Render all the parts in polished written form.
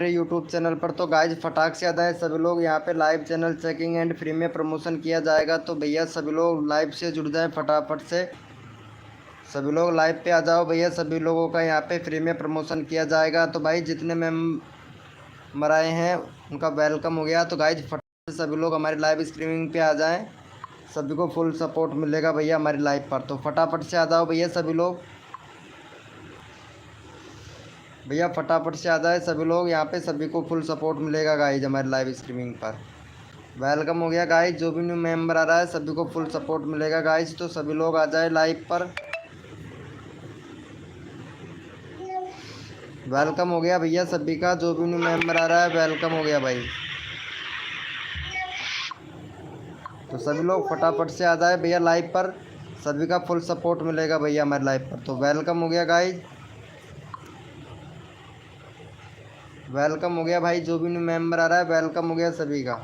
मेरे YouTube channel पर। तो गाइज फटाक से आता है सभी लोग यहाँ पे live channel checking and free में प्रमोशन किया जाएगा। तो भैया सभी लोग लाइव से जुड़ जाएं फटाफट से। सभी लोग लाइव पे आ जाओ भैया, सभी लोगों का यहाँ पे फ्री में प्रमोशन किया जाएगा। तो भाई जितने मेंबर आए हैं उनका वेलकम हो गया। तो गाइज फटाफट से सभी लोग हमारी लाइव स्ट्रीमिंग पे आ जाएँ, सभी को फुल सपोर्ट मिलेगा भैया हमारी लाइव पर। तो फटाफट से आ जाओ भैया सभी लोग, भैया फटाफट से आ जाए सभी लोग, यहाँ पे सभी को फुल सपोर्ट मिलेगा गाइज हमारी लाइव स्ट्रीमिंग पर। वेलकम हो गया गाइज, जो भी न्यू मेंबर आ रहा है सभी को फुल सपोर्ट मिलेगा गाइज। तो सभी लोग आ जाए लाइव पर। वेलकम हो गया भैया सभी का, जो भी न्यू मेंबर आ रहा है वेलकम हो गया भाई। तो सभी लोग फटाफट से आ जाए भैया लाइव पर, सभी का फुल सपोर्ट मिलेगा भैया हमारे लाइव पर। तो वेलकम हो गया गाइज, वेलकम हो गया भाई, जो भी न्यू मेंबर आ रहा है वेलकम हो गया सभी का।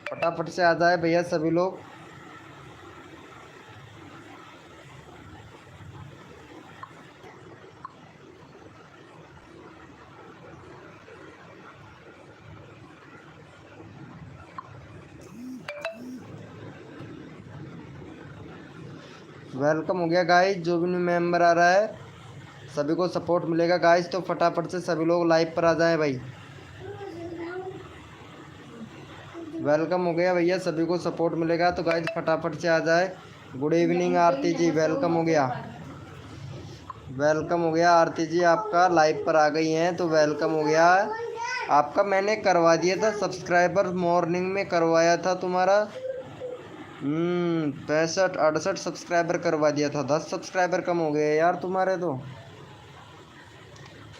फटाफट से आ जाए भैया सभी लोग। वेलकम हो गया गाइज, जो भी न्यू मेंबर आ रहा है सभी को सपोर्ट मिलेगा गाइज। तो फटाफट से सभी लोग लाइव पर आ जाएं भाई। वेलकम हो गया भैया, सभी को सपोर्ट मिलेगा। तो गाइज फटाफट से आ जाए। गुड इवनिंग आरती जी, वेलकम हो गया, वेलकम हो गया आरती जी, आपका लाइव पर आ गई हैं तो वेलकम हो गया आपका। मैंने करवा दिया था सब्सक्राइबर, मॉर्निंग में करवाया था तुम्हारा 65-68 सब्सक्राइबर करवा दिया था, 10 सब्सक्राइबर कम हो गए यार तुम्हारे तो।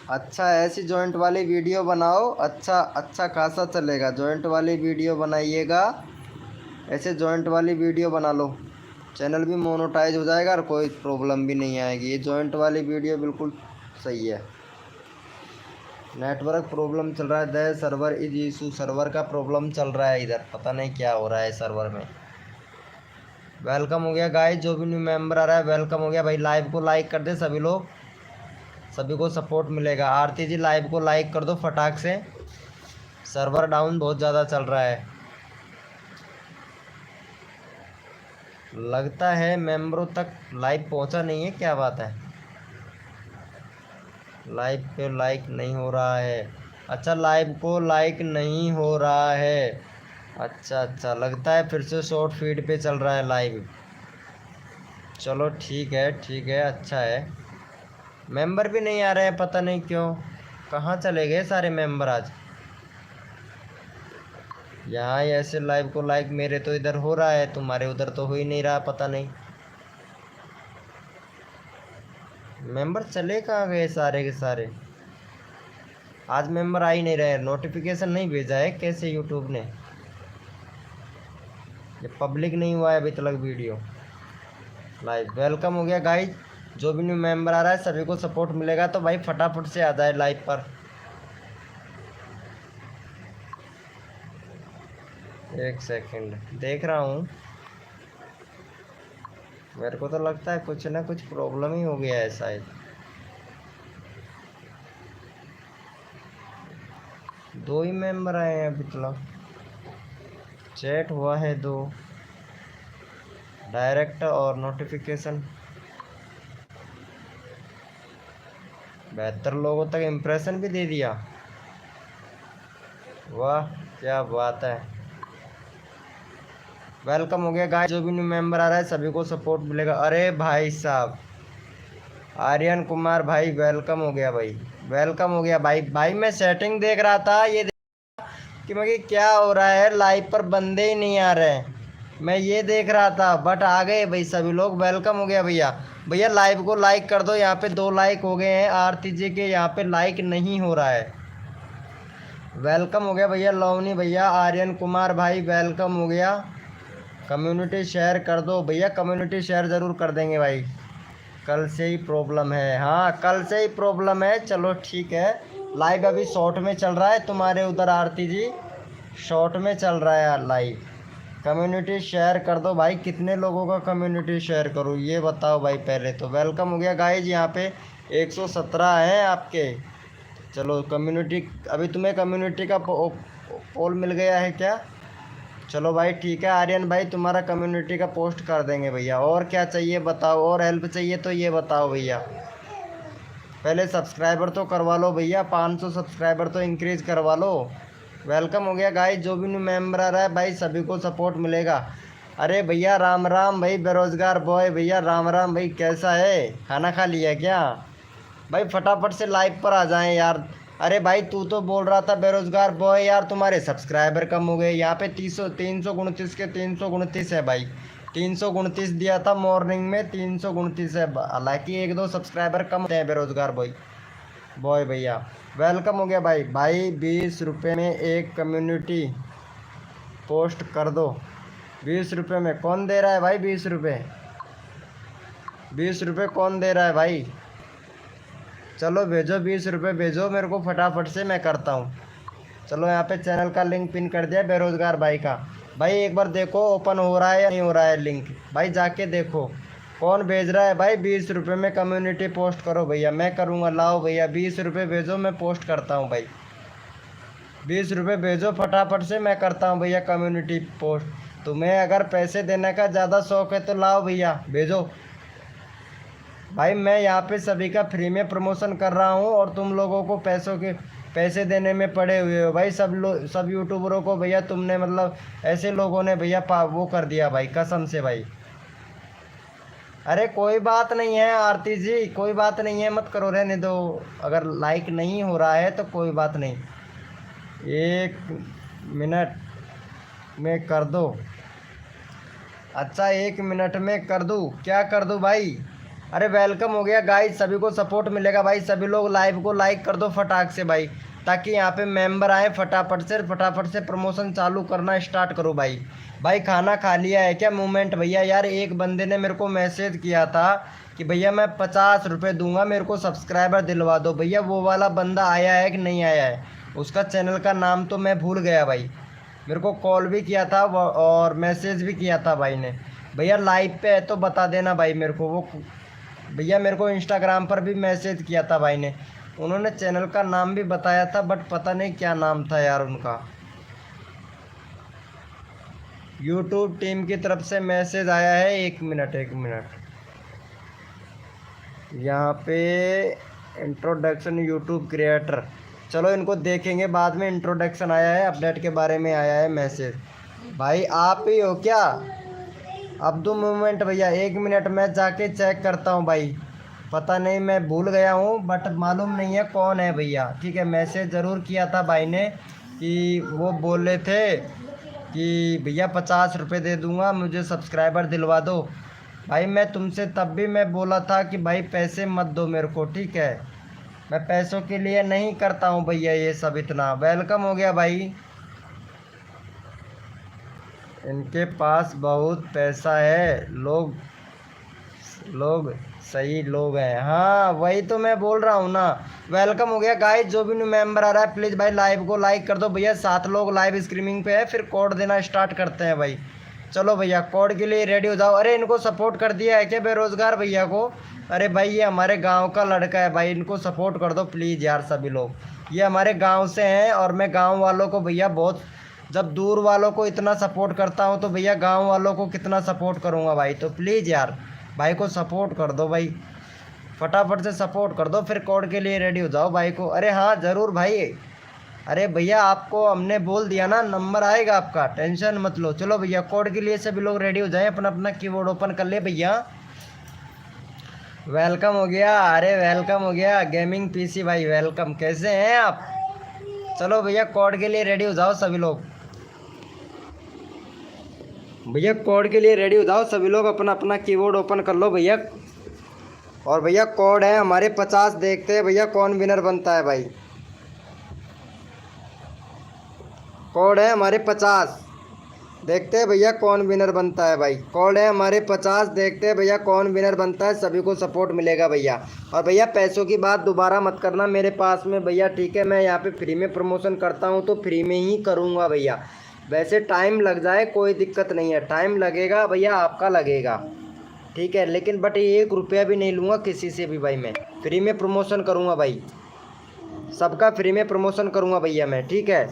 अच्छा ऐसी जॉइंट वाली वीडियो बनाओ, अच्छा अच्छा खासा चलेगा, जॉइंट वाली वीडियो बनाइएगा, ऐसे जॉइंट वाली वीडियो बना लो, चैनल भी मोनेटाइज हो जाएगा और कोई प्रॉब्लम भी नहीं आएगी। ये जॉइंट वाली वीडियो बिल्कुल सही है। नेटवर्क प्रॉब्लम चल रहा है, the server is issue, server का प्रॉब्लम चल रहा है इधर, पता नहीं क्या हो रहा है सर्वर में। वेलकम हो गया गाइस, जो भी न्यू मेंबर आ रहा है वेलकम हो गया भाई। लाइव को लाइक कर दे सभी लोग, सभी को सपोर्ट मिलेगा। आरती जी लाइव को लाइक कर दो फटाक से, सर्वर डाउन बहुत ज़्यादा चल रहा है। लगता है मेंबरों तक लाइव पहुंचा नहीं है, क्या बात है, लाइव पे लाइक नहीं हो रहा है। अच्छा लाइव को लाइक नहीं हो रहा है, अच्छा अच्छा, लगता है फिर से शॉर्ट फीड पे चल रहा है लाइव। चलो ठीक है अच्छा है। मेंबर भी नहीं आ रहे हैं, पता नहीं क्यों, कहाँ चले गए सारे मेंबर आज। यहाँ ऐसे लाइव को लाइक मेरे तो इधर हो रहा है, तुम्हारे उधर तो हो ही नहीं रहा, पता नहीं मेंबर चले कहाँ गए सारे के सारे। आज मेंबर आ ही नहीं रहे, नोटिफिकेशन नहीं भेजा है कैसे यूट्यूब ने, ये पब्लिक नहीं हुआ है अभी तक वीडियो लाइव। वेलकम हो गया गाइज, जो भी न्यू मेंबर आ रहा है सभी को सपोर्ट मिलेगा। तो भाई फटाफट से आ जाए लाइव पर। एक सेकंड देख रहा हूँ, मेरे को तो लगता है कुछ ना कुछ प्रॉब्लम ही हो गया है शायद। दो ही मेंबर आए हैं अभी तक, चैट हुआ है 2, डायरेक्ट और नोटिफिकेशन। 72 लोगों तक इम्प्रेशन भी दे दिया, वाह क्या बात है। वेलकम हो गया गाइस, जो भी न्यू मेंबर आ रहा है सभी को सपोर्ट मिलेगा। अरे भाई साहब आर्यन कुमार भाई वेलकम हो गया भाई, वेलकम हो गया भाई। भाई मैं सेटिंग देख रहा था, ये कि मैं क्या हो रहा है लाइव पर बंदे ही नहीं आ रहे हैं, मैं ये देख रहा था, बट आ गए भाई सभी लोग। वेलकम हो गया भैया, भैया लाइव को लाइक कर दो, यहाँ पे 2 लाइक हो गए हैं आरती जी के, यहाँ पे लाइक नहीं हो रहा है। वेलकम हो गया भैया लवनी भैया, आर्यन कुमार भाई वेलकम हो गया। कम्युनिटी शेयर कर दो भैया, कम्युनिटी शेयर ज़रूर कर देंगे भाई, कल से ही प्रॉब्लम है, हाँ कल से ही प्रॉब्लम है। चलो ठीक है, लाइव अभी शॉर्ट में चल रहा है तुम्हारे उधर आरती जी, शॉर्ट में चल रहा है लाइव। कम्युनिटी शेयर कर दो भाई। कितने लोगों का कम्युनिटी शेयर करूँ ये बताओ भाई पहले तो। वेलकम हो गया गाइज, यहाँ पे 117 हैं आपके। चलो कम्युनिटी, अभी तुम्हें कम्युनिटी का पोल मिल गया है क्या? चलो भाई ठीक है आर्यन भाई, तुम्हारा कम्युनिटी का पोस्ट कर देंगे भैया। और क्या चाहिए बताओ, और हेल्प चाहिए तो ये बताओ भैया। पहले सब्सक्राइबर तो करवा लो भैया, 500 सब्सक्राइबर तो इंक्रीज़ करवा लो। वेलकम हो गया गाइस, जो भी न्यू मेंबर आ रहा है भाई सभी को सपोर्ट मिलेगा। अरे भैया राम राम भाई, बेरोज़गार बॉय भैया राम राम भाई, कैसा है? खाना खा लिया क्या? भाई फटाफट से लाइव पर आ जाएं यार। अरे भाई तू तो बोल रहा था बेरोज़गार बॉय यार, तुम्हारे सब्सक्राइबर कम हो गए। यहाँ पे 329 के 329 है भाई। 329 दिया था मॉर्निंग में, 329 है। हालांकि 1-2 सब्सक्राइबर कम होते हैं बेरोज़गार बॉय भैया। वेलकम हो गया भाई। भाई 20 रुपये में एक कम्युनिटी पोस्ट कर दो। 20 रुपये में कौन दे रहा है भाई? 20 रुपये, 20 रुपये कौन दे रहा है भाई? चलो भेजो 20 रुपये भेजो मेरे को फटाफट से, मैं करता हूँ। चलो यहाँ पे चैनल का लिंक पिन कर दिया बेरोज़गार भाई का। भाई एक बार देखो ओपन हो रहा है या नहीं हो रहा है लिंक, भाई जाके देखो कौन भेज रहा है भाई। 20 रुपये में कम्युनिटी पोस्ट करो भैया, मैं करूँगा। लाओ भैया 20 रुपये भेजो, मैं पोस्ट करता हूँ भाई। 20 रुपये भेजो फटाफट से, मैं करता हूँ भैया कम्युनिटी पोस्ट। तुम्हें अगर पैसे देने का ज़्यादा शौक़ है तो लाओ भैया भेजो। भाई मैं यहाँ पे सभी का फ्री में प्रमोशन कर रहा हूँ और तुम लोगों को पैसे देने में पड़े हुए हो भाई। सब यूट्यूबरों को भैया तुमने, मतलब ऐसे लोगों ने भैया वो कर दिया भाई, कसम से भाई। अरे कोई बात नहीं है आरती जी, कोई बात नहीं है, मत करो, रहने दो। अगर लाइक नहीं हो रहा है तो कोई बात नहीं, 1 मिनट में कर दो। अच्छा 1 मिनट में कर दूँ? क्या कर दूँ भाई? अरे वेलकम हो गया गाइस, सभी को सपोर्ट मिलेगा भाई। सभी लोग लाइव को लाइक कर दो फटाक से भाई, ताकि यहाँ पे मेंबर आए। फटाफट से प्रमोशन चालू करना स्टार्ट करो भाई। भाई खाना खा लिया है क्या? मूवमेंट भैया यार, एक बंदे ने मेरे को मैसेज किया था कि भैया मैं 50 रुपये दूंगा, मेरे को सब्सक्राइबर दिलवा दो। भैया वो वाला बंदा आया है कि नहीं आया है? उसका चैनल का नाम तो मैं भूल गया भाई। मेरे को कॉल भी किया था और मैसेज भी किया था भाई ने। भैया लाइव पे है तो बता देना भाई मेरे को। वो भैया मेरे को इंस्टाग्राम पर भी मैसेज किया था भाई ने, उन्होंने चैनल का नाम भी बताया था बट पता नहीं क्या नाम था यार उनका। यूट्यूब टीम की तरफ से मैसेज आया है। 1 मिनट यहाँ पे इंट्रोडक्शन यूट्यूब क्रिएटर, चलो इनको देखेंगे बाद में। इंट्रोडक्शन आया है, अपडेट के बारे में आया है मैसेज। भाई आप ही हो क्या? अब्दू मूवमेंट भैया, 1 मिनट में जाके चेक करता हूँ भाई। पता नहीं, मैं भूल गया हूँ बट मालूम नहीं है कौन है भैया। ठीक है, मैसेज ज़रूर किया था भाई ने कि वो बोल रहे थे कि भैया 50 रुपये दे दूँगा, मुझे सब्सक्राइबर दिलवा दो। भाई मैं तुमसे तब भी मैं बोला था कि भाई पैसे मत दो मेरे को, ठीक है? मैं पैसों के लिए नहीं करता हूँ भैया ये सब इतना। वेलकम हो गया भाई। इनके पास बहुत पैसा है, लोग सही लोग हैं। हाँ वही तो मैं बोल रहा हूँ ना। वेलकम हो गया गाइस, जो भी न्यू मेंबर आ रहा है प्लीज़ भाई लाइव को लाइक कर दो भैया। 7 लोग लाइव स्ट्रीमिंग पे है, फिर कोड देना स्टार्ट करते हैं भाई। चलो भैया कोड के लिए रेडी हो जाओ। अरे इनको सपोर्ट कर दिया है क्या बेरोज़गार भैया को? अरे भाई ये हमारे गाँव का लड़का है भाई, इनको सपोर्ट कर दो प्लीज़ यार सभी लोग। ये हमारे गाँव से हैं और मैं गाँव वालों को भैया बहुत, जब दूर वालों को इतना सपोर्ट करता हूँ तो भैया गांव वालों को कितना सपोर्ट करूँगा भाई। तो प्लीज़ यार भाई को सपोर्ट कर दो भाई, फटाफट से सपोर्ट कर दो, फिर कोड के लिए रेडी हो जाओ भाई को। अरे हाँ ज़रूर भाई। अरे भैया आपको हमने बोल दिया ना, नंबर आएगा आपका, टेंशन मत लो। चलो भैया कोड के लिए सभी लोग रेडी हो जाएं, अपना अपना कीबोर्ड ओपन कर ले भैया। वेलकम हो गया, अरे वेलकम हो गया गेमिंग पीसी भाई, वेलकम। कैसे हैं आप? चलो भैया कोड के लिए रेडी हो जाओ सभी लोग। भैया कोड के लिए रेडी हो जाओ सभी लोग, अपना अपना कीबोर्ड ओपन कर लो भैया। और भैया कोड है हमारे 50, देखते हैं भैया कौन विनर बनता है भाई। कोड है हमारे 50, देखते हैं भैया कौन विनर बनता है भाई। कोड है हमारे 50, देखते हैं भैया कौन विनर बनता है। सभी को सपोर्ट मिलेगा भैया। और भैया पैसों की बात दोबारा मत करना मेरे पास में भैया, ठीक है? मैं यहाँ पे फ्री में प्रमोशन करता हूँ तो फ्री में ही करूँगा भैया। वैसे टाइम लग जाए कोई दिक्कत नहीं है, टाइम लगेगा भैया, आपका लगेगा, ठीक है, लेकिन बट 1 रुपया भी नहीं लूँगा किसी से भी भाई, मैं फ्री में प्रमोशन करूँगा भाई, सबका फ्री में प्रमोशन करूँगा भैया मैं, ठीक है।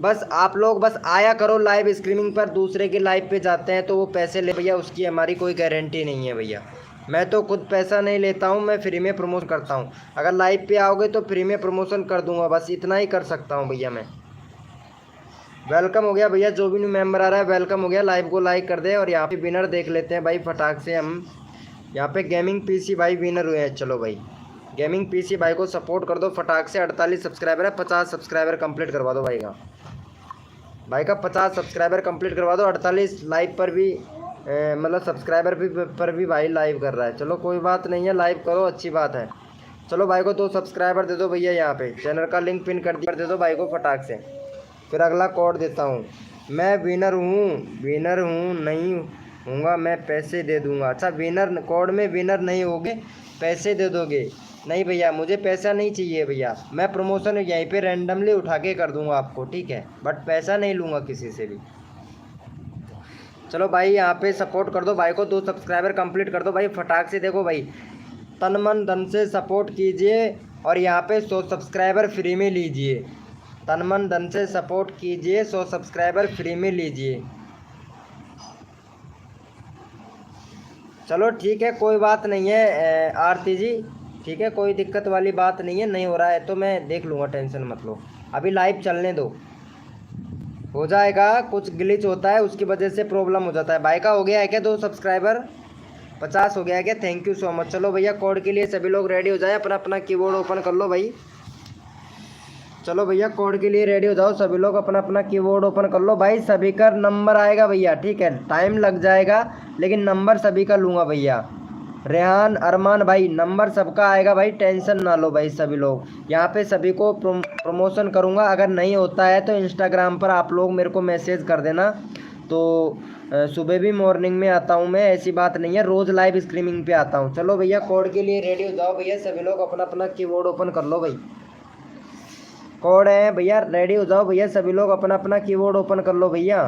बस आप लोग बस आया करो लाइव स्ट्रीमिंग पर, दूसरे के लाइव पे जाते हैं तो वो पैसे ले भैया, उसकी हमारी कोई गारंटी नहीं है भैया। मैं तो खुद पैसा नहीं लेता हूँ, मैं फ्री में प्रमोशन करता हूँ। अगर लाइव पे आओगे तो फ्री में प्रमोशन कर दूँगा, बस इतना ही कर सकता हूँ भैया मैं। वेलकम हो गया भैया, जो भी न्यू मेंबर आ रहा है वेलकम हो गया, लाइव को लाइक कर दे। और यहाँ पे विनर देख लेते हैं भाई फटाक से हम। यहाँ पे गेमिंग पीसी भाई विनर हुए हैं, चलो भाई गेमिंग पीसी भाई को सपोर्ट कर दो फटाक से। 48 सब्सक्राइबर है, 50 सब्सक्राइबर कंप्लीट करवा दो भाई का, भाई का 50 सब्सक्राइबर कंप्लीट करवा दो। 48 लाइव पर भी मतलब सब्सक्राइबर भी पर भी भाई लाइव कर रहा है, चलो कोई बात नहीं है, लाइव करो अच्छी बात है। चलो भाई को 2 सब्सक्राइबर दे दो भैया, यहाँ पे चैनल का लिंक पिन कर दिया, दे दो भाई को फटाक से। फिर अगला कोड देता हूँ, मैं विनर हूँ नहीं हूँगा मैं पैसे दे दूँगा। अच्छा विनर कोड में विनर नहीं होगे पैसे दे दोगे? नहीं भैया मुझे पैसा नहीं चाहिए भैया, मैं प्रमोशन यहीं पे रैंडमली उठा के कर दूँगा आपको, ठीक है, बट पैसा नहीं लूँगा किसी से भी। चलो भाई यहाँ पे सपोर्ट कर दो भाई को, 2 सब्सक्राइबर कंप्लीट कर दो भाई फटाक से। देखो भाई तन मन धन से सपोर्ट कीजिए और यहाँ पे 100 सब्सक्राइबर फ्री में लीजिए, तन मन धन से सपोर्ट कीजिए, 100 सब्सक्राइबर फ्री में लीजिए। चलो ठीक है कोई बात नहीं है आरती जी, ठीक है कोई दिक्कत वाली बात नहीं है, नहीं हो रहा है तो मैं देख लूँगा, टेंशन मत लो, अभी लाइव चलने दो, हो जाएगा। कुछ ग्लिच होता है उसकी वजह से प्रॉब्लम हो जाता है। भाई का हो गया है क्या 2 सब्सक्राइबर? 50 हो गया है क्या? Thank you so much. चलो भैया कोड के लिए सभी लोग रेडी हो जाए, अपना अपना कीबोर्ड ओपन कर लो भाई। चलो भैया कोड के लिए रेडी हो जाओ सभी लोग, अपना अपना कीबोर्ड ओपन कर लो भाई। सभी का नंबर आएगा भैया, ठीक है, टाइम लग जाएगा लेकिन नंबर सभी का लूँगा भैया। रेहान अरमान भाई नंबर सबका आएगा भाई, टेंशन ना लो भाई। सभी लोग यहाँ पे सभी को प्रमोशन करूँगा, अगर नहीं होता है तो इंस्टाग्राम पर आप लोग मेरे को मैसेज कर देना। तो सुबह भी मॉर्निंग में आता हूँ मैं, ऐसी बात नहीं है, रोज़ लाइव स्ट्रीमिंग पे आता हूँ। चलो भैया कोड के लिए रेडी हो जाओ भैया, सभी लोग अपना अपना कीबोर्ड ओपन कर लो भाई। कोड है भैया, रेडी हो जाओ भैया, सभी लोग अपना अपना कीबोर्ड ओपन कर लो भैया।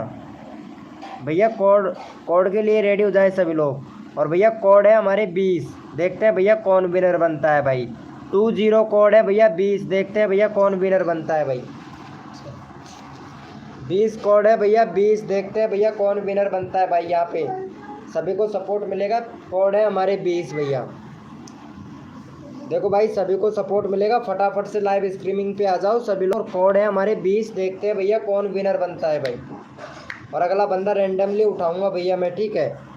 भैया कोड के लिए रेडी हो जाए सभी लोग। और भैया कोड है हमारे 20, देखते हैं भैया कौन विनर बनता है भाई। 20 कोड है भैया 20, देखते हैं भैया कौन विनर बनता है भाई। 20 कोड है भैया 20, देखते हैं भैया कौन विनर बनता है भाई। यहाँ पे सभी को सपोर्ट मिलेगा, कोड है हमारे 20 भैया। देखो भाई सभी को सपोर्ट मिलेगा, फटाफट से लाइव स्ट्रीमिंग पे आ जाओ सभी लोग। कोड है हमारे 20, देखते हैं भैया कौन विनर बनता है भाई। और अगला बंदा रैंडमली उठाऊंगा भैया मैं, ठीक है,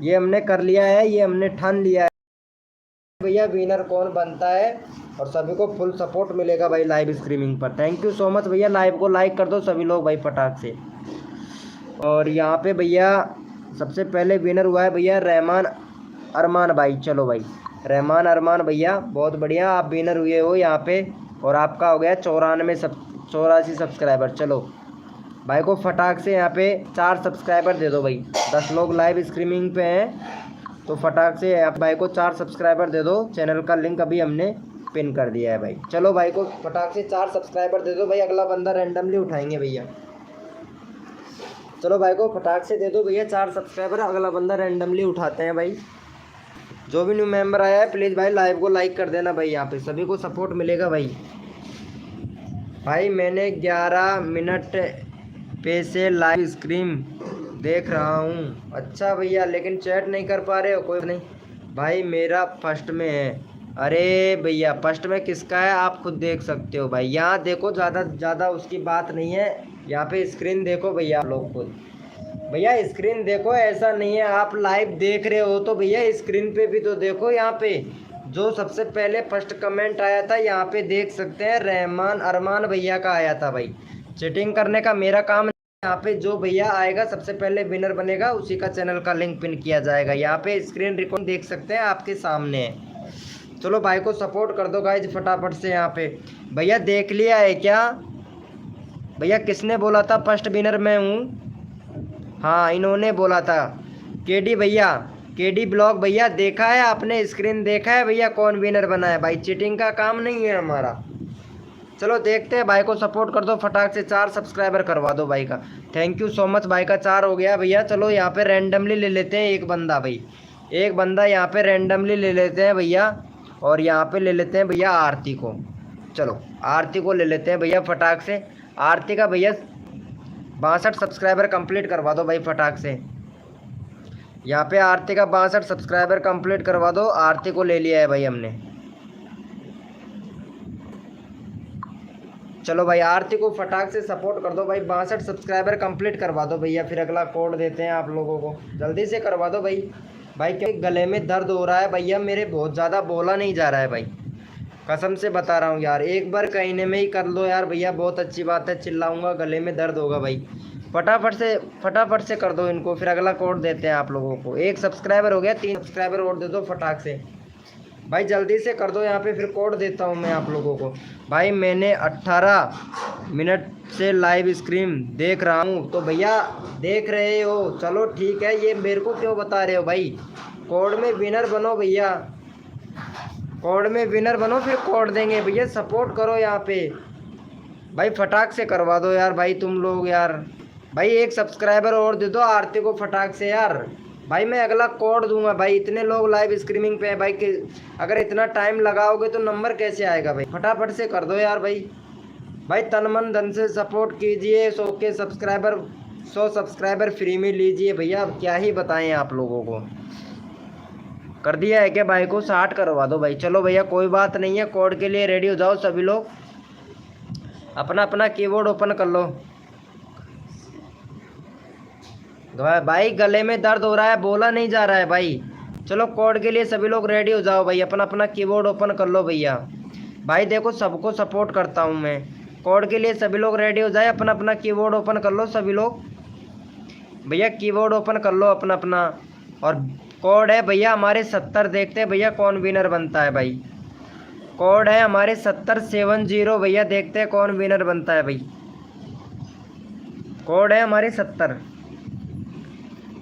ये हमने कर लिया है, ये हमने ठान लिया है भैया विनर कौन बनता है। और सभी को फुल सपोर्ट मिलेगा भाई लाइव स्ट्रीमिंग पर। थैंक यू सो मच भैया, लाइव को लाइक कर दो सभी लोग भाई फटाक से। और यहाँ पे भैया सबसे पहले विनर हुआ है भैया रहमान अरमान भाई। चलो भाई रहमान अरमान भैया बहुत बढ़िया, आप विनर हुए हो यहाँ पे, और आपका हो गया 84 सब्सक्राइबर। चलो भाई को फटाक से यहाँ पे 4 सब्सक्राइबर दे दो भाई, 10 लोग लाइव स्ट्रीमिंग पे हैं तो फटाक से आप भाई को 4 सब्सक्राइबर दे दो। चैनल का लिंक अभी हमने पिन कर दिया है भाई। चलो भाई को फटाक से 4 सब्सक्राइबर दे दो भाई, अगला बंदा रैंडमली उठाएंगे भैया। चलो भाई को फटाक से दे दो भैया 4 सब्सक्राइबर, अगला बंदा रैंडमली उठाते हैं भाई। जो भी न्यू मेंबर आया है प्लीज़ भाई लाइव को लाइक कर देना भाई, यहाँ पे सभी को सपोर्ट मिलेगा भाई। भाई मैंने 11 मिनट पे से लाइव स्ट्रीम देख रहा हूँ। अच्छा भैया लेकिन चैट नहीं कर पा रहे हो? कोई नहीं भाई, मेरा फर्स्ट में है। अरे भैया फर्स्ट में किसका है आप खुद देख सकते हो भाई, यहाँ देखो, ज़्यादा उसकी बात नहीं है। यहाँ पे स्क्रीन देखो भैया आप लोग खुद, भैया स्क्रीन देखो, ऐसा नहीं है आप लाइव देख रहे हो तो भैया स्क्रीन पे भी तो देखो। यहाँ पे जो सबसे पहले फर्स्ट कमेंट आया था यहाँ पे देख सकते हैं, रहमान अरमान भैया का आया था भाई। चीटिंग करने का मेरा काम, यहाँ पे जो भैया आएगा सबसे पहले विनर बनेगा उसी का चैनल का लिंक पिन किया जाएगा। यहाँ पे स्क्रीन रिकॉर्ड देख सकते हैं आपके सामने है। चलो भाई को सपोर्ट कर दो गाइज फटाफट से। यहाँ पे भैया देख लिया है क्या भैया? किसने बोला था फर्स्ट विनर मैं हूँ? हाँ इन्होंने बोला था, केडी भैया, केडी ब्लॉग भैया। देखा है आपने, स्क्रीन देखा है भैया कौन विनर बना है भाई? चीटिंग का काम नहीं है हमारा। चलो देखते हैं, भाई को सपोर्ट कर दो फटाक से, 4 सब्सक्राइबर करवा दो भाई का। थैंक यू सो मच भाई का 4 हो गया भैया। चलो यहाँ पे रैंडमली ले लेते हैं एक बंदा भाई, एक बंदा यहाँ पे रैंडमली ले लेते हैं भैया। और यहाँ पे ले लेते हैं भैया आरती को। चलो आरती को ले लेते हैं भैया फटाक से। आरती का भैया 62 सब्सक्राइबर कंप्लीट करवा दो भाई फटाक से। यहाँ पे आरती का 62 सब्सक्राइबर कंप्लीट करवा दो। आरती को ले लिया है भाई हमने। चलो भाई आरती को फटाक से सपोर्ट कर दो भाई, 62 सब्सक्राइबर कंप्लीट करवा दो भैया। फिर अगला कोड देते हैं आप लोगों को, जल्दी से करवा दो भाई। भाई क्योंकि गले में दर्द हो रहा है भैया मेरे, बहुत ज़्यादा बोला नहीं जा रहा है भाई, कसम से बता रहा हूँ यार। एक बार कहने में ही कर लो यार भैया, बहुत अच्छी बात है। चिल्लाऊंगा गले में दर्द होगा भाई। फटाफट से कर दो इनको, फिर अगला कोड देते हैं आप लोगों को। 1 सब्सक्राइबर हो गया, 3 सब्सक्राइबर और दे दो फटाक से भाई, जल्दी से कर दो। यहाँ पे फिर कोड देता हूँ मैं आप लोगों को। भाई मैंने 18 मिनट से लाइव स्ट्रीम देख रहा हूँ, तो भैया देख रहे हो, चलो ठीक है। ये मेरे को क्यों बता रहे हो भाई? कोड में विनर बनो भैया, कोड में विनर बनो, फिर कोड देंगे भैया। सपोर्ट करो यहाँ पे भाई, फटाक से करवा दो यार भाई तुम लोग यार। भाई 1 सब्सक्राइबर और दे दो आरती को फटाक से यार। भाई मैं अगला कोड दूंगा भाई, इतने लोग लाइव स्ट्रीमिंग पे हैं भाई कि अगर इतना टाइम लगाओगे तो नंबर कैसे आएगा भाई? फटाफट से कर दो यार भाई। भाई तन मन धन से सपोर्ट कीजिए। 100 सब्सक्राइबर फ्री में लीजिए भैया। अब क्या ही बताएं आप लोगों को। कर दिया है क्या भाई को? 60 करवा दो भाई। चलो भैया कोई बात नहीं है, कोड के लिए रेडी हो जाओ सभी लोग। अपना अपना कीबोर्ड ओपन कर लो भाई, गले में दर्द हो रहा है, बोला नहीं जा रहा है भाई। चलो कोड के लिए सभी लोग रेडी हो जाओ भाई, अपना अपना कीबोर्ड ओपन कर लो भैया। भाई देखो सबको सपोर्ट करता हूँ मैं। कोड के लिए सभी लोग रेडी हो जाए, अपना अपना कीबोर्ड ओपन कर लो सभी लोग भैया। कीबोर्ड ओपन कर लो अपना अपना। और कोड है भैया हमारे 70, देखते हैं भैया कौन विनर बनता है भाई। कोड है हमारे 7070 भैया, देखते हैं कौन विनर बनता है भाई। कोड है हमारे 70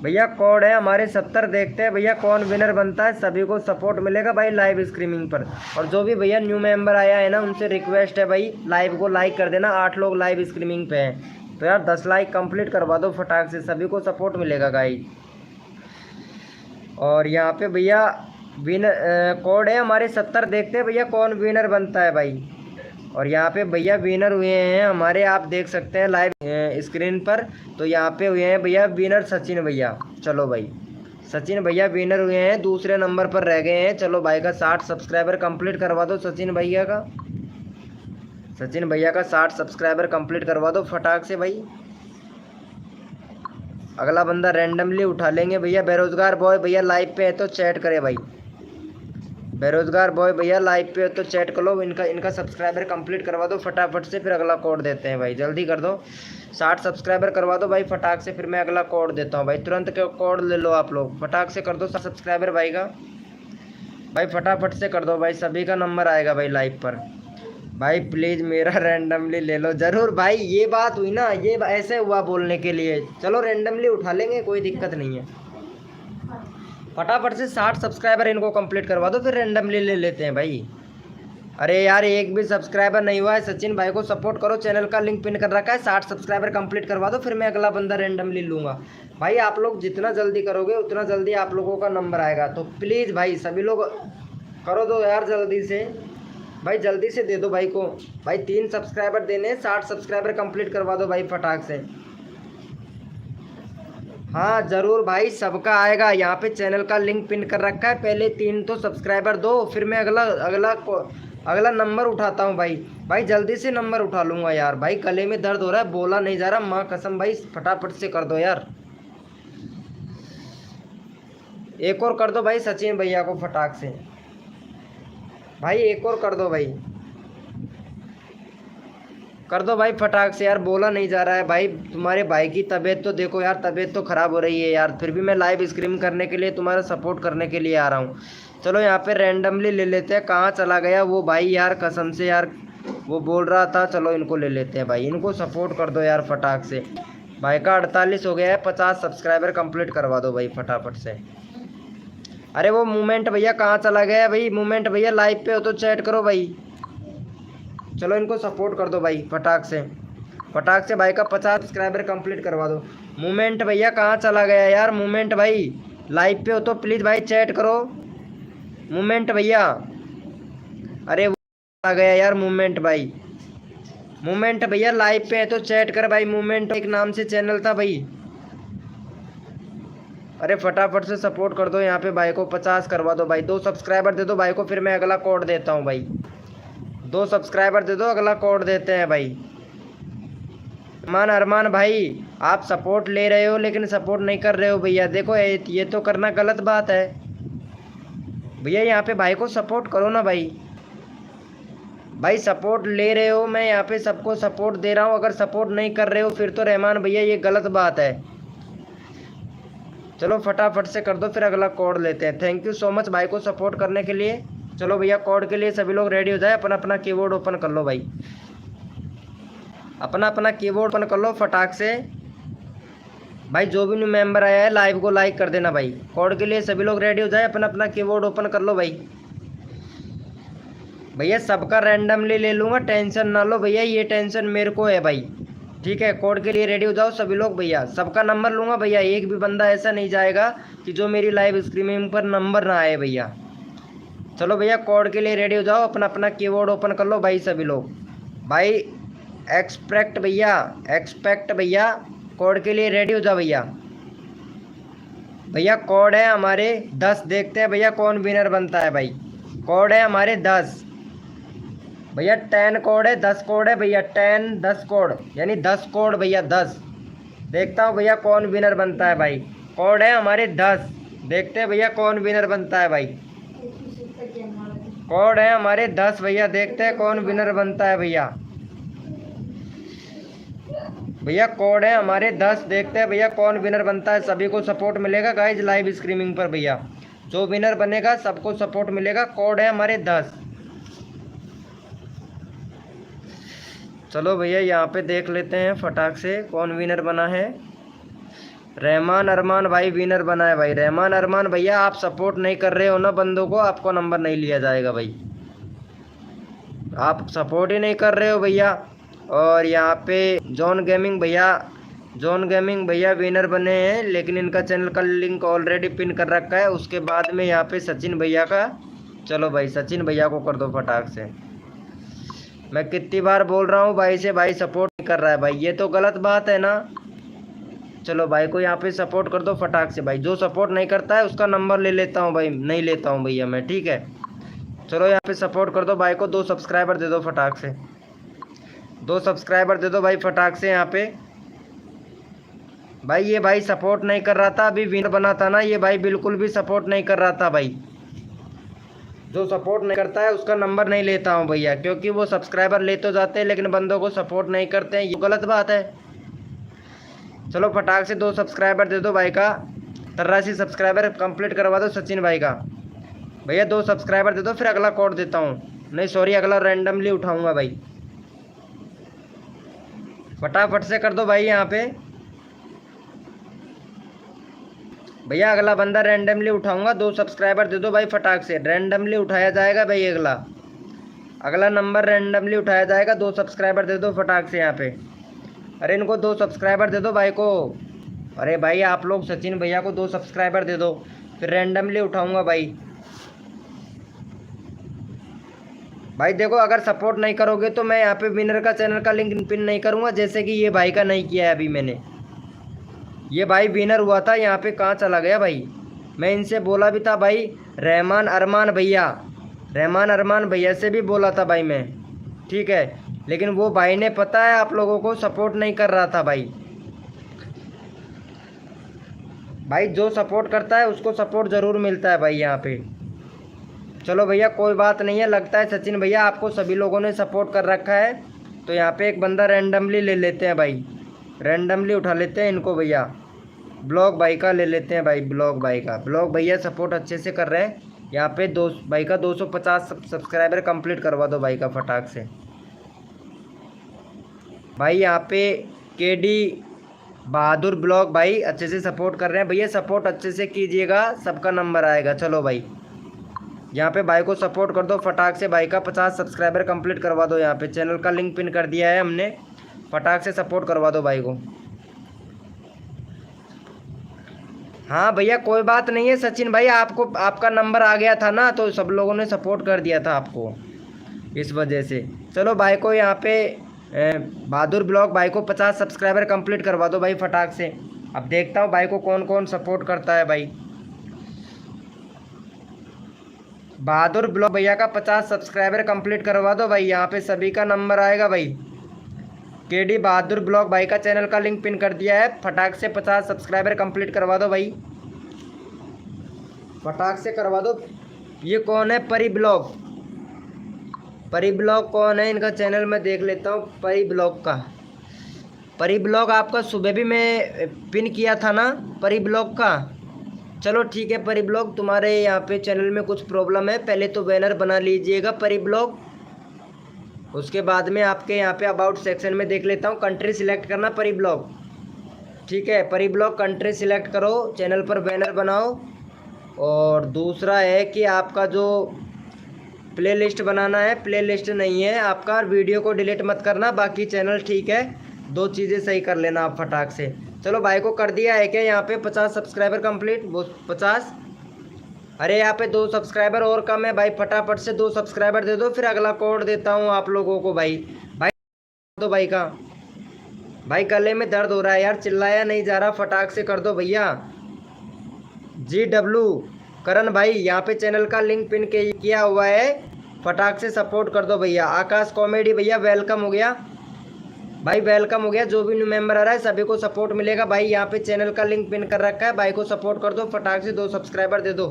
भैया, कोड है हमारे 70, देखते हैं भैया कौन विनर बनता है। सभी को सपोर्ट मिलेगा भाई लाइव स्ट्रीमिंग पर। और जो भी भैया न्यू मेंबर आया है ना, उनसे रिक्वेस्ट है भाई लाइव को लाइक कर देना। 8 लोग लाइव स्ट्रीमिंग पे हैं, तो यार 10 लाइक कंप्लीट करवा दो फटाक से, सभी को सपोर्ट मिलेगा गाइस। और यहाँ पे भैया विनर कोड है हमारे 70, देखते हैं भैया कौन विनर बनता है भाई। और यहाँ पे भैया विनर हुए हैं हमारे, आप देख सकते हैं लाइव स्क्रीन पर। तो यहाँ पे हुए हैं भैया विनर सचिन भैया। चलो भाई सचिन भैया विनर हुए हैं, दूसरे नंबर पर रह गए हैं। चलो भाई का 60 सब्सक्राइबर कंप्लीट करवा दो सचिन भैया का। सचिन भैया का 60 सब्सक्राइबर कंप्लीट करवा दो फटाक से भाई। अगला बंदा रैंडमली उठा लेंगे भैया। बेरोजगार बॉय भैया लाइव पे है तो चैट करे भाई। बेरोजगार बॉय भैया लाइव पे तो चैट कर लो। इनका सब्सक्राइबर कंप्लीट करवा दो फटाफट से, फिर अगला कोड देते हैं भाई। जल्दी कर दो, 60 सब्सक्राइबर करवा दो भाई फटाक से, फिर मैं अगला कोड देता हूँ भाई। तुरंत के कोड ले लो आप लोग, फटाक से कर दो सब्सक्राइबर भाई का। भाई फटाफट से कर दो भाई, सभी का नंबर आएगा भाई लाइव पर। भाई प्लीज़ मेरा रैंडमली ले लो ज़रूर भाई। ये बात हुई ना, ये ऐसे हुआ बोलने के लिए। चलो रैंडमली उठा लेंगे, कोई दिक्कत नहीं है। फटाफट से 60 सब्सक्राइबर इनको कंप्लीट करवा दो, फिर रैंडमली ले लेते हैं भाई। अरे यार एक भी सब्सक्राइबर नहीं हुआ है, सचिन भाई को सपोर्ट करो। चैनल का लिंक पिन कर रखा है, 60 सब्सक्राइबर कंप्लीट करवा दो, फिर मैं अगला बंदा रैंडमली लूँगा भाई। आप लोग जितना जल्दी करोगे उतना जल्दी आप लोगों का नंबर आएगा। तो प्लीज़ भाई सभी लोग करो दो यार जल्दी से भाई, जल्दी से दे दो भाई को। भाई 3 सब्सक्राइबर देने, 60 सब्सक्राइबर कंप्लीट करवा दो भाई फटाक से। हाँ ज़रूर भाई, सबका आएगा। यहाँ पे चैनल का लिंक पिन कर रखा है। पहले 3 तो सब्सक्राइबर दो, फिर मैं अगला नंबर उठाता हूँ भाई। भाई जल्दी से नंबर उठा लूँगा यार। भाई गले में दर्द हो रहा है, बोला नहीं जा रहा, माँ कसम भाई। फटाफट से कर दो यार, एक और कर दो भाई सचिन भैया को फटाक से भाई। एक और कर दो भाई, कर दो भाई फटाक से यार, बोला नहीं जा रहा है भाई। तुम्हारे भाई की तबीयत तो देखो यार, तबीयत तो ख़राब हो रही है यार, फिर भी मैं लाइव स्ट्रीम करने के लिए, तुम्हारा सपोर्ट करने के लिए आ रहा हूँ। चलो यहाँ पे रैंडमली ले लेते हैं। कहाँ चला गया वो भाई यार, कसम से यार वो बोल रहा था। चलो इनको ले लेते हैं भाई, इनको सपोर्ट कर दो यार फटाक से। भाई का 48 हो गया है, 50 सब्सक्राइबर कंप्लीट करवा दो भाई फटाफट से। अरे वो मूवमेंट भैया कहाँ चला गया भाई? मूवमेंट भैया लाइव पे हो तो चैट करो भाई। चलो इनको सपोर्ट कर दो भाई फटाक से भाई का 50 सब्सक्राइबर कंप्लीट करवा दो। मूवमेंट भैया कहाँ चला गया यार? मूवमेंट भाई लाइव पे हो तो प्लीज़ भाई चैट करो। मूवमेंट भैया, अरे वो आ गया यार मूवमेंट भाई। मूवमेंट भैया लाइव पे है तो चैट कर भाई। मूवमेंट एक नाम से चैनल था भाई। अरे फटाफट से सपोर्ट कर दो यहाँ पे भाई को, 50 करवा दो भाई। 2 सब्सक्राइबर दे दो भाई को, फिर मैं अगला कोड देता हूँ भाई। 2 सब्सक्राइबर दे दो, अगला कोड देते हैं भाई। अरमान भाई आप सपोर्ट ले रहे हो लेकिन सपोर्ट नहीं कर रहे हो भैया। देखो ये तो करना गलत बात है भैया। यहाँ पे भाई को सपोर्ट करो ना भाई। भाई सपोर्ट ले रहे हो, मैं यहाँ पे सबको सपोर्ट दे रहा हूँ, अगर सपोर्ट नहीं कर रहे हो फिर तो रहमान भैया ये गलत बात है। चलो फटाफट से कर दो, फिर अगला कोड लेते हैं। थैंक यू सो मच भाई को सपोर्ट करने के लिए। चलो भैया कोड के लिए सभी लोग रेडी हो जाए। अपना अपना कीबोर्ड ओपन कर लो भाई, अपना अपना कीबोर्ड ओपन कर लो फटाक से भाई। जो भी न्यू मेंबर आया है लाइव को लाइक कर देना भाई। कोड के लिए सभी लोग रेडी हो जाए, अपना अपना कीबोर्ड ओपन कर लो भाई। भैया सबका रैंडमली ले लूँगा, टेंशन ना लो भैया, ये टेंशन मेरे को है भाई। ठीक है, कोड के लिए रेडी हो जाओ सभी लोग भैया। सबका नंबर लूँगा भैया, एक भी बंदा ऐसा नहीं जाएगा कि जो मेरी लाइव स्ट्रीमिंग पर नंबर ना आए भैया। चलो भैया कोड के लिए रेडी हो जाओ, अपना अपना कीबोर्ड ओपन कर लो भाई सभी लोग भाई। एक्सपेक्ट भैया कोड के लिए रेडी हो जाओ भैया। भैया कोड है हमारे 10, देखते हैं भैया कौन विनर बनता है भाई। कोड है हमारे 10 भैया। 10 कोड है, 10 कोड है भैया। 10 10 कोड यानी 10 कोड भैया 10। देखता हूँ भैया कौन विनर बनता है भाई। कोड है हमारे 10, देखते हैं भैया कौन विनर बनता है भाई। कोड है हमारे 10 भैया, देखते हैं कौन विनर बनता है भैया। भैया कोड है हमारे 10, देखते हैं भैया कौन विनर बनता है। सभी को सपोर्ट मिलेगा गाइज लाइव स्ट्रीमिंग पर भैया। जो विनर बनेगा सबको सपोर्ट मिलेगा। कोड है हमारे 10। चलो भैया यहाँ पे देख लेते हैं फटाक से कौन विनर बना है। रहमान अरमान भाई विनर बना है भाई। रहमान अरमान भैया आप सपोर्ट नहीं कर रहे हो ना बंदों को, आपको नंबर नहीं लिया जाएगा भाई। आप सपोर्ट ही नहीं कर रहे हो भैया। और यहाँ पे जॉन गेमिंग भैया विनर बने हैं, लेकिन इनका चैनल का लिंक ऑलरेडी पिन कर रखा है। उसके बाद में यहाँ पे सचिन भैया का, चलो भाई सचिन भैया को कर दो फटाक से। मैं कितनी बार बोल रहा हूँ भाई से, भाई सपोर्ट नहीं कर रहा है भाई, ये तो गलत बात है ना। चलो भाई को यहाँ पे सपोर्ट कर दो फटाक से भाई। जो सपोर्ट नहीं करता है उसका नंबर ले लेता हूँ भाई, नहीं लेता हूँ भैया मैं, ठीक है। चलो यहाँ पे सपोर्ट कर दो भाई को। 2 सब्सक्राइबर दे दो फटाक से, 2 सब्सक्राइबर दे दो भाई फटाक से यहाँ पे भाई। ये भाई सपोर्ट नहीं कर रहा था, अभी विनर बना था ना ये भाई, बिल्कुल भी सपोर्ट नहीं कर रहा था भाई। जो सपोर्ट नहीं करता है उसका नंबर नहीं लेता हूँ भैया, क्योंकि वो सब्सक्राइबर ले तो जाते हैं लेकिन बंदों को सपोर्ट नहीं करते हैं, ये गलत बात है। चलो फटाक से 2 सब्सक्राइबर दे दो भाई का। 83 सब्सक्राइबर कंप्लीट करवा दो सचिन भाई का भैया। 2 सब्सक्राइबर दे दो, फिर अगला कोड देता हूँ। नहीं सॉरी, अगला रैंडमली उठाऊँगा भाई। फटाफट से कर दो भाई यहाँ पे भैया। अगला बंदा रैंडमली उठाऊंगा। 2 सब्सक्राइबर दे दो भाई फटाक से। रैंडमली उठाया जाएगा भाई, अगला नंबर रैंडमली उठाया जाएगा। 2 सब्सक्राइबर दे दो फटाक से यहाँ पे। अरे इनको 2 सब्सक्राइबर दे दो भाई को। अरे भाई आप लोग सचिन भैया को 2 सब्सक्राइबर दे दो, फिर रैंडमली उठाऊंगा भाई। भाई देखो अगर सपोर्ट नहीं करोगे तो मैं यहाँ पे विनर का चैनल का लिंक पिन नहीं करूँगा, जैसे कि ये भाई का नहीं किया है अभी मैंने। ये भाई विनर हुआ था, यहाँ पे कहाँ चला गया भाई। मैं इनसे बोला भी था भाई, रहमान अरमान भैया से भी बोला था भाई मैं, ठीक है। लेकिन वो भाई ने पता है आप लोगों को सपोर्ट नहीं कर रहा था भाई। भाई जो सपोर्ट करता है उसको सपोर्ट ज़रूर मिलता है भाई यहाँ पे। चलो भैया कोई बात नहीं है, लगता है सचिन भैया आपको सभी लोगों ने सपोर्ट कर रखा है। तो यहाँ पे एक बंदा रैंडमली ले लेते हैं भाई, रैंडमली उठा लेते हैं इनको भैया। ब्लॉग भाई का ले लेते हैं भाई, ब्लॉग भैया सपोर्ट अच्छे से कर रहे हैं। यहाँ पे भाई का 250 सब्सक्राइबर कंप्लीट करवा दो भाई का फटाक से भाई। यहाँ पे केडी बहादुर ब्लॉग भाई अच्छे से सपोर्ट कर रहे हैं भैया। सपोर्ट अच्छे से कीजिएगा, सबका नंबर आएगा। चलो भाई यहाँ पे भाई को सपोर्ट कर दो फटाक से। भाई का 50 सब्सक्राइबर कंप्लीट करवा दो। यहाँ पे चैनल का लिंक पिन कर दिया है हमने, फटाक से सपोर्ट करवा दो भाई को। हाँ भैया कोई बात नहीं है सचिन भाई, आपको आपका नंबर आ गया था ना, तो सब लोगों ने सपोर्ट कर दिया था आपको, इस वजह से। चलो भाई को यहाँ पे बहादुर ब्लॉग भाई को 50 सब्सक्राइबर कंप्लीट करवा दो भाई फटाक से। अब देखता हूँ भाई को कौन कौन सपोर्ट करता है भाई। बहादुर ब्लॉग भैया का 50 सब्सक्राइबर कंप्लीट करवा दो भाई। यहाँ पे सभी का नंबर आएगा भाई। केडी बहादुर ब्लॉग भाई का चैनल का लिंक पिन कर दिया है, फटाक से 50 सब्सक्राइबर कंप्लीट करवा दो भाई, फटाक से करवा दो। ये कौन है? परी ब्लॉग। परी ब्लॉग कौन है? इनका चैनल मैं देख लेता हूँ। परी ब्लॉग का, परी ब्लॉग आपका सुबह भी मैं पिन किया था ना परी ब्लॉग का। चलो ठीक है परी ब्लॉग, तुम्हारे यहाँ पे चैनल में कुछ प्रॉब्लम है, पहले तो बैनर बना लीजिएगा परी ब्लॉग, उसके बाद में आपके यहाँ पे अबाउट सेक्शन में देख लेता हूँ। कंट्री सिलेक्ट करना परी ब्लॉग, ठीक है परी ब्लॉग कंट्री सिलेक्ट करो, चैनल पर बैनर बनाओ। और दूसरा है कि आपका जो प्ले लिस्ट बनाना है, प्ले लिस्ट नहीं है आपका, वीडियो को डिलीट मत करना, बाकी चैनल ठीक है, दो चीज़ें सही कर लेना आप फटाक से। चलो भाई को कर दिया है क्या यहाँ पे 50 सब्सक्राइबर कंप्लीट? वो 50, अरे यहाँ पे 2 सब्सक्राइबर और कम है भाई, फटाफट से 2 सब्सक्राइबर दे दो, फिर अगला कोड देता हूँ आप लोगों को भाई। भाई दो भाई का, भाई गले में दर्द हो रहा है यार, चिल्लाया नहीं जा रहा, फटाक से कर दो भैया। GW करण भाई यहाँ पे चैनल का लिंक पिन किया हुआ है, फटाक से सपोर्ट कर दो भैया। आकाश कॉमेडी भैया वेलकम हो गया भाई, वेलकम हो गया। जो भी न्यू मेंबर आ रहा है सभी को सपोर्ट मिलेगा भाई। यहाँ पे चैनल का लिंक पिन कर रखा है, भाई को सपोर्ट कर दो, फटाक से 2 सब्सक्राइबर दे दो।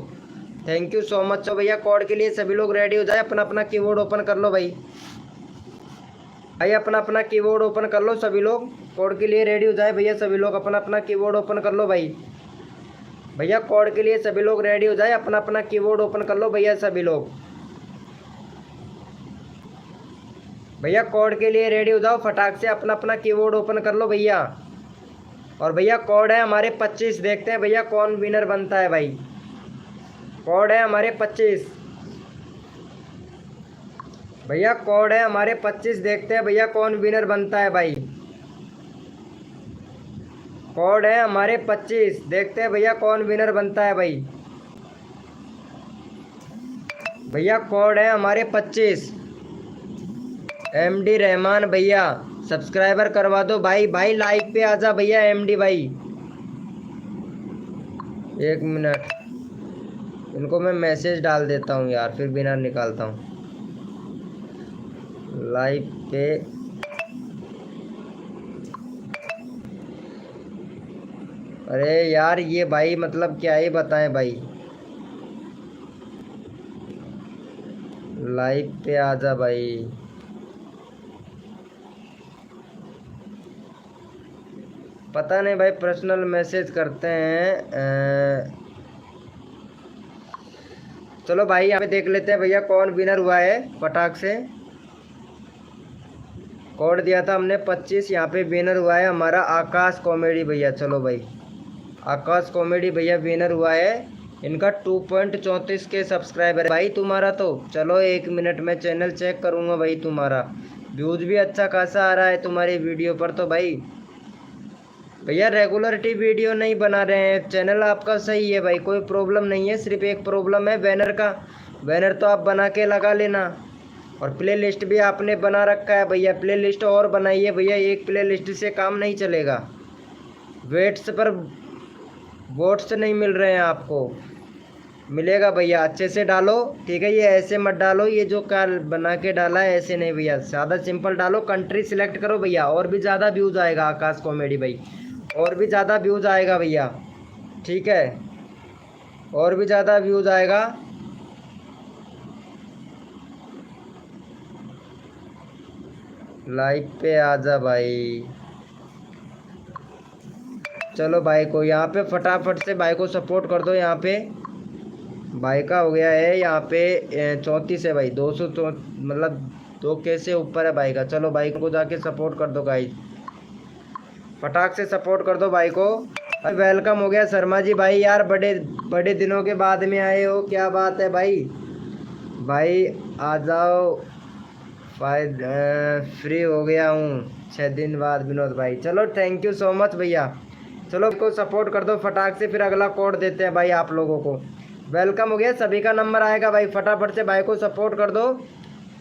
Thank you so much. तो भैया कोड के लिए सभी लोग रेडी हो जाए, अपना अपना कीबोर्ड ओपन कर लो भाई। भाई अपना अपना कीबोर्ड ओपन कर लो सभी लोग, कोड के लिए रेडी हो जाए भैया सभी लोग, अपना अपना कीबोर्ड ओपन कर लो भाई। भैया कोड के लिए सभी लोग रेडी हो जाए, अपना अपना कीबोर्ड ओपन कर लो भैया सभी लोग। भैया कोड के लिए रेडी हो जाओ, फटाक से अपना अपना कीबोर्ड ओपन कर लो भैया। और भैया कोड है हमारे 25, देखते हैं भैया कौन विनर बनता है भाई। कोड है हमारे 25 भैया, कोड है हमारे 25, देखते हैं भैया कौन विनर बनता है भाई। कोड है हमारे 25, देखते हैं भैया कौन विनर बनता है भाई। भैया कोड है हमारे 25। MD रहमान भैया सब्सक्राइबर करवा दो भाई। भाई लाइव पे आजा भैया MD भाई। 1 मिनट, इनको मैं मैसेज डाल देता हूँ यार, फिर विनर निकालता हूँ लाइव पे। अरे यार ये भाई मतलब क्या ही बताएं भाई, लाइव पे आजा भाई। पता नहीं भाई, पर्सनल मैसेज करते हैं। चलो भाई यहाँ पे देख लेते हैं भैया कौन विनर हुआ है, फटाक से। कोड दिया था हमने 25, यहाँ पे विनर हुआ है हमारा आकाश कॉमेडी भैया। चलो भाई आकाश कॉमेडी भैया विनर हुआ है, इनका 2.34 के सब्सक्राइबर है भाई तुम्हारा। तो चलो 1 मिनट में चैनल चेक करूँगा भाई, तुम्हारा व्यूज़ भी अच्छा खासा आ रहा है तुम्हारी वीडियो पर। तो भाई भैया रेगुलरिटी वीडियो नहीं बना रहे हैं, चैनल आपका सही है भाई, कोई प्रॉब्लम नहीं है, सिर्फ एक प्रॉब्लम है बैनर का। बैनर तो आप बना के लगा लेना, और प्ले लिस्ट भी आपने बना रखा है भैया, प्ले लिस्ट और बनाइए भैया, एक प्ले लिस्ट से काम नहीं चलेगा। वेट्स पर वोट्स नहीं मिल रहे हैं आपको, मिलेगा भैया, अच्छे से डालो ठीक है। ये ऐसे मत डालो, ये जो काल बना के डाला है ऐसे नहीं भैया, ज़्यादा सिंपल डालो। कंट्री सिलेक्ट करो भैया, और भी ज़्यादा व्यूज़ आएगा आकाश कॉमेडी भाई, और भी ज़्यादा व्यूज़ आएगा भैया, ठीक है, और भी ज़्यादा व्यूज़ आएगा। लाइव पे आजा भाई। चलो भाई को यहाँ पे फटाफट से भाई को सपोर्ट कर दो। यहाँ पे भाई का हो गया है यहाँ पे 34 है भाई, 200 मतलब 2K से ऊपर है भाई का। चलो भाई को जाके सपोर्ट कर दो गाइस, फटाक से सपोर्ट कर दो भाई को। अरे वेलकम हो गया शर्मा जी भाई, यार बड़े दिनों के बाद में आए हो, क्या बात है भाई। भाई आ जाओ, फ्री हो गया हूँ 6 दिन बाद विनोद भाई। चलो थैंक यू सो मच भैया। चलो को सपोर्ट कर दो फटाक से, फिर अगला कोड देते हैं भाई आप लोगों को। वेलकम हो गया, सभी का नंबर आएगा भाई, फटाफट से भाई को सपोर्ट कर दो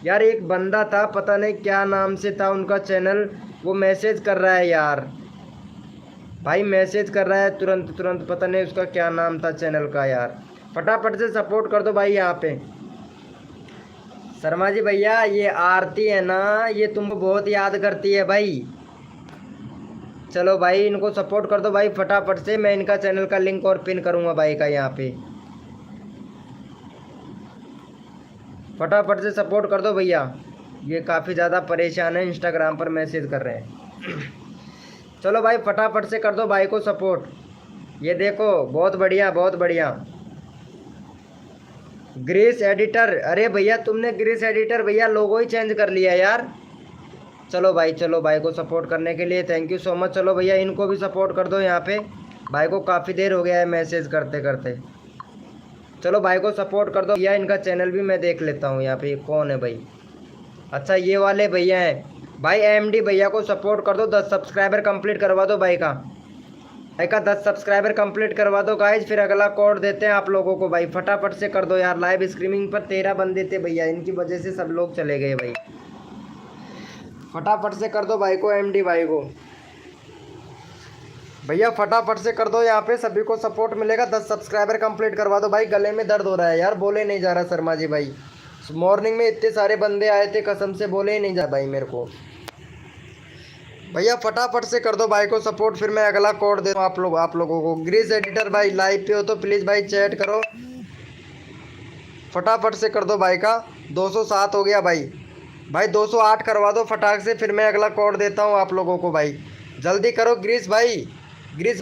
यार। एक बंदा था पता नहीं क्या नाम से था उनका चैनल, वो मैसेज कर रहा है यार भाई, मैसेज कर रहा है तुरंत तुरंत, पता नहीं उसका क्या नाम था चैनल का यार। फटाफट से सपोर्ट कर दो भाई यहाँ पे। शर्मा जी भैया ये आरती है ना, ये तुमको बहुत याद करती है भाई। चलो भाई इनको सपोर्ट कर दो भाई फटाफट से, मैं इनका चैनल का लिंक और पिन करूंगा भाई का यहाँ पे। फटाफट से सपोर्ट कर दो भैया, ये काफ़ी ज़्यादा परेशान है, इंस्टाग्राम पर मैसेज कर रहे हैं। चलो भाई फटाफट से कर दो भाई को सपोर्ट। ये देखो बहुत बढ़िया बहुत बढ़िया। ग्रीस एडिटर, अरे भैया तुमने ग्रीस एडिटर भैया लोगो ही चेंज कर लिया यार। चलो भाई को सपोर्ट करने के लिए थैंक यू सो मच। चलो भैया इनको भी सपोर्ट कर दो यहाँ पे, भाई को काफ़ी देर हो गया है मैसेज करते करते। चलो भाई को सपोर्ट कर दो भैया, इनका चैनल भी मैं देख लेता हूँ यहाँ पे कौन है भाई। अच्छा ये वाले भैया हैं भाई, एमडी भैया को सपोर्ट कर दो, 10 सब्सक्राइबर कंप्लीट करवा दो भाई का। 10 सब्सक्राइबर कंप्लीट करवा दो गाइज, फिर अगला कोड देते हैं आप लोगों को भाई। फटाफट से कर दो यार, लाइव स्ट्रीमिंग पर 13 बंदे थे भैया, इनकी वजह से सब लोग चले गए भाई। फटाफट से कर दो भाई को, एमडी भाई को भैया फटाफट से कर दो, यहाँ पे सभी को सपोर्ट मिलेगा। 10 सब्सक्राइबर कंप्लीट करवा दो भाई, गले में दर्द हो रहा है यार, बोले नहीं जा रहा शर्मा जी भाई। मॉर्निंग में इतने सारे बंदे आए थे, कसम से बोले ही नहीं जा भाई मेरे को। भैया फटाफट से कर दो भाई को सपोर्ट, फिर मैं अगला कोड दे दूँ आप लोगों को। ग्रीस एडिटर भाई लाइव पे हो तो प्लीज़ भाई चैट करो, फटाफट से कर दो भाई का। 207 हो गया भाई, 208 करवा दो फटाक से, फिर मैं अगला कोड देता हूँ आप लोगों को भाई। जल्दी करो ग्रीस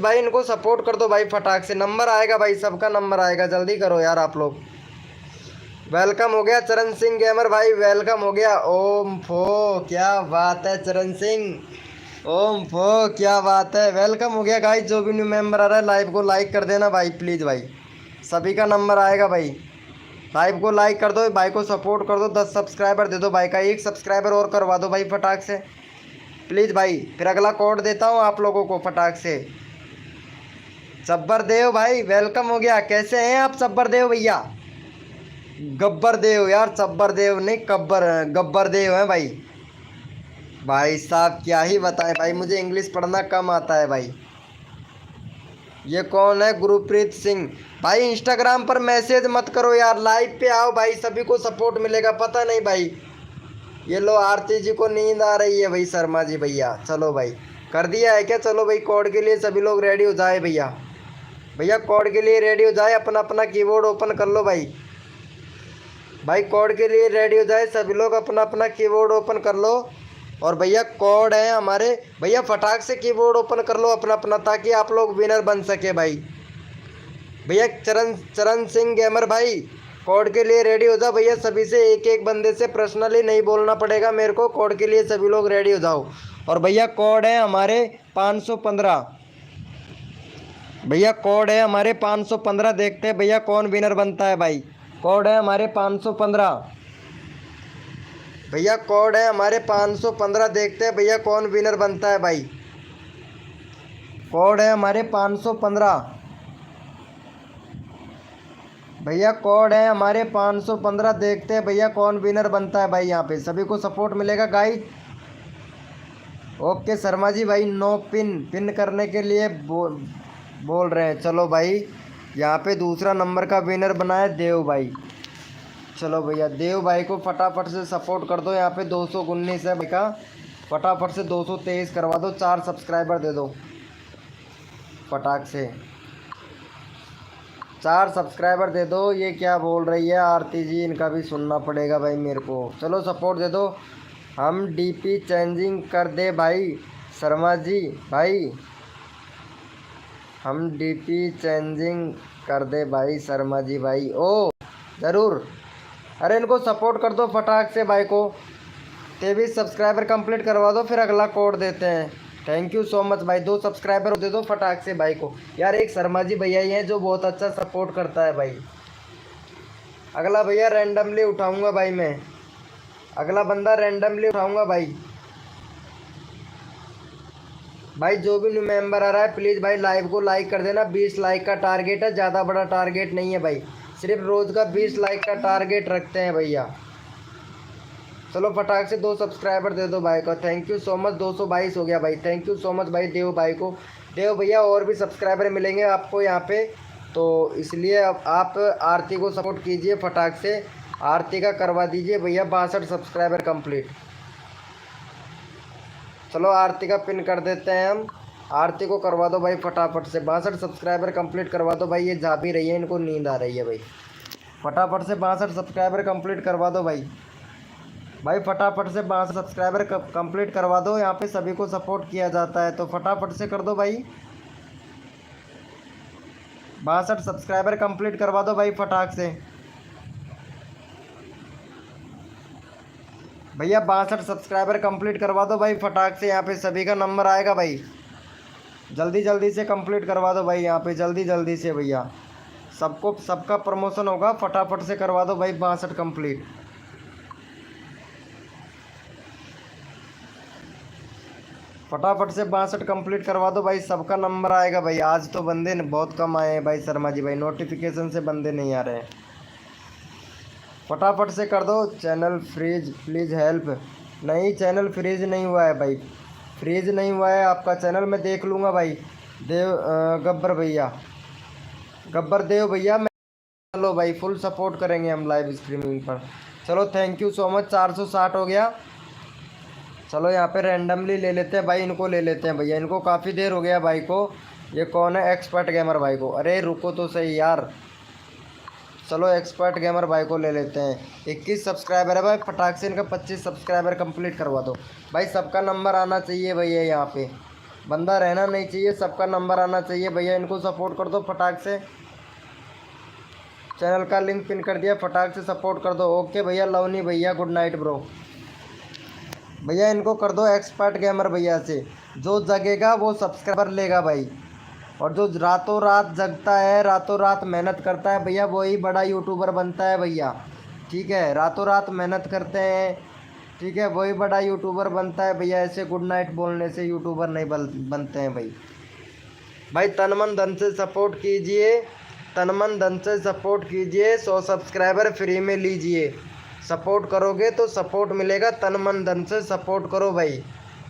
भाई इनको सपोर्ट कर दो भाई फटाक से, नंबर आएगा भाई, सबका नंबर आएगा, जल्दी करो यार आप लोग। वेलकम हो गया चरण सिंह गेमर भाई, वेलकम हो गया। ओम फो क्या बात है चरण सिंह, ओम फो क्या बात है, वेलकम हो गया गाइस। जो भी न्यू मेंबर आ रहा है लाइव को लाइक कर देना भाई प्लीज़ भाई, सभी का नंबर आएगा भाई। लाइव को लाइक कर दो, भाई को सपोर्ट कर दो, 10 सब्सक्राइबर दे दो भाई का, 1 सब्सक्राइबर और करवा दो भाई फटाक से प्लीज़ भाई, फिर अगला कोड देता हूँ आप लोगों को फटाक से। सब्बर देव भाई वेलकम हो गया, कैसे हैं आप सब्बर देव भैया? गब्बर देव यार, सब्बर देव नहीं गब्बर देव है भाई। भाई साहब क्या ही बताएं भाई, मुझे इंग्लिश पढ़ना कम आता है भाई। ये कौन है? गुरप्रीत सिंह भाई। इंस्टाग्राम पर मैसेज मत करो यार, लाइव पे आओ भाई, सभी को सपोर्ट मिलेगा। पता नहीं भाई, ये लो आरती जी को नींद आ रही है भाई, शर्मा जी भैया। चलो भाई कर दिया है क्या? चलो भाई कोड के लिए सभी लोग रेडी हो जाए भैया कोड के लिए रेडी हो जाए, अपना अपना कीबोर्ड ओपन कर लो भाई कोड के लिए रेडी हो जाए सभी लोग, अपना अपना कीबोर्ड ओपन कर लो। और भैया कोड है हमारे, भैया फटाक से कीबोर्ड ओपन कर लो अपना अपना, ताकि आप लोग विनर बन सके भाई। भैया चरण सिंह गेमर भाई कोड के लिए रेडी हो जाओ भैया, सभी से एक एक बंदे से पर्सनली नहीं बोलना पड़ेगा मेरे को, कोड के लिए सभी लोग रेडी हो जाओ। और भैया कोड है हमारे 515, भैया कोड है हमारे 515, देखते हैं भैया कौन विनर बनता है भाई। कोड है हमारे 515, भैया कोड है हमारे 515, देखते हैं भैया कौन विनर बनता है भाई। कोड है हमारे 515, भैया कोड है हमारे 515, देखते हैं भैया कौन विनर बनता है भाई। यहाँ पे सभी को सपोर्ट मिलेगा गाइस। ओके शर्मा जी भाई, नो पिन करने के लिए बोल रहे हैं। चलो भाई यहाँ पे दूसरा नंबर का विनर बना है देव भाई। चलो भैया देव भाई को फटाफट से सपोर्ट कर दो, यहाँ पे 219 है भाई का, फटाफट से 223 करवा दो, 4 सब्सक्राइबर दे दो फटाक से, 4 सब्सक्राइबर दे दो। ये क्या बोल रही है आरती जी, इनका भी सुनना पड़ेगा भाई मेरे को। चलो सपोर्ट दे दो, हम डीपी चेंजिंग कर दे भाई शर्मा जी भाई, हम डीपी चेंजिंग कर दे भाई शर्मा जी भाई। ओ ज़रूर, अरे इनको सपोर्ट कर दो फटाक से भाई को, 23 सब्सक्राइबर कंप्लीट करवा दो, फिर अगला कोड देते हैं। थैंक यू सो मच भाई, 2 सब्सक्राइबर दे दो फटाक से भाई को। यार एक शर्मा जी भैया ही हैं जो बहुत अच्छा सपोर्ट करता है भाई। अगला भैया रैंडमली उठाऊंगा भाई मैं, अगला बंदा रैंडमली उठाऊंगा भाई। भाई जो भी न्यू मेंबर आ रहा है प्लीज़ भाई लाइव को लाइक कर देना। 20 लाइक का टारगेट है, ज़्यादा बड़ा टारगेट नहीं है भाई, सिर्फ रोज़ का 20 लाइक का टारगेट रखते हैं भैया। चलो फटाक से 2 सब्सक्राइबर दे दो भाई को। थैंक यू सो मच, 222 हो गया भाई। थैंक यू सो मच भाई, देव भाई को। देव भैया और भी सब्सक्राइबर मिलेंगे आपको यहाँ पे, तो इसलिए अब आप आरती को सपोर्ट कीजिए फटाक से। आरती का करवा दीजिए भैया 62 सब्सक्राइबर कंप्लीट। चलो आरती का पिन कर देते हैं हम। आरती को करवा दो भाई फटाफट से 62 सब्सक्राइबर कंप्लीट करवा दो भाई। ये जा भी रही है, इनको नींद आ रही है भाई। फटाफट से 62 सब्सक्राइबर कंप्लीट करवा दो भाई। भाई फटाफट से 62 सब्सक्राइबर कंप्लीट करवा दो। यहाँ पे सभी को सपोर्ट किया जाता है, तो फटाफट से कर दो भाई। 62 सब्सक्राइबर कंप्लीट करवा दो भाई फटाक से भैया। 62 सब्सक्राइबर कंप्लीट करवा दो भाई फटाक से। यहाँ पे सभी का नंबर आएगा भाई, जल्दी जल्दी से कंप्लीट करवा दो भाई। यहाँ पे जल्दी जल्दी से भैया, सबको सबका प्रमोशन होगा। फटाफट से करवा दो भाई 62 कंप्लीट। फटाफट से 62 कंप्लीट करवा दो भाई, सबका नंबर आएगा भाई। आज तो बंदे बहुत कम आए हैं भाई शर्मा जी भाई, नोटिफिकेशन से बंदे नहीं आ रहे हैं। फटाफट से कर दो। Channel freeze please help. नहीं चैनल फ्रीज नहीं हुआ है भाई, फ्रीज नहीं हुआ है आपका चैनल, मैं देख लूँगा भाई। देव गब्बर भैया, गब्बर देव भैया मैं, चलो भाई फुल सपोर्ट करेंगे हम लाइव स्ट्रीमिंग पर। चलो थैंक यू सो मच, 460 हो गया। चलो यहाँ पे रैंडमली ले लेते हैं भाई, इनको ले लेते हैं भैया। इनको काफ़ी देर हो गया भाई को। ये कौन है? एक्सपर्ट गेमर भाई को। अरे रुको तो सही यार। चलो एक्सपर्ट गेमर भाई को ले लेते हैं। 21 सब्सक्राइबर है भाई, फटाक से इनका 25 सब्सक्राइबर कंप्लीट करवा दो भाई। सबका नंबर आना चाहिए भैया, यहाँ पे बंदा रहना नहीं चाहिए, सबका नंबर आना चाहिए भैया। इनको सपोर्ट कर दो फटाक से। चैनल का लिंक पिन कर दिया, फटाक से सपोर्ट कर दो। ओके भैया, लवनी भैया गुड नाइट ब्रो। भैया इनको कर दो एक्सपर्ट गेमर भैया से। जो जगेगा वो सब्सक्राइबर लेगा भाई, और जो रातों रात जगता है, रातों रात मेहनत करता है भैया, वही बड़ा यूट्यूबर बनता है भैया। ठीक है, रातों रात मेहनत करते हैं, ठीक है, वही बड़ा यूट्यूबर बनता है भैया। ऐसे गुड नाइट बोलने से यूट्यूबर नहीं बनते हैं भाई। भाई तन मन धन से सपोर्ट कीजिए, तन मन धन से सपोर्ट कीजिए। 100 सब्सक्राइबर फ्री में लीजिए। सपोर्ट करोगे तो सपोर्ट मिलेगा, तन मन धन से सपोर्ट करो भाई।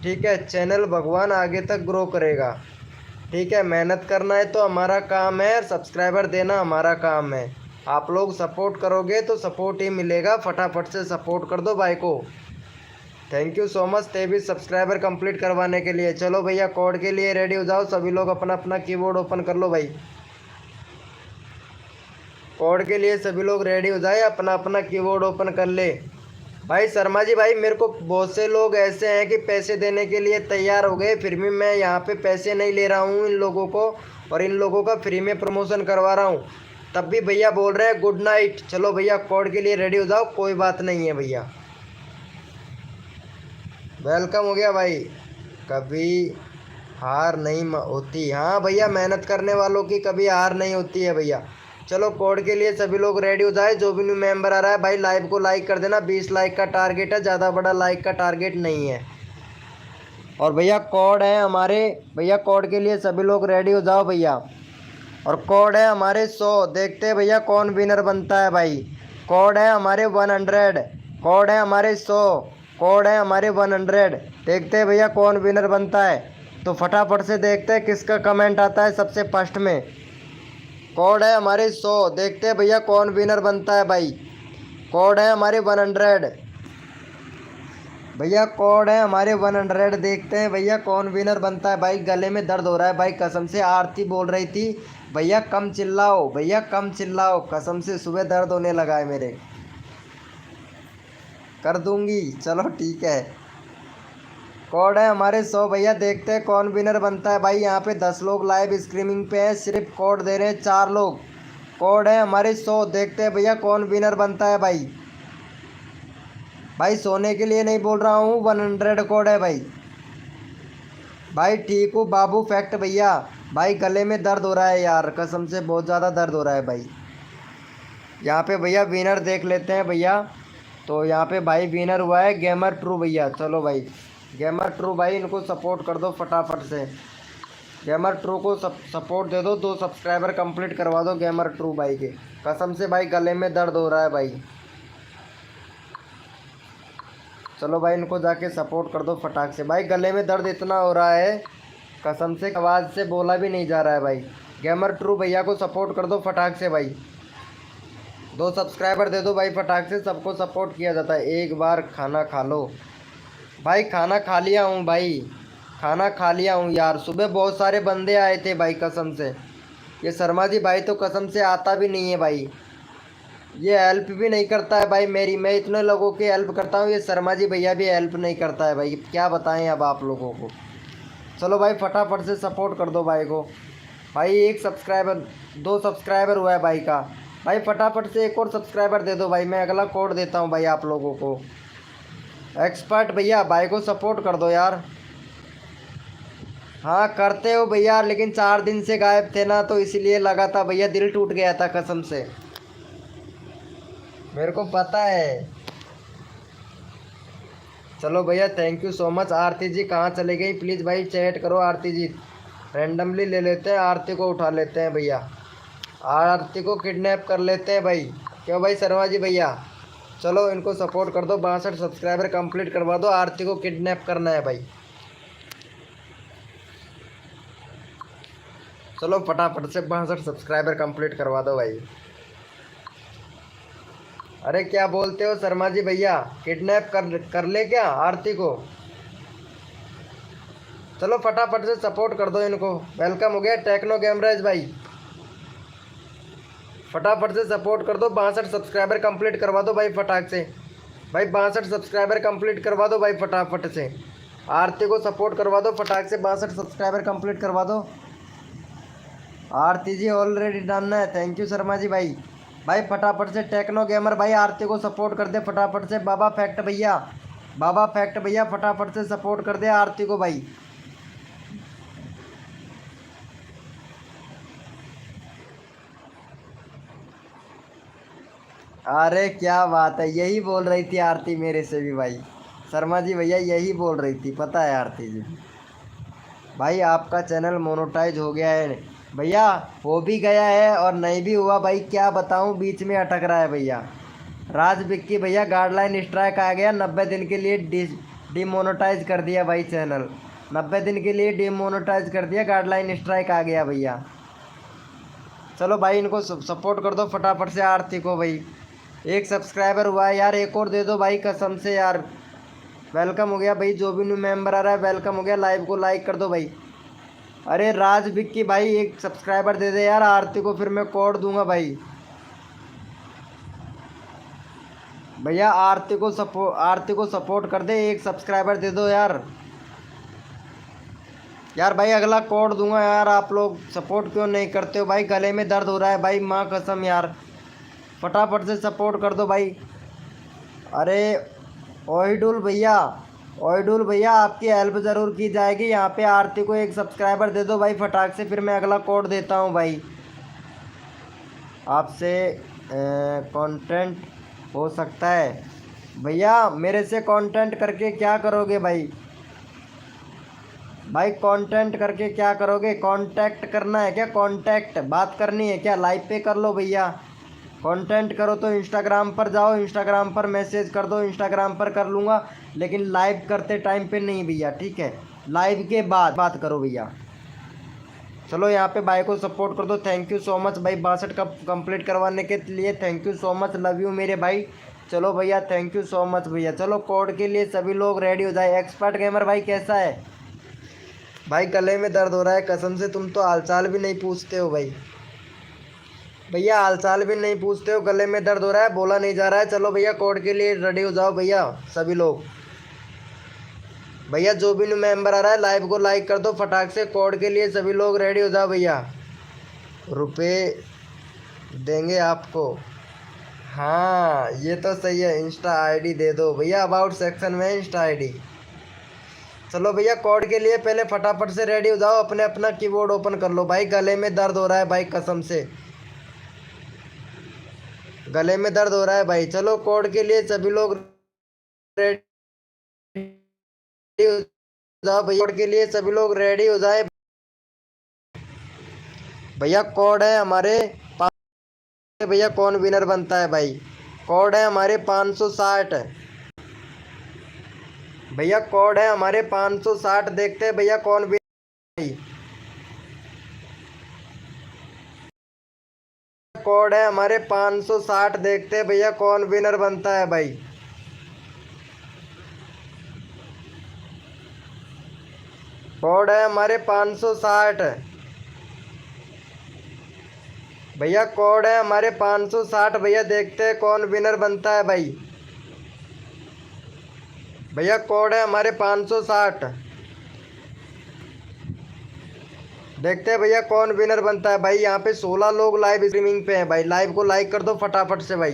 ठीक है, चैनल भगवान आगे तक ग्रो करेगा। ठीक है, मेहनत करना है तो हमारा काम है, सब्सक्राइबर देना हमारा काम है। आप लोग सपोर्ट करोगे तो सपोर्ट ही मिलेगा। फटाफट से सपोर्ट कर दो भाई को। Thank you so much 23 subscriber complete करवाने के लिए। चलो भैया कोड के लिए रेडी हो जाओ सभी लोग, अपना अपना कीबोर्ड ओपन कर लो भाई। कोड के लिए सभी लोग रेडी हो जाए, अपना अपना कीबोर्ड ओपन कर ले भाई। शर्मा जी भाई, मेरे को बहुत से लोग ऐसे हैं कि पैसे देने के लिए तैयार हो गए, फिर भी मैं यहाँ पे पैसे नहीं ले रहा हूँ इन लोगों को, और इन लोगों का फ्री में प्रमोशन करवा रहा हूँ, तब भी भैया बोल रहे हैं गुड नाइट। चलो भैया कोड के लिए रेडी हो जाओ, कोई बात नहीं है भैया। वेलकम हो गया भाई। कभी हार नहीं होती, हाँ भैया, मेहनत करने वालों की कभी हार नहीं होती है भैया। चलो कोड के लिए सभी लोग रेडी हो जाए। जो भी न्यू मेंबर आ रहा है भाई लाइव को लाइक कर देना। 20 लाइक का टारगेट है, ज़्यादा बड़ा लाइक का टारगेट नहीं है। और भैया कोड है हमारे, भैया कोड के लिए सभी लोग रेडी हो जाओ भैया। और कोड है हमारे 100, देखते हैं भैया कौन विनर बनता है भाई। कोड है हमारे 100, कोड है हमारे 100, कोड है हमारे 100। देखते हैं भैया कौन विनर बनता है। तो फटाफट से देखते हैं किसका कमेंट आता है सबसे फर्स्ट में। कोड है हमारे 100, देखते हैं भैया कौन विनर बनता है भाई। कोड है हमारे 100 भैया, कोड है हमारे 100। देखते हैं भैया कौन विनर बनता है भाई। गले में दर्द हो रहा है भाई कसम से। आरती बोल रही थी भैया कम चिल्लाओ, भैया कम चिल्लाओ, कसम से सुबह दर्द होने लगा है मेरे। कर दूंगी, चलो ठीक है। कोड है हमारे 100 भैया, देखते हैं कौन विनर बनता है भाई। यहाँ पे 10 लोग लाइव स्ट्रीमिंग पे हैं, सिर्फ कोड दे रहे हैं 4 लोग। कोड है हमारे 100, देखते हैं भैया कौन विनर बनता है भाई। भाई सोने के लिए नहीं बोल रहा हूँ, 100 कोड है भाई। भाई ठीक हूँ बाबू फैक्ट भैया। भाई गले में दर्द हो रहा है यार, कसम से बहुत ज़्यादा दर्द हो रहा है भाई। यहाँ पे भैया विनर देख लेते हैं भैया। तो यहाँ पे भाई विनर हुआ है गेमर ट्रू भैया। चलो भाई गेमर ट्रू भाई इनको सपोर्ट कर दो फटाफट से। गेमर ट्रू को सपोर्ट दे दो, 2 सब्सक्राइबर कंप्लीट करवा दो गेमर ट्रू भाई के। कसम से भाई गले में दर्द हो रहा है भाई। चलो भाई इनको जाके सपोर्ट कर दो फटाक से। भाई गले में दर्द इतना हो रहा है कसम से आवाज़ से बोला भी नहीं जा रहा है भाई। गेमर ट्रू भैया को सपोर्ट कर दो फटाक से भाई। 2 सब्सक्राइबर दे दो भाई फटाक से। सबको सपोर्ट किया जाता है। एक बार खाना खा लो भाई। खाना खा लिया हूँ भाई, खाना खा लिया हूँ यार। सुबह बहुत सारे बंदे आए थे भाई कसम से। ये शर्मा जी भाई तो कसम से आता भी नहीं है भाई। ये हेल्प भी नहीं करता है भाई मेरी। मैं इतने लोगों की हेल्प करता हूँ, ये शर्मा जी भैया भी हेल्प नहीं करता है भाई। क्या बताएं अब आप लोगों को। चलो भाई फटाफट से सपोर्ट कर दो भाई को। भाई 1 सब्सक्राइबर 2 सब्सक्राइबर हुआ है भाई का। भाई फटाफट से 1 और सब्सक्राइबर दे दो भाई। मैं अगला कोड देता हूँ भाई आप लोगों को। एक्सपर्ट भैया भाई को सपोर्ट कर दो यार। हाँ करते हो भैया, लेकिन 4 दिन से गायब थे ना, तो इसलिए लगा था भैया, दिल टूट गया था कसम से। मेरे को पता है। चलो भैया थैंक यू सो मच। आरती जी कहाँ चले गई? प्लीज़ भाई चैट करो आरती जी। रैंडमली ले लेते हैं, आरती को उठा लेते हैं भैया। आरती को किडनैप कर लेते हैं भाई। क्यों भाई शर्मा जी भैया? चलो इनको सपोर्ट कर दो। 62 सब्सक्राइबर कंप्लीट करवा दो। आरती को किडनैप करना है भाई। चलो फटाफट से 62 सब्सक्राइबर कंप्लीट करवा दो भाई। अरे क्या बोलते हो शर्मा जी भैया? किडनैप कर ले क्या आरती को? चलो फटाफट से सपोर्ट कर दो इनको। वेलकम हो गया टेक्नो गेमराज भाई। फटाफट से सपोर्ट कर दो। 62 सब्सक्राइबर कंप्लीट करवा दो भाई फटाक से। भाई 62 सब्सक्राइबर कंप्लीट करवा दो भाई फटाफट से। आरती को सपोर्ट करवा दो फटाक से। 62 सब्सक्राइबर कंप्लीट करवा दो। आरती जी ऑलरेडी डन है। थैंक यू शर्मा जी भाई। भाई फटाफट से टेक्नो गेमर भाई आरती को सपोर्ट कर दे फटाफट से। बाबा फैक्ट भैया, बाबा फैक्ट भैया फटाफट से सपोर्ट कर दे आरती को भाई। अरे क्या बात है, यही बोल रही थी आरती मेरे से भी भाई। शर्मा जी भैया यही बोल रही थी, पता है आरती जी। भाई आपका चैनल मोनेटाइज हो गया है भैया। हो भी गया है और नहीं भी हुआ भाई। क्या बताऊं, बीच में अटक रहा है भैया। राज विक्की भैया गाइडलाइन स्ट्राइक आ गया। 90 दिन के लिए डिमोनेटाइज कर दिया भाई चैनल। 90 दिन के लिए डिमोनेटाइज कर दिया। गाइडलाइन स्ट्राइक आ गया भैया। चलो भाई इनको सपोर्ट कर दो फटाफट से आरती को भाई। 1 सब्सक्राइबर हुआ है यार, 1 और दे दो भाई कसम से यार। वेलकम हो गया भाई। जो भी न्यू मेंबर आ रहा है वेलकम हो गया। लाइव को लाइक कर दो भाई। अरे राज विक्की भाई 1 सब्सक्राइबर दे दे यार आरती को, फिर मैं कोड दूंगा भाई। भैया आरती को सपोर्ट कर दे। 1 सब्सक्राइबर दे दो यार। यार भाई अगला कोड दूंगा यार। आप लोग सपोर्ट क्यों नहीं करते हो भाई? गले में दर्द हो रहा है भाई, माँ कसम यार। फटाफट से सपोर्ट कर दो भाई। अरे ओहिडुल भैया आपकी हेल्प ज़रूर की जाएगी। यहाँ पे आरती को 1 सब्सक्राइबर दे दो भाई फटाक से, फिर मैं अगला कोड देता हूँ भाई। आपसे कंटेंट हो सकता है भैया। मेरे से कंटेंट करके क्या करोगे भाई? भाई कंटेंट करके क्या करोगे? कांटेक्ट करना है क्या? कांटेक्ट बात करनी है क्या? लाइव पे कर लो भैया। कंटेंट करो तो इंस्टाग्राम पर जाओ, इंस्टाग्राम पर मैसेज कर दो, इंस्टाग्राम पर कर लूँगा, लेकिन लाइव करते टाइम पे नहीं भैया, ठीक है? लाइव के बाद बात करो भैया। चलो यहाँ पे भाई को सपोर्ट कर दो। थैंक यू सो मच भाई 62 का कंप्लीट करवाने के लिए। Thank you so much, love you मेरे भाई। चलो भैया थैंक यू सो मच भैया। चलो कोड के लिए सभी लोग रेडी हो जाए। एक्सपर्ट गेमर भाई कैसा है? भाई गले में दर्द हो रहा है कसम से। तुम तो हालचाल भी नहीं पूछते हो भाई। भैया हालचाल भी नहीं पूछते हो, गले में दर्द हो रहा है, बोला नहीं जा रहा है। चलो भैया कोड के लिए रेडी हो जाओ भैया सभी लोग। भैया जो भी न्यू मेंबर आ रहा है लाइव को लाइक कर दो फटाक से। कोड के लिए सभी लोग रेडी हो जाओ भैया। रुपए देंगे आपको। हाँ ये तो सही है। इंस्टा आईडी दे दो भैया, अबाउट सेक्शन में इंस्टा आईडी। चलो भैया कोड के लिए पहले फटाफट से रेडी हो जाओ। अपने अपना कीबोर्ड ओपन कर लो भाई। गले में दर्द हो रहा है भाई कसम से। गले में दर्द हो रहा है भाई। चलो कोड के लिए सभी लोग रेडी हो जाओ भैया, कोड के लिए सभी लोग रेडी हो जाए भैया। कोड है हमारे भैया, कौन विनर बनता है भाई। कोड है हमारे 560 भैया, कोड है हमारे 560। देखते हैं भैया कौन विनर। कोड है हमारे 560। देखते हैं भैया कौन विनर बनता है भाई। कोड है हमारे 560 भैया, कोड है हमारे 560 भैया। देखते हैं कौन विनर बनता है भाई। भैया कोड है हमारे 560। देखते हैं भैया कौन विनर बनता है भाई। यहाँ पे 16 लोग लाइव स्ट्रीमिंग पे हैं भाई। लाइव को लाइक कर दो फटाफट से भाई।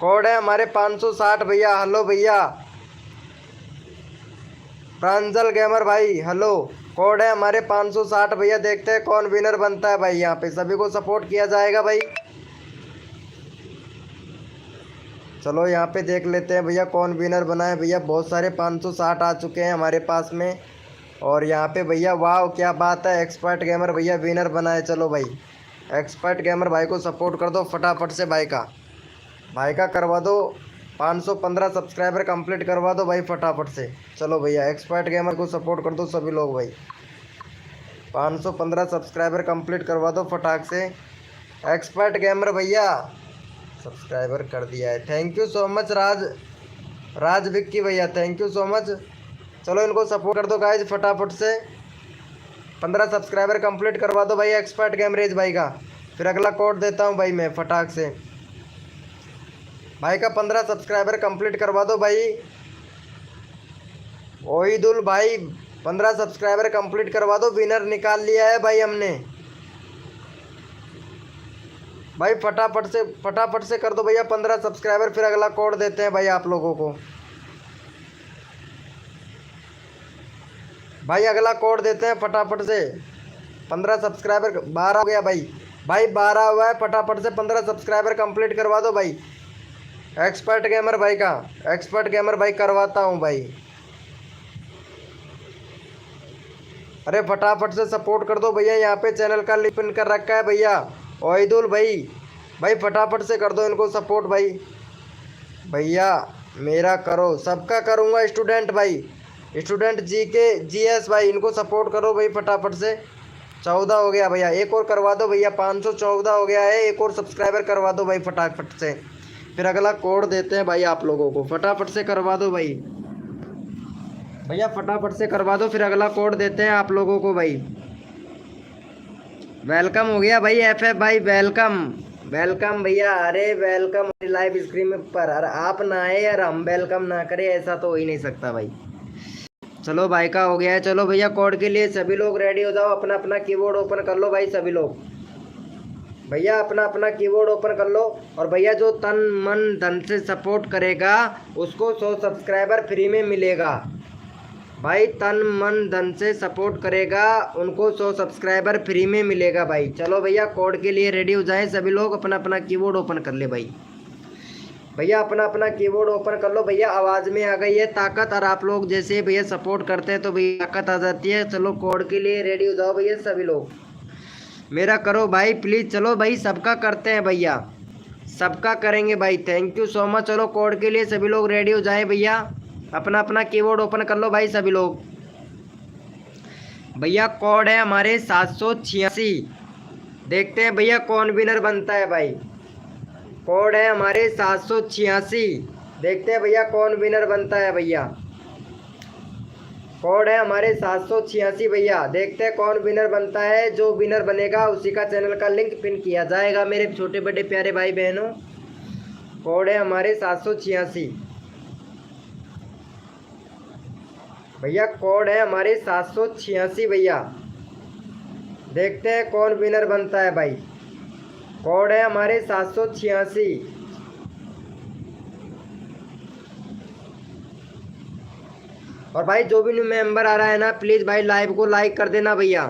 कोड है हमारे 560 भैया। हेलो भैया प्रांजल गेमर भाई, हेलो। कोड है हमारे 560 भैया। देखते हैं कौन विनर बनता है भाई। यहाँ पे सभी को सपोर्ट किया जाएगा भाई। चलो यहाँ पे देख लेते हैं भैया कौन विनर बना है भैया। बहुत सारे 560 आ चुके हैं हमारे पास में। और यहाँ पे भैया वाह क्या बात है, एक्सपर्ट गेमर भैया विनर बना है। चलो भाई एक्सपर्ट गेमर भाई को सपोर्ट कर दो फटाफट से। भाई का करवा दो 515 सब्सक्राइबर कंप्लीट करवा दो भाई फटाफट से। चलो भैया एक्सपर्ट गेमर को सपोर्ट कर दो सभी लोग भाई। 515 सब्सक्राइबर कंप्लीट करवा दो फटाक से। एक्सपर्ट गेमर भैया सब्सक्राइबर कर दिया है। थैंक यू सो मच राज विक्की भैया, थैंक यू सो मच। चलो इनको सपोर्ट कर दो गाइज फटाफट से। 15 सब्सक्राइबर कंप्लीट करवा दो भाई एक्सपर्ट गेमरेज भाई का। फिर अगला कोड देता हूँ भाई मैं फटाक से। भाई का 15 सब्सक्राइबर कंप्लीट करवा दो भाई। ओहिदुल भाई 15 सब्सक्राइबर कंप्लीट करवा दो। विनर निकाल लिया है भाई हमने भाई। फटाफट से कर दो भैया 15 सब्सक्राइबर। फिर अगला कोड देते हैं भाई आप लोगों को। भाई अगला कोड देते हैं फटाफट से। 15 सब्सक्राइबर 12 हो गया भाई। 12 हुआ है। फटाफट से 15 सब्सक्राइबर कंप्लीट करवा दो भाई एक्सपर्ट गेमर भाई का। एक्सपर्ट गेमर भाई करवाता हूँ भाई। अरे फटाफट से सपोर्ट कर दो भैया। यहाँ पे चैनल का लिंक पिन कर रखा है भैया। ओहिदुल भाई फटाफट से कर दो इनको सपोर्ट भाई। भैया मेरा करो, सबका करूँगा। स्टूडेंट भाई, स्टूडेंट जीएस भाई, इनको सपोर्ट करो भाई फटाफट से। 14 हो गया भैया। एक और करवा दो भैया। 514 हो गया है। एक और सब्सक्राइबर करवा दो भाई फटाफट से। फिर अगला कोड देते हैं भाई आप लोगों को। फटाफट से करवा दो भाई भैया, फटाफट से करवा दो। फिर अगला कोड देते हैं आप लोगों को भाई। वेलकम हो गया भाई एफएफ भाई, वेलकम भैया। अरे वेलकम लाइव स्ट्रीम पर। अरे आप ना आए यार हम वेलकम ना करें, ऐसा तो हो ही नहीं सकता भाई। चलो भाई का हो गया है। चलो भैया कोड के लिए सभी लोग रेडी हो जाओ। अपना अपना कीबोर्ड ओपन कर लो भाई सभी लोग। भैया अपना अपना कीबोर्ड ओपन कर लो। और भैया जो तन मन धन से सपोर्ट करेगा उसको 100 सब्सक्राइबर फ्री में मिलेगा भाई। तन मन धन से सपोर्ट करेगा उनको 100 सब्सक्राइबर फ्री में मिलेगा भाई। चलो भैया कोड के लिए रेडी हो जाए सभी लोग। अपना अपना कीबोर्ड ओपन कर ले भाई। भैया अपना अपना कीबोर्ड ओपन कर लो भैया। आवाज़ में आ गई है ताकत। और आप लोग जैसे भैया सपोर्ट करते हैं तो भैया ताकत आ जाती है। चलो कोड के लिए रेडी हो जाओ भैया सभी लोग। मेरा करो भाई प्लीज़। चलो भाई सबका करते हैं भैया, सबका करेंगे भाई। Thank you so much. चलो कोड के लिए सभी लोग रेडी हो जाए भैया। अपना अपना कीबोर्ड ओपन कर लो भाई सभी लोग। भैया कोड है हमारे 786। देखते हैं भैया कौन विनर बनता है भाई। कोड है हमारे 786। देखते हैं भैया कौन विनर बनता है भैया। कोड है हमारे 786 भैया। देखते हैं कौन विनर बनता है। जो विनर बनेगा उसी का चैनल का लिंक पिन किया जाएगा मेरे छोटे बड़े प्यारे भाई बहनों। कोड है हमारे 786 भैया। कोड है हमारे 786 भैया। देखते हैं कौन विनर बनता है भाई। कोड है हमारे 786। और भाई जो भी न्यू मेंबर आ रहा है ना प्लीज़ भाई लाइव को लाइक कर देना भैया।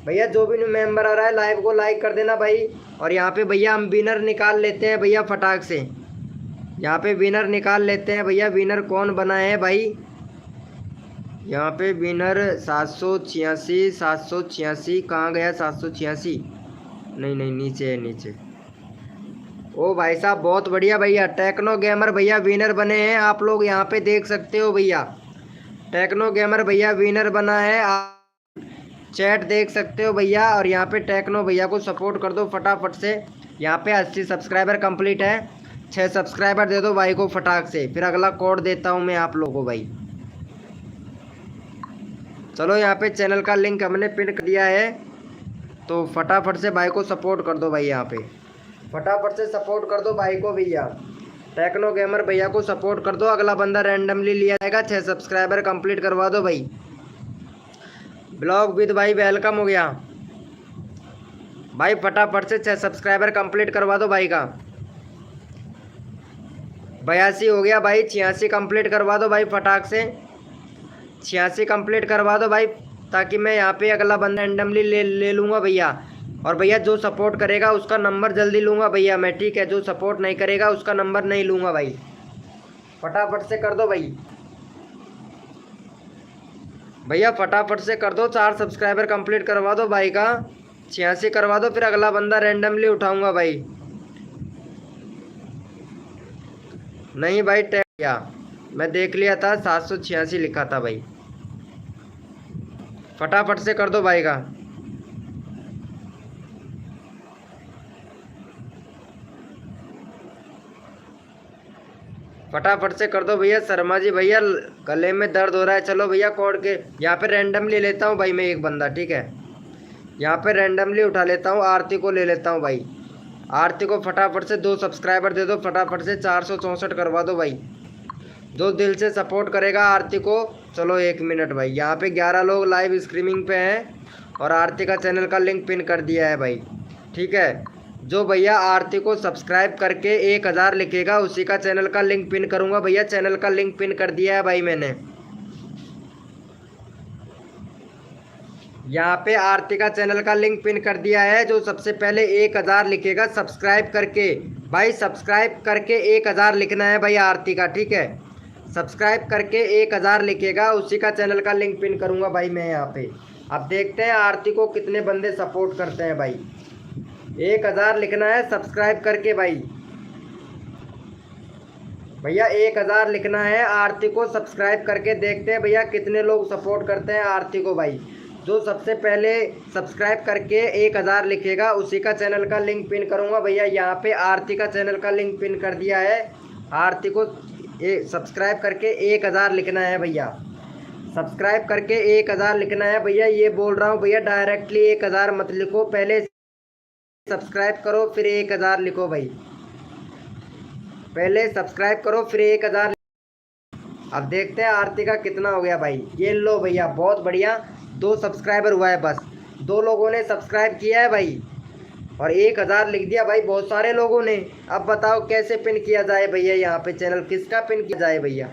भैया जो भी न्यू मेंबर आ रहा है लाइव को लाइक कर देना भाई। और यहाँ पे भैया हम विनर निकाल लेते हैं भैया फटाक से। यहाँ पे विनर निकाल लेते हैं भैया। विनर कौन बना है भाई? यहाँ पे विनर 786 786 कहाँ गया? 786 नहीं नहीं, नीचे है नीचे। ओ भाई साहब बहुत बढ़िया भैया, टेक्नो गेमर भैया विनर बने हैं। आप लोग यहाँ पे देख सकते हो भैया, टेक्नो गेमर भैया विनर बना है। आप चैट देख सकते हो भैया। और यहाँ पे टेक्नो भैया को सपोर्ट कर दो फटाफट से। यहाँ पे 80 सब्सक्राइबर कंप्लीट है। 6 सब्सक्राइबर दे दो भाई को फटाक से, फिर अगला कोड देता हूँ मैं आप लोगों को भाई। चलो यहाँ पे चैनल का लिंक हमने पिन कर दिया है, तो फटाफट से भाई को सपोर्ट कर दो भाई। यहाँ पे फटाफट से सपोर्ट कर दो भाई को भैया। टेक्नो गेमर भैया को सपोर्ट कर दो, अगला बंदा रैंडमली लिया जाएगा। 6 सब्सक्राइबर कंप्लीट करवा दो भाई। ब्लॉग विद भाई वेलकम हो गया भाई, फटाफट से 6 सब्सक्राइबर कंप्लीट करवा दो भाई का। 82 हो गया भाई, 86 कंप्लीट करवा दो भाई फटाक से। 86 कंप्लीट करवा दो भाई, ताकि मैं यहाँ पे अगला बंदा रैंडमली ले लूँगा भैया। और भैया जो सपोर्ट करेगा उसका नंबर जल्दी लूँगा भैया मैं, ठीक है? जो सपोर्ट नहीं करेगा उसका नंबर नहीं लूँगा भाई। फटाफट से कर दो भाई भैया, फटाफट से कर दो। 4 सब्सक्राइबर कंप्लीट करवा दो भाई का। 86 करवा दो, फिर अगला बंदा रैंडमली उठाऊंगा भाई। नहीं भाई क्या मैं देख लिया था, 786 लिखा था भाई। फटाफट से कर दो भाई का। फटाफट से कर दो भैया। शर्मा जी भैया गले में दर्द हो रहा है। चलो भैया कोड के यहाँ पे रैंडमली लेता हूँ भाई मैं एक बंदा, ठीक है? यहाँ पे रैंडमली उठा लेता हूँ, आरती को ले लेता हूँ भाई। आरती को फटाफट से 2 सब्सक्राइबर दे दो फटाफट से। 464 करवा दो भाई, जो दिल से सपोर्ट करेगा आरती को। चलो 1 मिनट भाई, यहाँ पे 11 लोग लाइव स्ट्रीमिंग पे हैं और आरती का चैनल का लिंक पिन कर दिया है भाई, ठीक है? जो भैया आरती को सब्सक्राइब करके 1000 लिखेगा उसी का चैनल का लिंक पिन करूंगा भैया। चैनल का लिंक पिन कर दिया है भाई मैंने। यहाँ पे आरती का चैनल का लिंक पिन कर दिया है। जो सबसे पहले 1000 लिखेगा सब्सक्राइब करके भाई, सब्सक्राइब करके 1000 लिखना है भाई आरती का, ठीक है? सब्सक्राइब करके 1000 लिखेगा उसी का चैनल का लिंक पिन करूंगा भाई मैं यहाँ पे। अब देखते हैं आरती को कितने बंदे सपोर्ट करते हैं भाई। 1000 लिखना है सब्सक्राइब करके भाई। भैया 1000 लिखना है आरती को सब्सक्राइब करके। देखते हैं भैया कितने लोग सपोर्ट करते हैं आरती को भाई। जो सबसे पहले सब्सक्राइब करके 1000 लिखेगा उसी का चैनल का लिंक पिन करूंगा भैया। यहाँ पे आरती का चैनल का लिंक पिन कर दिया है। आरती को सब्सक्राइब करके 1000 लिखना है भैया। सब्सक्राइब करके 1000 लिखना है भैया। ये बोल रहा हूँ भैया, डायरेक्टली 1000 मत लिखो, पहले सब्सक्राइब करो फिर 1000 लिखो भाई। पहले सब्सक्राइब करो फिर 1000। अब देखते हैं आरती का कितना हो गया भाई। ये लो भैया, बहुत बढ़िया, 2 सब्सक्राइबर हुआ है बस। 2 लोगों ने सब्सक्राइब किया है भाई और 1000 लिख दिया भाई, बहुत सारे लोगों ने। अब बताओ कैसे पिन किया जाए भैया? यहाँ पे चैनल किसका पिन किया जाए भैया?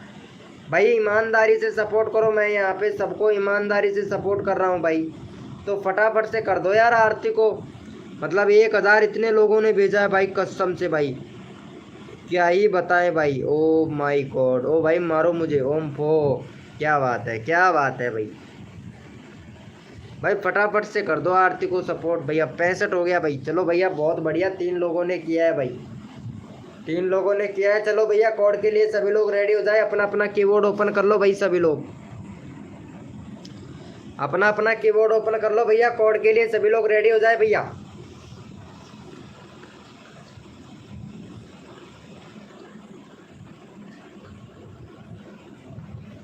भाई ईमानदारी से सपोर्ट करो, मैं यहाँ पे सबको ईमानदारी से सपोर्ट कर रहा हूँ भाई। तो फटाफट से कर दो यार आरती को। मतलब 1000 इतने लोगों ने भेजा है भाई, कसम से भाई क्या ही बताएं भाई। ओ माय गॉड, ओ भाई मारो मुझे, ओम फो, क्या बात है, क्या बात है भाई। भाई फटाफट से कर दो आरती को सपोर्ट भैया। 65 हो गया भाई। चलो भैया बहुत बढ़िया, 3 लोगों ने किया है भाई, 3 लोगों ने किया है। चलो भैया कोड के लिए सभी लोग रेडी हो जाए। अपना अपना कीबोर्ड ओपन कर लो भाई, सभी लोग अपना अपना कीबोर्ड ओपन कर लो भैया। कोड के लिए सभी लोग रेडी हो जाए भैया।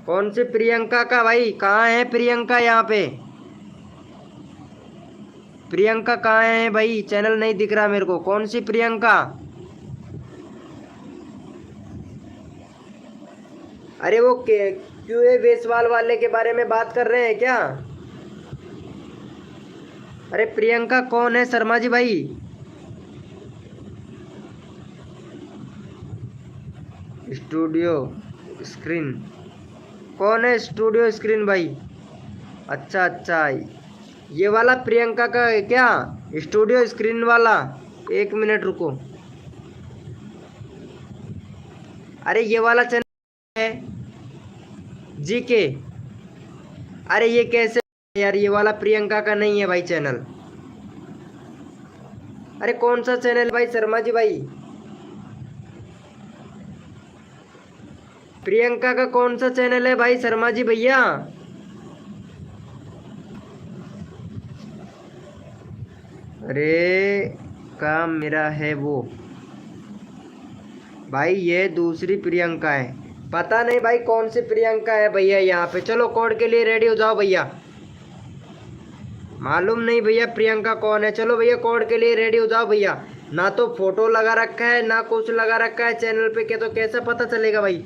कौन सी प्रियंका का भाई? कहाँ है प्रियंका? यहाँ पे प्रियंका कहाँ है भाई? चैनल नहीं दिख रहा मेरे को। कौन सी प्रियंका? अरे वो क्यूए बेसवाल वाले के बारे में बात कर रहे हैं क्या? अरे प्रियंका कौन है शर्मा जी भाई? स्टूडियो स्क्रीन कौन है? स्टूडियो स्क्रीन भाई, अच्छा अच्छा, ये वाला प्रियंका का है क्या? स्टूडियो स्क्रीन वाला? एक मिनट रुको। अरे ये वाला चैनल है जी के। अरे ये कैसे यार, ये वाला प्रियंका का नहीं है भाई चैनल। अरे कौन सा चैनल भाई शर्मा जी भाई? प्रियंका का कौन सा चैनल है भाई शर्मा जी भैया? अरे काम मेरा है वो भाई, ये दूसरी प्रियंका है। पता नहीं भाई कौन सी प्रियंका है भैया यहाँ पे। चलो कोड के लिए रेडी हो जाओ भैया। मालूम नहीं भैया प्रियंका कौन है। चलो भैया कोड के लिए रेडी हो जाओ भैया। ना तो फोटो लगा रखा है ना कुछ लगा रखा है चैनल पे के, तो कैसे पता चलेगा भाई?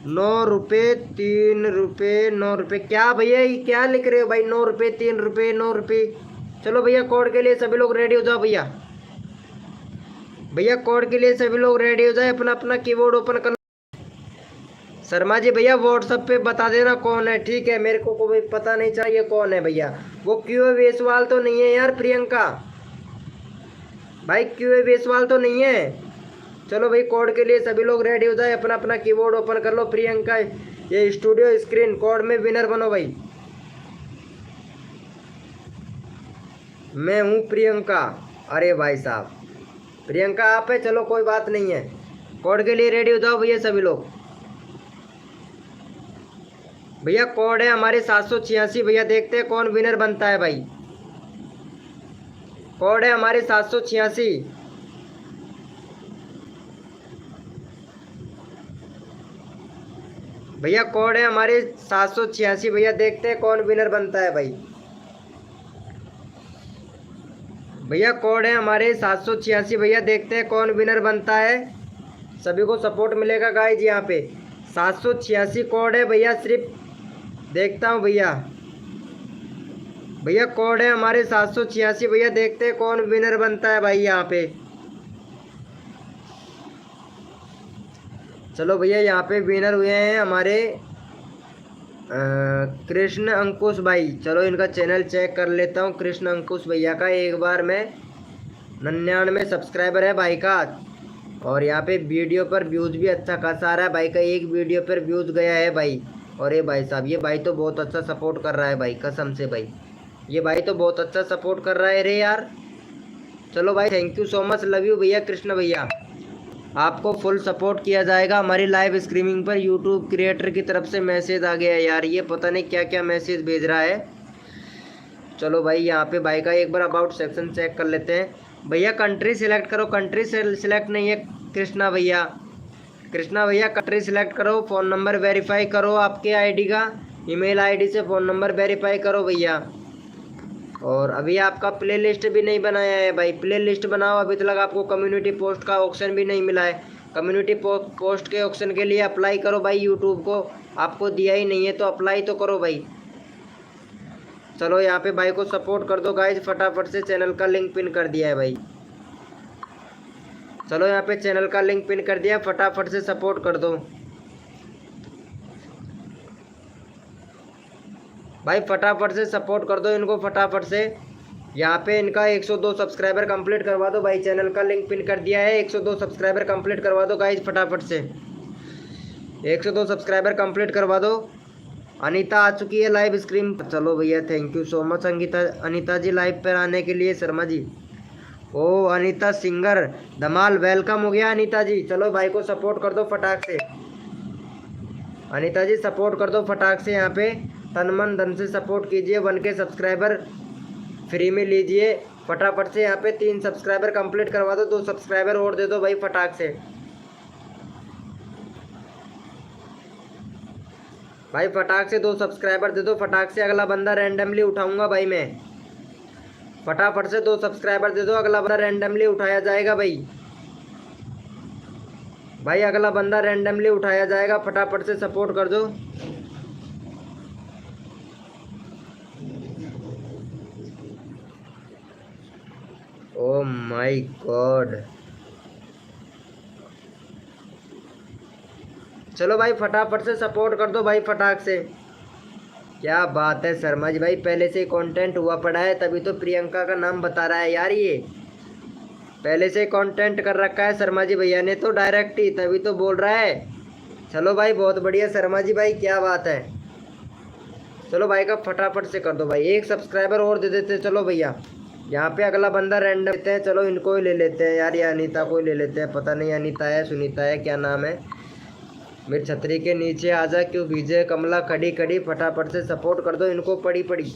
9 रुपये 3 रुपये 9 रुपये, क्या भैया ये क्या लिख रहे हो भाई? 9 रुपये 3 रुपये 9 रुपये। चलो भैया कोड के लिए सभी लोग रेडी हो जाओ भैया। भैया कोड के लिए सभी लोग रेडी हो जाए, अपना अपना कीबोर्ड ओपन कर। शर्मा जी भैया व्हाट्सएप पे बता देना कौन है, ठीक है? मेरे को कोई पता नहीं चाहिए कौन है भैया। वो क्यों बेसवाल तो नहीं है यार प्रियंका भाई? क्यों बेसवाल तो नहीं है? चलो भाई कोड के लिए सभी लोग रेडी हो जाए, अपना अपना कीबोर्ड ओपन कर लो। प्रियंका ये स्टूडियो स्क्रीन कोड में विनर बनो भाई। मैं हूँ प्रियंका। अरे भाई साहब प्रियंका आप है? चलो कोई बात नहीं है। कोड के लिए रेडी हो जाओ भैया सभी लोग। भैया कोड है हमारे 786 भैया, देखते हैं कौन विनर बनता है भाई। कोड है हमारे 786 भैया। कोड है हमारे 786 भैया, देखते हैं कौन विनर बनता है भाई। भैया कोड है हमारे 786 भैया, देखते हैं कौन विनर बनता है। सभी को सपोर्ट मिलेगा गाइज यहाँ पे। 786 कोड है भैया, सिर्फ देखता हूँ भैया। भैया कोड है हमारे 786 भैया, देखते हैं कौन विनर बनता है भाई यहाँ पे। चलो भैया यहाँ पे विनर हुए हैं हमारे कृष्ण अंकुश भाई। चलो इनका चैनल चेक कर लेता हूँ कृष्ण अंकुश भैया का। एक बार में 99 सब्सक्राइबर है भाई का। और यहाँ पे वीडियो पर व्यूज़ भी अच्छा खासा आ रहा है भाई का। एक वीडियो पर व्यूज़ गया है भाई। और ये भाई साहब, ये भाई तो बहुत अच्छा सपोर्ट कर रहा है भाई, कसम से भाई। ये भाई तो बहुत अच्छा सपोर्ट कर रहा है रे यार। चलो भाई thank you so much, love you भैया कृष्ण भैया। आपको फुल सपोर्ट किया जाएगा हमारी लाइव स्ट्रीमिंग पर। यूट्यूब क्रिएटर की तरफ से मैसेज आ गया है यार, ये पता नहीं क्या क्या मैसेज भेज रहा है। चलो भाई यहाँ पे भाई का एक बार अबाउट सेक्शन चेक कर लेते हैं। भैया कंट्री सिलेक्ट करो। कंट्री सिलेक्ट नहीं है कृष्णा भैया। कृष्णा भैया कंट्री सिलेक्ट करो। फ़ोन नंबर वेरीफाई करो आपके आईडी का। ईमेल आईडी से फ़ोन नंबर वेरीफाई करो भैया। और अभी आपका प्ले लिस्ट भी नहीं बनाया है भाई, प्ले लिस्ट बनाओ। अभी तक आपको कम्युनिटी पोस्ट का ऑप्शन भी नहीं मिला है। कम्युनिटी पोस्ट के ऑप्शन के लिए अप्लाई करो भाई। यूट्यूब को आपको दिया ही नहीं है तो अप्लाई तो करो भाई। चलो यहाँ पे भाई को सपोर्ट कर दो गाइज फटाफट से। चैनल का लिंक पिन कर दिया है भाई। चलो यहाँ पे चैनल का लिंक पिन कर दिया, फटाफट से सपोर्ट कर दो भाई। फटाफट से सपोर्ट कर दो इनको फटाफट से। यहाँ पे इनका 102 सब्सक्राइबर कंप्लीट करवा दो भाई। चैनल का लिंक पिन कर दिया है। 102 सब्सक्राइबर कंप्लीट करवा दो गाइज फटाफट से। 102 सब्सक्राइबर कंप्लीट करवा दो। अनीता आ चुकी है लाइव स्ट्रीम। चलो भैया thank you so much Anita ji live पर आने के लिए। शर्मा जी ओ अनीता सिंगर धमाल, वेलकम हो गया अनीता जी। चलो भाई को सपोर्ट कर दो फटाक से। अनीता जी सपोर्ट कर दो फटाक से। यहाँ पे तन मन धन से सपोर्ट कीजिए। 1K सब्सक्राइबर फ्री में लीजिए फटाफट से। यहाँ पे 3 सब्सक्राइबर कंप्लीट करवा दो। 2 सब्सक्राइबर और दे दो भाई फटाक से। भाई फटाक से 2 सब्सक्राइबर दे दो फटाक से। अगला बंदा रैंडमली उठाऊंगा भाई मैं। फटाफट से 2 सब्सक्राइबर दे दो, अगला बंदा रैंडमली उठाया जाएगा भाई। भाई अगला बंदा रैंडमली उठाया जाएगा, फटाफट से सपोर्ट कर दो। Oh my God. चलो भाई फटाफट से सपोर्ट कर दो भाई फटाक से। क्या बात है शर्मा जी भाई, पहले से कंटेंट हुआ पड़ा है तभी तो प्रियंका का नाम बता रहा है यार। ये पहले से कंटेंट कर रखा है शर्मा जी भैया ने तो डायरेक्ट ही, तभी तो बोल रहा है। चलो भाई बहुत बढ़िया शर्मा जी भाई, क्या बात है। चलो भाई का फटाफट से कर दो भाई, एक सब्सक्राइबर और दे देते। चलो भैया यहाँ पे अगला बंदा रैंडम लेते हैं, चलो इनको ही ले लेते हैं यार, ये अनीता को ही ले लेते हैं। पता नहीं अनीता है सुनीता है क्या नाम है। मेरी छतरी के नीचे आजा क्यों भीजे कमला खड़ी खड़ी, फटाफट से सपोर्ट कर दो इनको पड़ी पड़ी।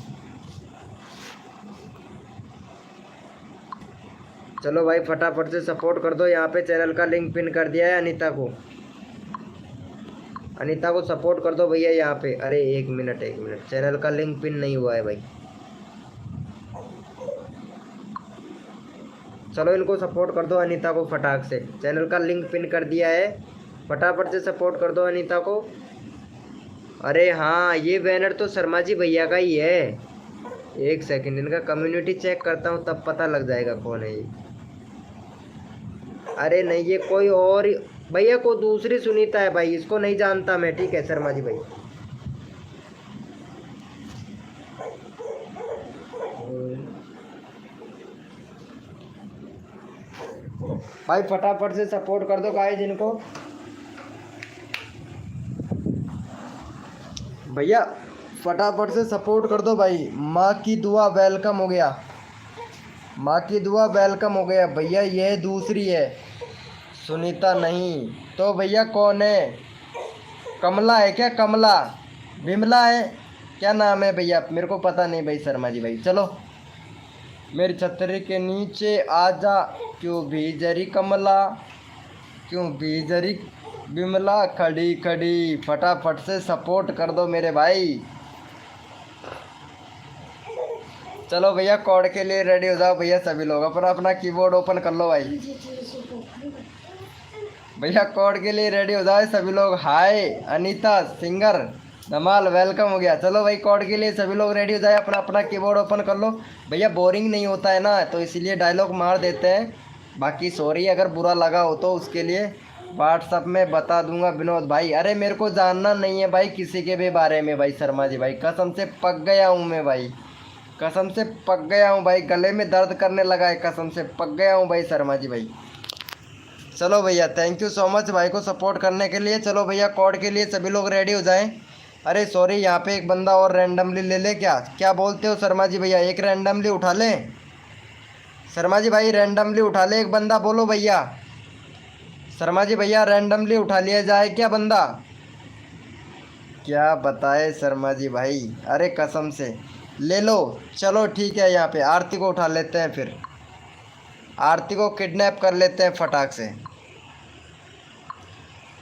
चलो भाई फटाफट से सपोर्ट कर दो। यहाँ पे चैनल का लिंक पिन कर दिया है अनीता को, अनीता को सपोर्ट कर दो भैया यहाँ पे। अरे एक मिनट चैनल का लिंक पिन नहीं हुआ है भाई। चलो इनको सपोर्ट कर दो अनीता को फटाक से, चैनल का लिंक पिन कर दिया है, फटाफट से सपोर्ट कर दो अनीता को। अरे हाँ ये बैनर तो शर्मा जी भैया का ही है। एक सेकंड इनका कम्युनिटी चेक करता हूँ तब पता लग जाएगा कौन है ये। अरे नहीं ये कोई और भैया को दूसरी सुनीता है भाई, इसको नहीं जानता मैं। ठीक है शर्मा जी भाई। भाई फटाफट से सपोर्ट कर दो गाइस इनको भैया, फटाफट से सपोर्ट कर दो भाई। माँ की दुआ वेलकम हो गया, माँ की दुआ वेलकम हो गया भैया। ये दूसरी है सुनीता नहीं तो भैया कौन है? कमला है क्या? कमला बिमला है क्या नाम है भैया? मेरे को पता नहीं भाई शर्मा जी भाई। चलो मेरी छतरी के नीचे आजा क्यों भीजरी कमला, क्यों भीजरी बिमला खड़ी खड़ी, फटाफट से सपोर्ट कर दो मेरे भाई। चलो भैया कोड के लिए रेडी हो जाओ भैया सभी लोग, अपना अपना कीबोर्ड ओपन कर लो भाई। भैया कोड के लिए रेडी हो जाओ सभी लोग। हाय अनीता सिंगर धमाल वेलकम हो गया। चलो भाई कोड के लिए सभी लोग रेडी हो जाए, अपना अपना कीबोर्ड ओपन कर लो भैया। बोरिंग नहीं होता है ना तो इसीलिए डायलॉग मार देते हैं। बाकी सॉरी अगर बुरा लगा हो तो उसके लिए व्हाट्सअप में बता दूंगा विनोद भाई। अरे मेरे को जानना नहीं है भाई किसी के भी बारे में भाई शर्मा जी भाई, कसम से पक गया हूँ मैं भाई, कसम से पक गया हूँ भाई, गले में दर्द करने लगा है, कसम से पक गया हूँ भाई शर्मा जी भाई। चलो भैया थैंक यू सो मच भाई को सपोर्ट करने के लिए। चलो भैया कोड के लिए सभी लोग रेडी हो जाएं। अरे सॉरी यहाँ पे एक बंदा और रैंडमली ले ले, क्या क्या बोलते हो शर्मा जी भैया? एक रैंडमली उठा लें शर्मा जी भाई, रैंडमली उठा ले एक बंदा, बोलो भैया। शर्मा जी भैया रैंडमली उठा लिया जाए क्या बंदा? क्या बताए शर्मा जी भाई, अरे कसम से ले लो। चलो ठीक है यहाँ पे आरती को उठा लेते हैं, फिर आरती को किडनैप कर लेते हैं फटाक से।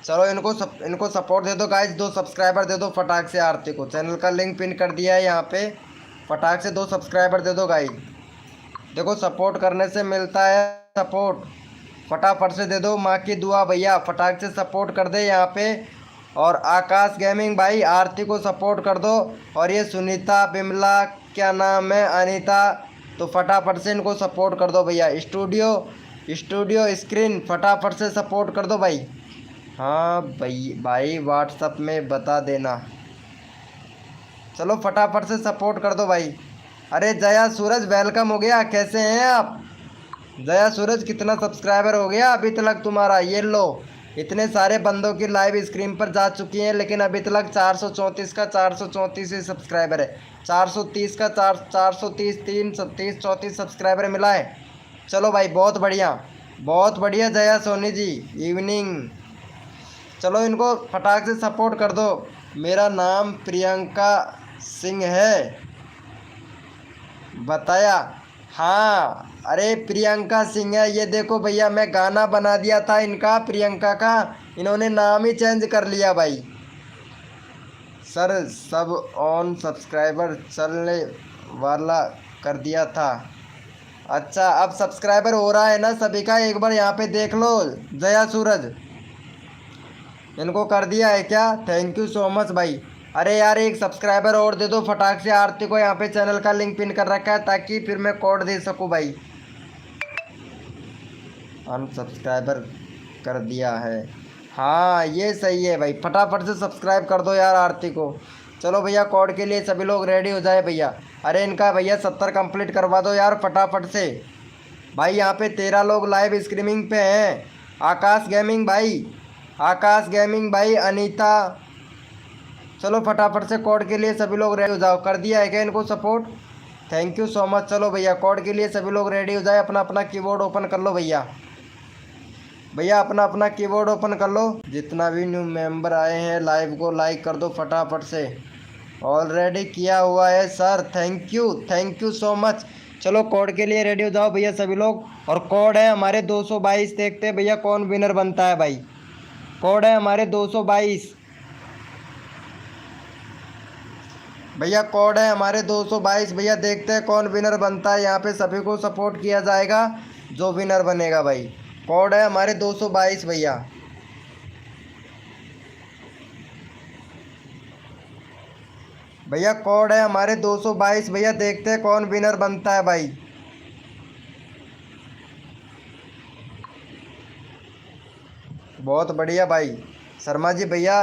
चलो इनको सपोर्ट दे दो गाइस, 2 सब्सक्राइबर दे दो फटाक से आरती को। चैनल का लिंक पिन कर दिया है यहाँ पे, फटाक से 2 सब्सक्राइबर दे दो गाइस। देखो सपोर्ट करने से मिलता है सपोर्ट, फटाफट से दे दो। माँ की दुआ भैया फटाक से सपोर्ट कर दे यहाँ पे। और आकाश गेमिंग भाई आरती को सपोर्ट कर दो। और ये सुनीता बिमला क्या नाम है अनीता, तो फटाफट से इनको सपोर्ट कर दो भैया। स्टूडियो स्क्रीन फटाफट से सपोर्ट कर दो भाई। हाँ भाई व्हाट्सअप में बता देना। चलो फटाफट से सपोर्ट कर दो भाई। अरे जया सूरज वेलकम हो गया, कैसे हैं आप जया सूरज? कितना सब्सक्राइबर हो गया अभी तक तुम्हारा? ये लो इतने सारे बंदों की लाइव स्क्रीन पर जा चुकी हैं, लेकिन अभी तक 434 का 434 ही सब्सक्राइबर है। 430 का 430 330 34 सब्सक्राइबर मिला है। चलो भाई बहुत बढ़िया जया सोनी जी इवनिंग। चलो इनको फटाक से सपोर्ट कर दो। मेरा नाम प्रियंका सिंह है बताया। हाँ अरे प्रियंका सिंह है, ये देखो भैया मैं गाना बना दिया था इनका प्रियंका का, इन्होंने नाम ही चेंज कर लिया भाई। सर सब ऑन सब्सक्राइबर चलने वाला कर दिया था। अच्छा अब सब्सक्राइबर हो रहा है ना सभी का, एक बार यहाँ पे देख लो। जया सूरज इनको कर दिया है क्या? थैंक यू सो मच भाई। अरे यार एक सब्सक्राइबर और दे दो फटाक से आरती को, यहाँ पे चैनल का लिंक पिन कर रखा है ताकि फिर मैं कोड दे सकूँ भाई। अनसब्सक्राइबर कर दिया है, हाँ ये सही है भाई, फटाफट से सब्सक्राइब कर दो यार आरती को। चलो भैया कोड के लिए सभी लोग रेडी हो जाए भैया। अरे इनका भैया 70 कंप्लीट करवा दो यार फटाफट से। भाई यहाँ पे 13 लोग लाइव स्ट्रीमिंग पे हैं। आकाश गेमिंग भाई, आकाश गेमिंग भाई, अनीता। चलो फटाफट से कोड के लिए सभी लोग रेडी हो जाओ। कर दिया है क्या इनको support? Thank you so much. चलो भैया कोड के लिए सभी लोग रेडी हो जाए। अपना अपना कीबोर्ड ओपन कर लो भैया, भैया अपना अपना कीबोर्ड ओपन कर लो। जितना भी न्यू मेंबर आए हैं लाइव को लाइक कर दो फटाफट से। ऑलरेडी किया हुआ है sir, thank you so much. चलो कोड के लिए रेडी हो जाओ भैया सभी लोग। और कोड है हमारे 222। देखते हैं भैया कौन विनर बनता है भाई। कोड है हमारे 222 भैया, कोड है हमारे 222 भैया। देखते हैं कौन विनर बनता है। यहाँ पे सभी को सपोर्ट किया जाएगा, जो विनर बनेगा भाई। कोड है हमारे 222 भैया। भैया कोड है हमारे 222 भैया। देखते हैं कौन विनर बनता है भाई। बहुत बढ़िया भाई शर्मा जी भैया।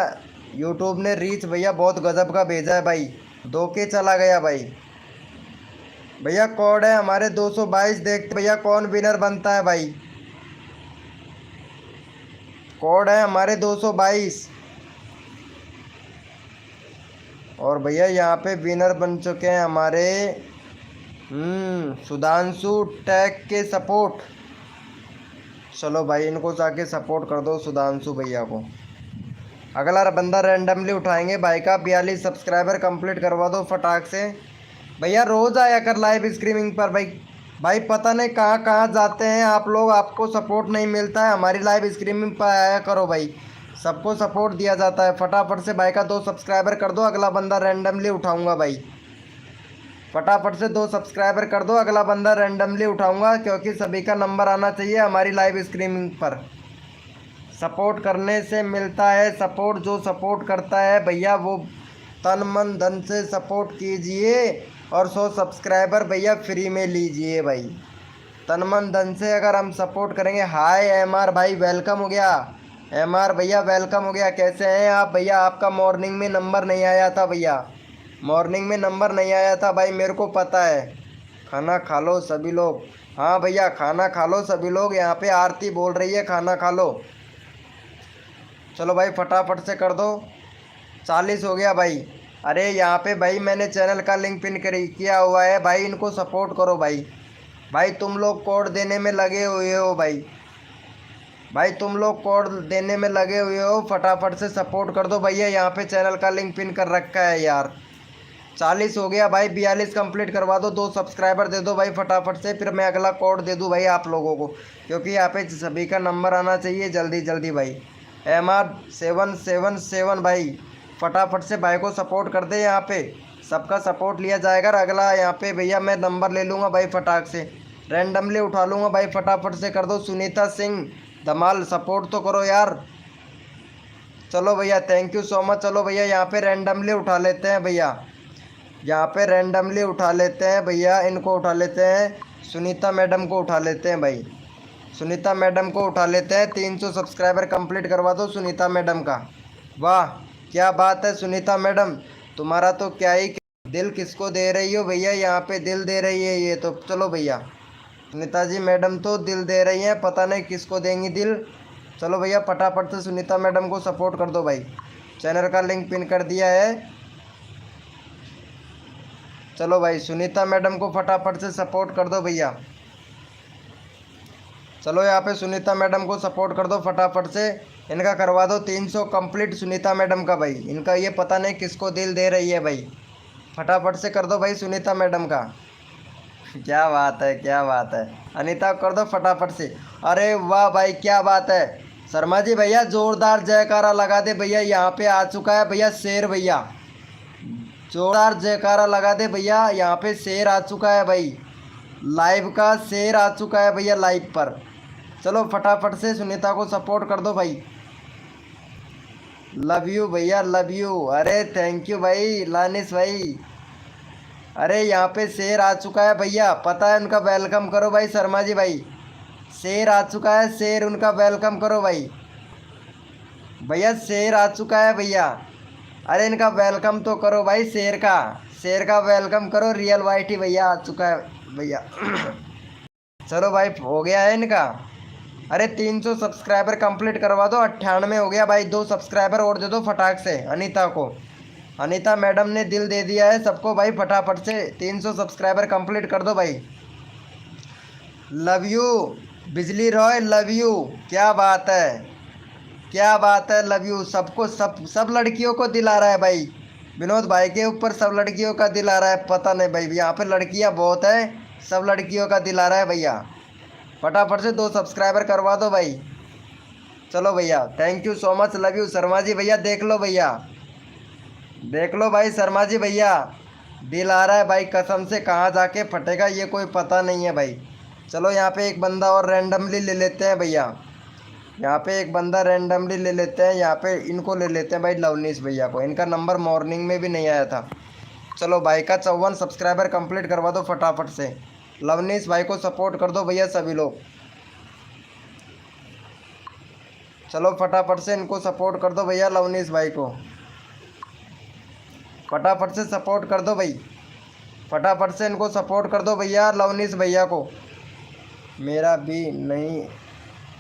यूट्यूब ने रीच भैया बहुत गजब का भेजा है भाई। 2 के चला गया भाई। भैया कोड है हमारे 222। देखते भैया कौन विनर बनता है भाई। कोड है हमारे 222। और भैया यहाँ पे विनर बन चुके हैं हमारे सुधांशु टेक के सपोर्ट। चलो भाई इनको जाके सपोर्ट कर दो सुधांशु भैया को। अगला बंदा रैंडमली उठाएंगे भाई का। 42 सब्सक्राइबर कंप्लीट करवा दो फटाक से भैया। रोज़ आया कर लाइव स्ट्रीमिंग पर भाई। भाई पता नहीं कहाँ कहाँ जाते हैं आप लोग, आपको सपोर्ट नहीं मिलता है। हमारी लाइव स्ट्रीमिंग पर आया करो भाई, सबको सपोर्ट दिया जाता है। फटाफट से भाई का 2 सब्सक्राइबर कर दो। अगला बंदा रैंडमली उठाऊंगा भाई। फटाफट से 2 सब्सक्राइबर कर दो। अगला बंदा रैंडमली उठाऊंगा, क्योंकि सभी का नंबर आना चाहिए हमारी लाइव स्ट्रीमिंग पर। सपोर्ट करने से मिलता है सपोर्ट। जो सपोर्ट करता है भैया वो तन मन धन से सपोर्ट कीजिए। और 100 सब्सक्राइबर भैया फ्री में लीजिए भाई। तन मन धन से अगर हम सपोर्ट करेंगे। हाय MR भाई, वेलकम हो गया। MR भैया वेलकम हो गया। कैसे हैं आप भैया? आपका मॉर्निंग में नंबर नहीं आया था भैया, मॉर्निंग में नंबर नहीं आया था भाई, मेरे को पता है। खाना खा लो सभी लोग। हाँ भैया खाना खा लो सभी लोग। यहाँ पे आरती बोल रही है खाना खा लो। चलो भाई फटाफट से कर दो। 40 हो गया भाई। अरे यहाँ पे भाई मैंने चैनल का लिंक पिन किया हुआ है भाई, इनको सपोर्ट करो भाई। भाई तुम लोग कोड देने में लगे हुए हो भाई, भाई तुम लोग कोड देने में लगे हुए हो। फटाफट से सपोर्ट कर दो भैया। यहाँ पे चैनल का लिंक पिन कर रखा है यार। 40 हो गया भाई। 42 कंप्लीट करवा दो। 2 सब्सक्राइबर दे दो भाई फटाफट से, फिर मैं अगला कोड दे दूँ भाई आप लोगों को, क्योंकि यहाँ पे सभी का नंबर आना चाहिए जल्दी जल्दी भाई। MR 777 भाई, फटाफट से भाई को सपोर्ट कर दे। यहाँ पे सबका सपोर्ट लिया जाएगा। अगला यहाँ पे भैया मैं नंबर ले लूँगा भाई, फटाक से रैंडमली उठा लूँगा भाई। फटाफट से कर दो। सुनीता सिंह धमाल, सपोर्ट तो करो यार। चलो भैया थैंक यू सो मच। चलो भैया यहाँ पे रैंडमली उठा लेते हैं भैया, यहाँ पे रैंडमली उठा लेते हैं भैया। इनको उठा लेते हैं, सुनीता मैडम को उठा लेते हैं भाई। सुनीता मैडम को उठा लेते हैं। 300 सब्सक्राइबर कंप्लीट करवा दो सुनीता मैडम का। वाह क्या बात है सुनीता मैडम, तुम्हारा तो क्या ही। दिल किसको दे रही हो भैया? यहाँ पे दिल दे रही है ये तो। चलो भैया सुनीता जी मैडम तो दिल दे रही हैं, पता नहीं किसको देंगी दिल। चलो भैया फटाफट से सुनीता मैडम को सपोर्ट कर दो भाई। चैनल का लिंक पिन कर दिया है। चलो भाई सुनीता मैडम को फटाफट से सपोर्ट कर दो भैया। चलो यहाँ पे सुनीता मैडम को सपोर्ट कर दो फटाफट से। इनका करवा दो 300 कंप्लीट सुनीता मैडम का भाई। इनका ये पता नहीं किसको दिल दे रही है भाई, फटाफट से कर दो भाई सुनीता मैडम का। क्या बात है, क्या बात है। अनीता कर दो फटाफट से। अरे वाह भाई क्या बात है। शर्मा जी भैया जोरदार जयकारा लगा दे भैया। यहाँ पे आ चुका है भैया शेर भैया, जोरदार जयकारा लगा दे भैया। यहाँ पे शेर आ चुका है भाई, लाइव का शेर आ चुका है भैया लाइव पर। चलो फटाफट से सुनीता को सपोर्ट कर दो भाई। लव यू भैया, लव यू। अरे थैंक यू भाई लानिस भाई। अरे यहाँ पे शेर आ चुका है भैया, पता है उनका वेलकम करो भाई। शर्मा जी भाई शेर आ चुका है, शेर उनका वेलकम करो भाई। भैया शेर आ चुका है भैया। अरे इनका वेलकम तो करो भाई, शेर का वेलकम करो। रियल वाइटी भैया आ चुका है भैया। चलो भाई हो गया है इनका। अरे 300 सब्सक्राइबर कंप्लीट करवा दो, 98 हो गया भाई। 2 सब्सक्राइबर और दे दो फटाक से अनीता को। अनीता मैडम ने दिल दे दिया है सबको भाई, फटाफट से 300 सब्सक्राइबर कंप्लीट कर दो भाई। लव यू बिजली रॉय, लव यू। क्या बात है, क्या बात है, लव यू सबको। सब सब लड़कियों को दिल आ रहा है भाई, विनोद भाई के ऊपर सब लड़कियों का दिल आ रहा है। पता नहीं भाई, यहाँ पे लड़कियाँ बहुत है, सब लड़कियों का दिल आ रहा है भैया। फटाफट से 2 सब्सक्राइबर करवा दो भाई। चलो भैया, thank you so much, love you. Sharma ji भैया देख लो भैया, देख लो भाई शर्मा जी भैया, दिल आ रहा है भाई कसम से। कहाँ जाके फटेगा ये कोई पता नहीं है भाई। चलो यहाँ पे एक बंदा और रैंडमली ले लेते हैं भैया, यहाँ पे एक बंदा रैंडमली ले लेते हैं। यहाँ पे इनको ले लेते हैं भाई, लवनीश भैया को। इनका नंबर मॉर्निंग में भी नहीं आया था। चलो भाई का 54 सब्सक्राइबर कंप्लीट करवा दो फटाफट से। लवनीश भाई को सपोर्ट कर दो भैया सभी लोग। चलो फटाफट से इनको सपोर्ट कर दो भैया, लवनीश भाई को फटाफट से सपोर्ट कर दो भाई। फटाफट से इनको सपोर्ट कर दो भैया, लवनीश भैया को। मेरा भी नहीं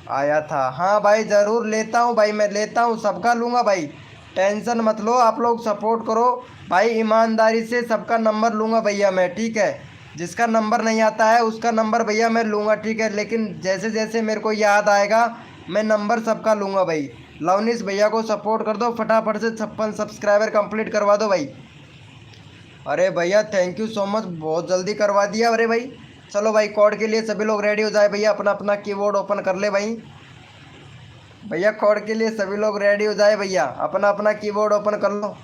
आया था। हाँ भाई ज़रूर लेता हूँ भाई, मैं लेता हूँ, सबका लूँगा भाई, टेंशन मत लो। आप लोग सपोर्ट करो भाई, ईमानदारी से सबका नंबर लूँगा भैया मैं, ठीक है। जिसका नंबर नहीं आता है उसका नंबर भैया मैं लूँगा, ठीक है। लेकिन जैसे जैसे मेरे को याद आएगा मैं नंबर सबका लूँगा भाई। लवनीश भैया को सपोर्ट कर दो फटाफट से, 56 सब्सक्राइबर कंप्लीट करवा दो भाई। अरे भैया थैंक यू सो मच, बहुत जल्दी करवा दिया। अरे भाई चलो भाई, कोड के लिए सभी लोग रेडी हो जाए भैया, अपना अपना कीबोर्ड ओपन कर ले भाई। भैया कोड के लिए सभी लोग रेडी हो जाए भैया, अपना अपना कीबोर्ड ओपन कर लो।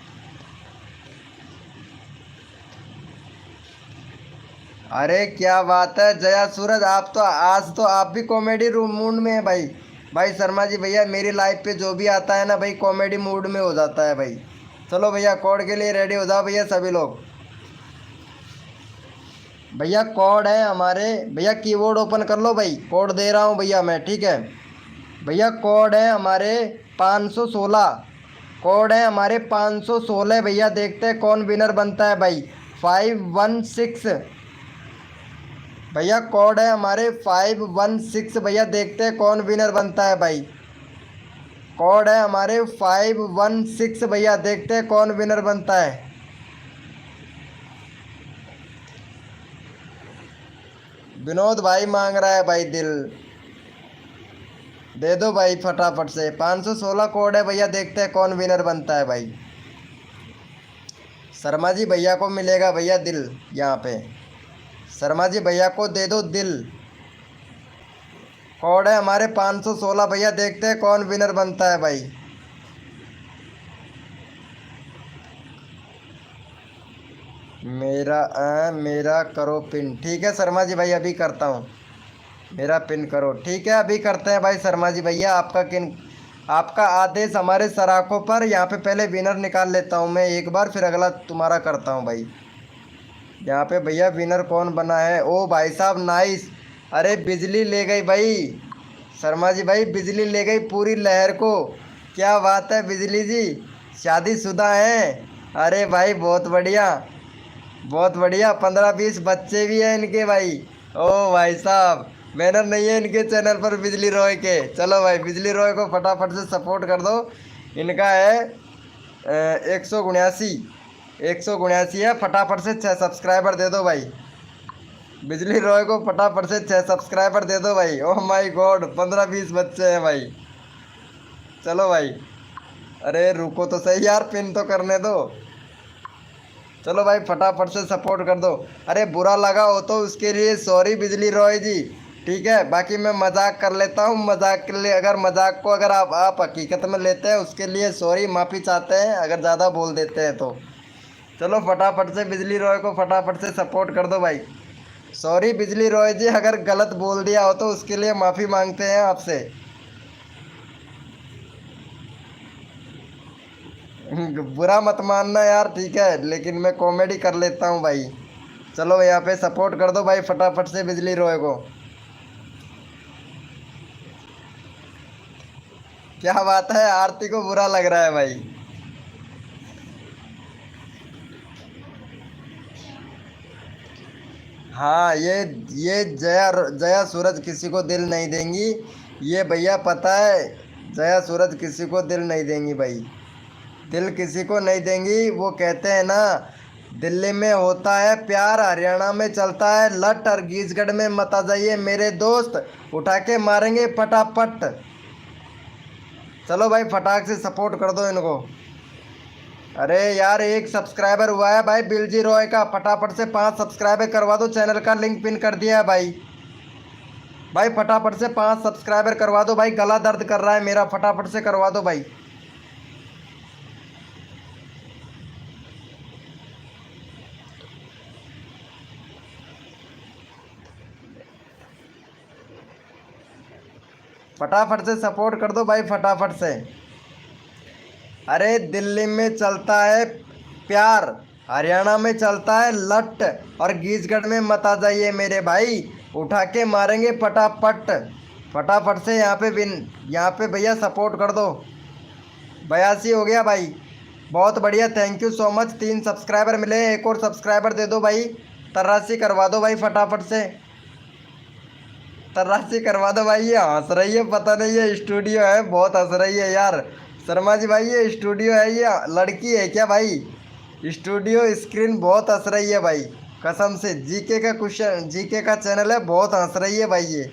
अरे क्या बात है जया सूरज, आप तो आज तो आप भी कॉमेडी रूम मूड में है भाई। भाई शर्मा जी भैया मेरी लाइफ पे जो भी आता है ना भाई, कॉमेडी मूड में हो जाता है भाई। चलो भैया कोड के लिए रेडी हो जाओ भैया सभी लोग। भैया कोड है हमारे, भैया कीबोर्ड ओपन कर लो भाई, कोड दे रहा हूँ भैया मैं, ठीक है। भैया कोड है हमारे 516, कोड है हमारे 516 भैया। देखते हैं कौन विनर बनता है भाई। 516 भैया कोड है हमारे 516 भैया, देखते हैं कौन विनर बनता है भाई। कोड है हमारे 516 भैया, देखते हैं कौन विनर बनता है। विनोद भाई मांग रहा है भाई दिल, दे दो भाई फटाफट से। 516 कोड है भैया, देखते हैं कौन विनर बनता है भाई। शर्मा जी भैया को मिलेगा भैया दिल, यहाँ पे शर्मा जी भैया को दे दो दिल। कोड है हमारे 516 भैया, देखते हैं कौन विनर बनता है भाई। मेरा करो पिन, ठीक है शर्मा जी भाई अभी करता हूँ। मेरा पिन करो, ठीक है अभी करते हैं भाई शर्मा जी भैया। आपका आदेश हमारे सराखों पर। यहाँ पे पहले विनर निकाल लेता हूँ मैं एक बार, फिर अगला तुम्हारा करता हूँ भाई। यहाँ पे भैया विनर कौन बना है, ओ भाई साहब नाइस। अरे बिजली ले गई भाई, शर्मा जी भाई बिजली ले गई पूरी लहर को। क्या बात है बिजली जी, शादीशुदा हैं। अरे भाई बहुत बढ़िया, बहुत बढ़िया। 15-20 बच्चे भी हैं इनके भाई। ओ भाई साहब बैनर नहीं है इनके चैनल पर बिजली रॉय के। चलो भाई बिजली रॉय को फटाफट से सपोर्ट कर दो। इनका है 179 है। फटाफट से 6 सब्सक्राइबर दे दो भाई। बिजली रॉय को फटाफट से 6 सब्सक्राइबर दे दो भाई। ओह माय गॉड 15-20 बच्चे हैं भाई। चलो भाई, अरे रुको तो सही यार, पिन तो करने दो। चलो भाई फटाफट से सपोर्ट कर दो। अरे बुरा लगा हो तो उसके लिए सॉरी बिजली रॉय जी, ठीक है। बाकी मैं मजाक कर लेता हूँ, मजाक के लिए अगर मजाक को अगर आप हकीकत में लेते हैं उसके लिए सॉरी, माफ़ी चाहते हैं अगर ज़्यादा बोल देते हैं तो। चलो फटाफट से बिजली रॉय को फटाफट से सपोर्ट कर दो भाई। सॉरी बिजली रॉय जी, अगर गलत बोल दिया हो तो उसके लिए माफ़ी मांगते हैं आपसे। बुरा मत मानना यार, ठीक है, लेकिन मैं कॉमेडी कर लेता हूँ भाई। चलो यहाँ पे सपोर्ट कर दो भाई फटाफट से बिजली रॉय को। क्या बात है, आरती को बुरा लग रहा है भाई। हाँ, ये जया जया सूरज किसी को दिल नहीं देंगी। ये भैया पता है, जया सूरज किसी को दिल नहीं देंगी भाई, दिल किसी को नहीं देंगी। वो कहते हैं ना, दिल्ली में होता है प्यार, हरियाणा में चलता है लट, और गीजगढ़ में मत आ जाइए मेरे दोस्त, उठा के मारेंगे फटाफट। चलो भाई फटाक से सपोर्ट कर दो इनको। अरे यार, एक सब्सक्राइबर हुआ है भाई बिलजी रॉय का, फटाफट से 5 सब्सक्राइबर करवा दो, चैनल का लिंक पिन कर दिया है भाई। भाई फटाफट से 5 सब्सक्राइबर करवा दो भाई, गला दर्द कर रहा है मेरा, फटाफट से करवा दो भाई। फटाफट से सपोर्ट कर दो भाई, फटाफट से। अरे दिल्ली में चलता है प्यार, हरियाणा में चलता है लट, और गीजगढ़ में मत आ जाइए मेरे भाई, उठा के मारेंगे फटाफट। फटाफट से यहाँ पे भैया सपोर्ट कर दो। 82 हो गया भाई, बहुत बढ़िया, thank you so much. 3 subscriber मिले, एक और सब्सक्राइबर दे दो भाई, 83 करवा दो भाई फटाफट से, 83 करवा दो भाई। ये हंस रही है, पता नहीं ये स्टूडियो है, बहुत हंस रही है यार शर्मा जी भाई, ये स्टूडियो है, ये लड़की है क्या भाई? स्टूडियो स्क्रीन बहुत हंस रही है भाई, कसम से। जीके का क्वेश्चन, जीके का चैनल है, बहुत हंस रही है भाई ये,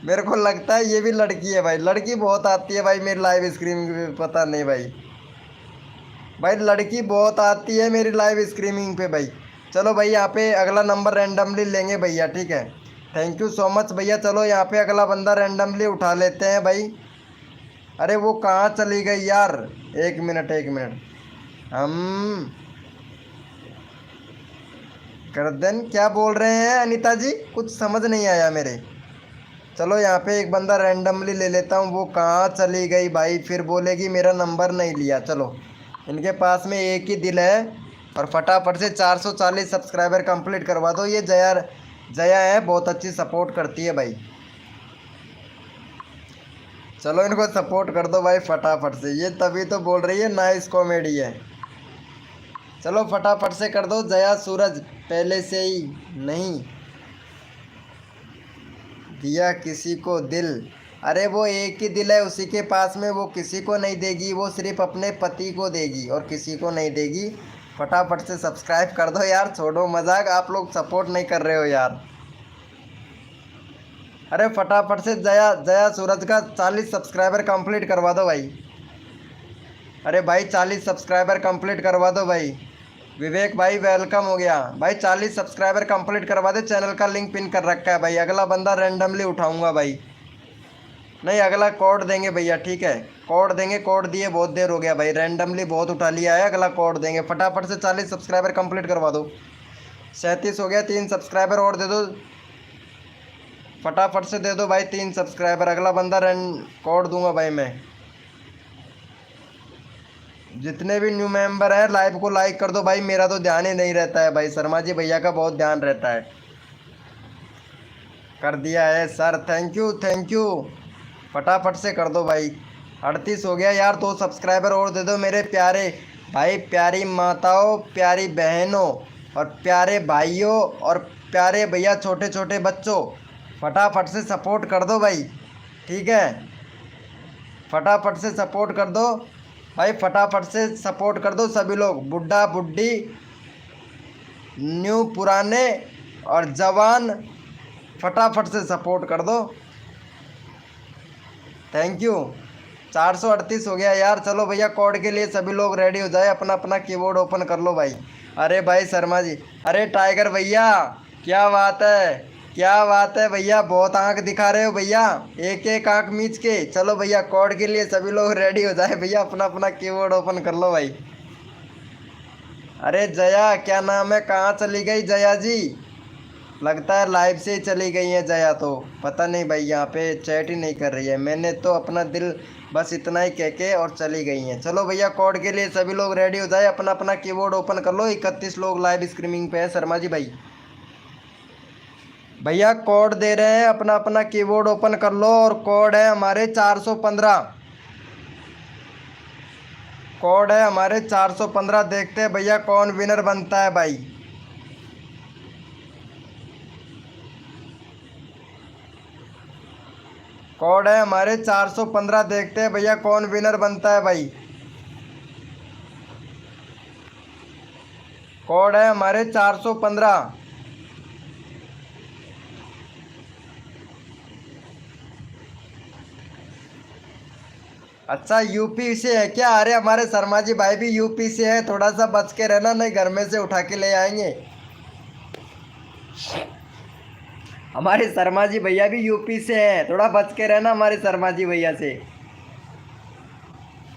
मेरे को लगता है ये भी लड़की है भाई, लड़की बहुत आती है भाई मेरी लाइव स्ट्रीमिंग पे, पता नहीं भाई, भाई लड़की बहुत आती है मेरी लाइव स्ट्रीमिंग पे भाई। चलो भाई यहाँ पे अगला नंबर रैंडमली लेंगे भैया, ठीक है, थैंक यू सो मच भैया। चलो यहाँ पे अगला बंदा रैंडमली उठा लेते हैं भाई। अरे वो कहाँ चली गई यार, एक मिनट एक मिनट, हम करदन क्या बोल रहे हैं अनीता जी, कुछ समझ नहीं आया मेरे। चलो यहाँ पे एक बंदा रैंडमली ले लेता हूँ। वो कहाँ चली गई भाई, फिर बोलेगी मेरा नंबर नहीं लिया। चलो इनके पास में एक ही दिल है, और फटाफट से 440 सब्सक्राइबर कंप्लीट करवा दो। ये जया है, बहुत अच्छी सपोर्ट करती है भाई। चलो इनको सपोर्ट कर दो भाई फटाफट से, ये तभी तो बोल रही है नाइस कॉमेडी है। चलो फटाफट से कर दो। जया सूरज पहले से ही नहीं दिया किसी को दिल, अरे वो एक ही दिल है उसी के पास में, वो किसी को नहीं देगी, वो सिर्फ अपने पति को देगी और किसी को नहीं देगी। फटाफट से सब्सक्राइब कर दो यार, छोड़ो मजाक, आप लोग सपोर्ट नहीं कर रहे हो यार। अरे फटाफट से जया सूरज का 40 सब्सक्राइबर कंप्लीट करवा दो भाई। अरे भाई 40 सब्सक्राइबर कंप्लीट करवा दो भाई। विवेक भाई वेलकम हो गया भाई, 40 सब्सक्राइबर कंप्लीट करवा दे, चैनल का लिंक पिन कर रखा है भाई। अगला बंदा रैंडमली उठाऊंगा भाई, नहीं अगला कोड देंगे भैया, ठीक है कोड देंगे, कोड दिए बहुत देर हो गया भाई, रैंडमली बहुत उठा लिया है, अगला कोड देंगे। फटाफट से 40 सब्सक्राइबर कंप्लीट करवा दो। 37 हो गया, 3 सब्सक्राइबर और दे दो, फटाफट से दे दो भाई 3 सब्सक्राइबर। अगला बंदा कोड दूंगा भाई मैं। जितने भी न्यू मेंबर हैं लाइव को लाइक कर दो भाई, मेरा तो ध्यान ही नहीं रहता है भाई, शर्मा जी भैया का बहुत ध्यान रहता है। कर दिया है sir, thank you thank you, फटाफट से कर दो भाई। 38 हो गया यार, 2 सब्सक्राइबर और दे दो मेरे प्यारे भाई, प्यारी माताओं, प्यारी बहनों, और प्यारे भाइयों, और प्यारे भैया, छोटे छोटे बच्चों, फटाफट से सपोर्ट कर दो भाई, ठीक है फटाफट से सपोर्ट कर दो भाई, फटाफट से सपोर्ट कर दो सभी लोग, बुढ़ा बुढ़ी, न्यू पुराने और जवान, फटाफट से सपोर्ट कर दो, थैंक यू। 438 हो गया यार। चलो भैया कोड के लिए सभी लोग रेडी हो जाए, अपना अपना कीबोर्ड ओपन कर लो भाई। अरे भाई शर्मा जी, अरे टाइगर भैया क्या बात है, क्या बात है भैया, बहुत आंख दिखा रहे हो भैया, एक एक आंख मीच के। चलो भैया कोड के लिए सभी लोग रेडी हो जाए भैया, अपना अपना कीबोर्ड ओपन कर लो भाई। अरे जया क्या नाम है, कहाँ चली गई जया जी? लगता है लाइव से ही चली गई है जया, तो पता नहीं भाई, यहाँ पे चैट ही नहीं कर रही है। मैंने तो अपना दिल बस इतना ही कह के और चली गई हैं। चलो भैया कोड के लिए सभी लोग रेडी हो जाए, अपना अपना कीबोर्ड ओपन कर लो। 31 लोग लाइव स्ट्रीमिंग पे है शर्मा जी भाई। भैया कोड दे रहे हैं, अपना अपना कीबोर्ड ओपन कर लो, और कोड है हमारे 415, कोड है हमारे 415। देखते हैं भैया कौन विनर बनता है भाई। कोड है हमारे 415। देखते हैं भैया कौन विनर बनता है भाई। कोड है हमारे 415। अच्छा यूपी से है क्या? अरे हमारे शर्मा जी भाई भी यूपी से है, थोड़ा सा बच के रहना, नहीं घर में से उठा के ले आएंगे। हमारे शर्मा जी भैया भी यूपी से है, थोड़ा बच के रहना हमारे शर्मा जी भैया से।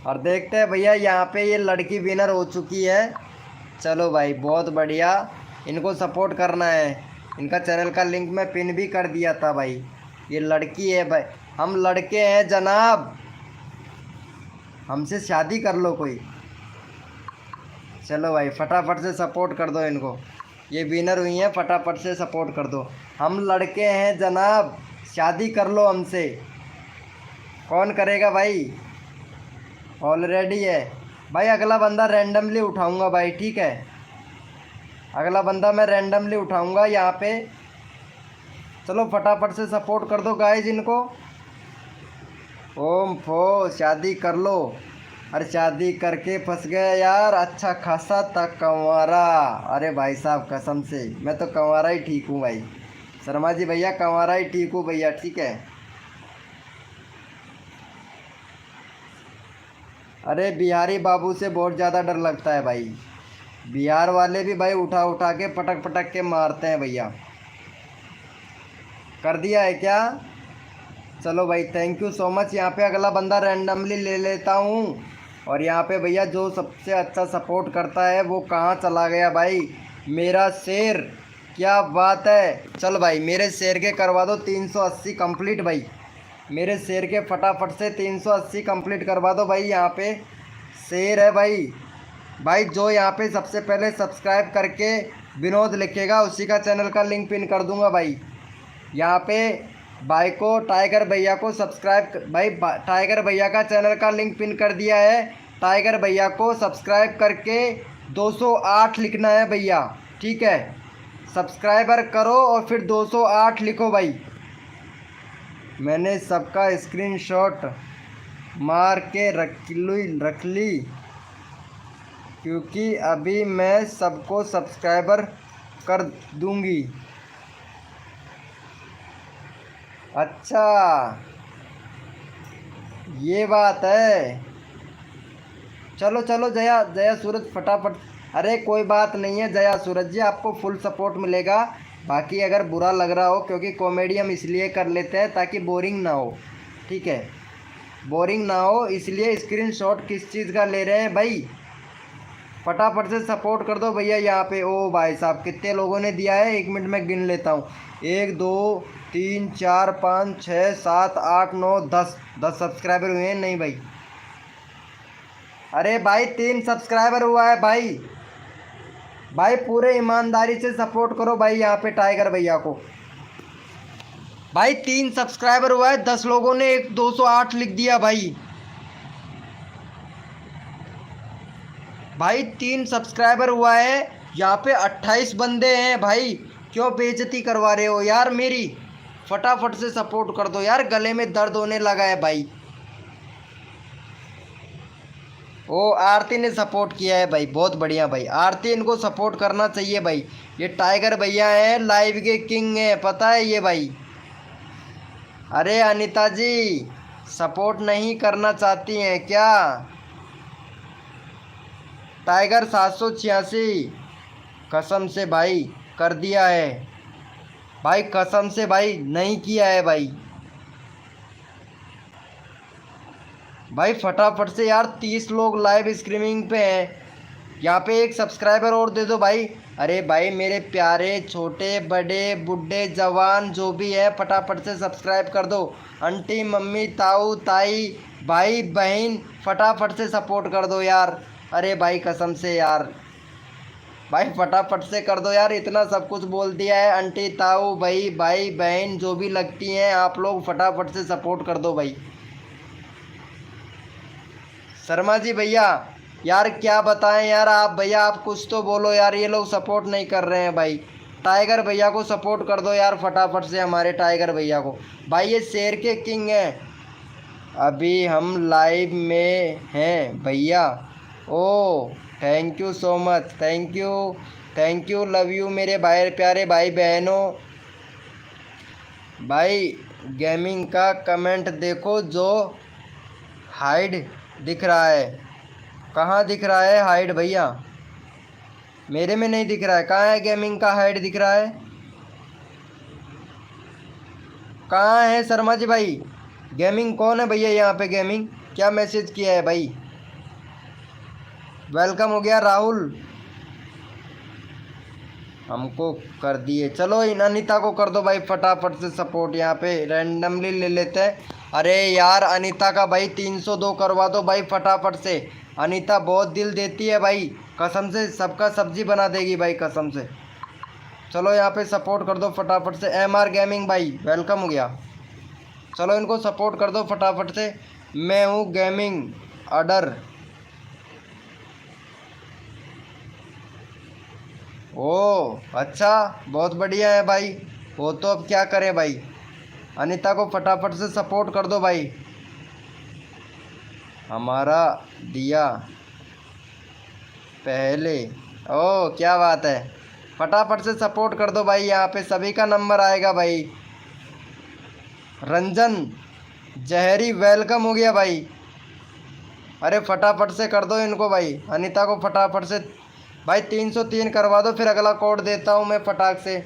और देखते हैं भैया यहाँ पे ये लड़की विनर हो चुकी है। चलो भाई बहुत बढ़िया, इनको सपोर्ट करना है। इनका चैनल का लिंक मैं पिन भी कर दिया था भाई। ये लड़की है भाई, हम लड़के हैं जनाब, हमसे शादी कर लो कोई। चलो भाई फटाफट से सपोर्ट कर दो इनको, ये विनर हुई हैं, फटाफट से सपोर्ट कर दो। हम लड़के हैं जनाब, शादी कर लो हमसे। कौन करेगा भाई? ऑलरेडी है भाई। अगला बंदा रैंडमली उठाऊंगा भाई, ठीक है? अगला बंदा मैं रैंडमली उठाऊंगा यहाँ पे। चलो फटाफट से सपोर्ट कर दो गाइज इनको। ओम फो शादी कर लो। अरे शादी करके फंस गया यार, अच्छा खासा था कंवारा। अरे भाई साहब कसम से मैं तो कंवारा ही ठीक हूँ भाई। शर्मा जी भैया कंवारा ही ठीक हूँ भैया, ठीक है? अरे बिहारी बाबू से बहुत ज़्यादा डर लगता है भाई। बिहार वाले भी भाई उठा उठा के पटक पटक के मारते हैं भैया। कर दिया है क्या? चलो भाई थैंक यू सो मच। यहाँ पे अगला बंदा रैंडमली ले लेता हूँ। और यहाँ पे भैया जो सबसे अच्छा सपोर्ट करता है वो कहाँ चला गया भाई? मेरा शेर, क्या बात है। चल भाई मेरे शेर के करवा दो 380 कंप्लीट भाई। मेरे शेर के फटाफट से 380 कंप्लीट करवा दो भाई। यहाँ पे शेर है भाई। भाई जो यहाँ पे सबसे पहले सब्सक्राइब करके विनोद लिखेगा उसी का चैनल का लिंक पिन कर दूंगा भाई। यहाँ पे भाई को टाइगर भैया को सब्सक्राइब, भाई टाइगर भैया का चैनल का लिंक पिन कर दिया है। टाइगर भैया को सब्सक्राइब करके 208 लिखना है भैया, ठीक है? सब्सक्राइबर करो और फिर 208 लिखो भाई। मैंने सबका स्क्रीनशॉट मार के रख ली क्योंकि अभी मैं सबको सब्सक्राइबर कर दूंगी। अच्छा ये बात है। चलो चलो जया जया सूरज फटाफट। अरे कोई बात नहीं है जया सूरज जी, आपको फुल सपोर्ट मिलेगा। बाकी अगर बुरा लग रहा हो, क्योंकि कॉमेडी हम इसलिए कर लेते हैं ताकि बोरिंग ना हो, ठीक है? बोरिंग ना हो इसलिए। स्क्रीनशॉट किस चीज़ का ले रहे हैं भाई? फटाफट से सपोर्ट कर दो भैया यहाँ पे। ओ भाई साहब कितने लोगों ने दिया है, 1 मिनट में गिन लेता हूँ। 1 2 3 4 5 6 7 8 9 10 सब्सक्राइबर हुए हैं। नहीं भाई, अरे भाई 3 सब्सक्राइबर हुआ है भाई। भाई पूरे ईमानदारी से सपोर्ट करो भाई यहाँ पे टाइगर भैया को। भाई 3 सब्सक्राइबर हुआ है, 10 लोगों ने 208 लिख दिया भाई। भाई 3 सब्सक्राइबर हुआ है, यहाँ पे 28 बंदे हैं भाई। क्यों बेइज्जती करवा रहे हो यार मेरी? फटाफट से सपोर्ट कर दो यार, गले में दर्द होने लगा है भाई। ओ आरती ने सपोर्ट किया है भाई, बहुत बढ़िया भाई। आरती इनको सपोर्ट करना चाहिए भाई। ये टाइगर भैया हैं, लाइव के किंग हैं, पता है ये भाई। अरे अनीता जी सपोर्ट नहीं करना चाहती हैं क्या? टाइगर 786 कसम से भाई कर दिया है भाई, कसम से भाई नहीं किया है भाई। भाई फटाफट से यार 30 लोग लाइव स्ट्रीमिंग पे हैं। यहाँ पे एक सब्सक्राइबर और दे दो भाई। अरे भाई मेरे प्यारे छोटे बड़े बूढ़े जवान जो भी है फटाफट से सब्सक्राइब कर दो। आंटी मम्मी ताऊ ताई भाई बहन फटाफट से सपोर्ट कर दो यार। अरे भाई कसम से यार भाई फटाफट से कर दो यार, इतना सब कुछ बोल दिया है। आंटी ताऊ भाई भाई बहन जो भी लगती हैं आप लोग फटाफट से सपोर्ट कर दो भाई। शर्मा जी भैया यार क्या बताएं यार, आप भैया आप कुछ तो बोलो यार, ये लोग सपोर्ट नहीं कर रहे हैं भाई। टाइगर भैया को सपोर्ट कर दो यार फटाफट से, हमारे टाइगर भैया को। भाई ये शेर के किंग हैं। अभी हम लाइव में हैं भैया। Oh thank you so much, thank you love you मेरे भाई, प्यारे भाई बहनों। भाई गेमिंग का कमेंट देखो जो हाइड दिख रहा है। कहाँ दिख रहा है हाइड भैया? मेरे में नहीं दिख रहा है। कहाँ है गेमिंग का हाइड दिख रहा है? कहाँ है शर्मा जी भाई? गेमिंग कौन है भैया यहाँ पे? गेमिंग क्या मैसेज किया है भाई? वेलकम हो गया राहुल, हमको कर दिए। चलो इन अनीता को कर दो भाई फटाफट से सपोर्ट, यहाँ पे रैंडमली ले लेते हैं। अरे यार अनीता का भाई 302 करवा दो भाई फटाफट से। अनीता बहुत दिल देती है भाई, कसम से सबका सब्जी बना देगी भाई, कसम से। चलो यहाँ पे सपोर्ट कर दो फटाफट से। MR गेमिंग भाई वेलकम हो गया। चलो इनको सपोर्ट कर दो फटाफट से। मैं हूँ गेमिंग अडर। ओ अच्छा, बहुत बढ़िया है भाई। वो तो अब क्या करें भाई। अनीता को फटाफट से सपोर्ट कर दो भाई। हमारा दिया पहले। ओ क्या बात है, फटाफट से सपोर्ट कर दो भाई। यहाँ पे सभी का नंबर आएगा भाई। रंजन जहरी वेलकम हो गया भाई। अरे फटाफट से कर दो इनको भाई, अनीता को फटाफट से भाई। 303 करवा दो, फिर अगला कोड देता हूँ मैं फटाक से।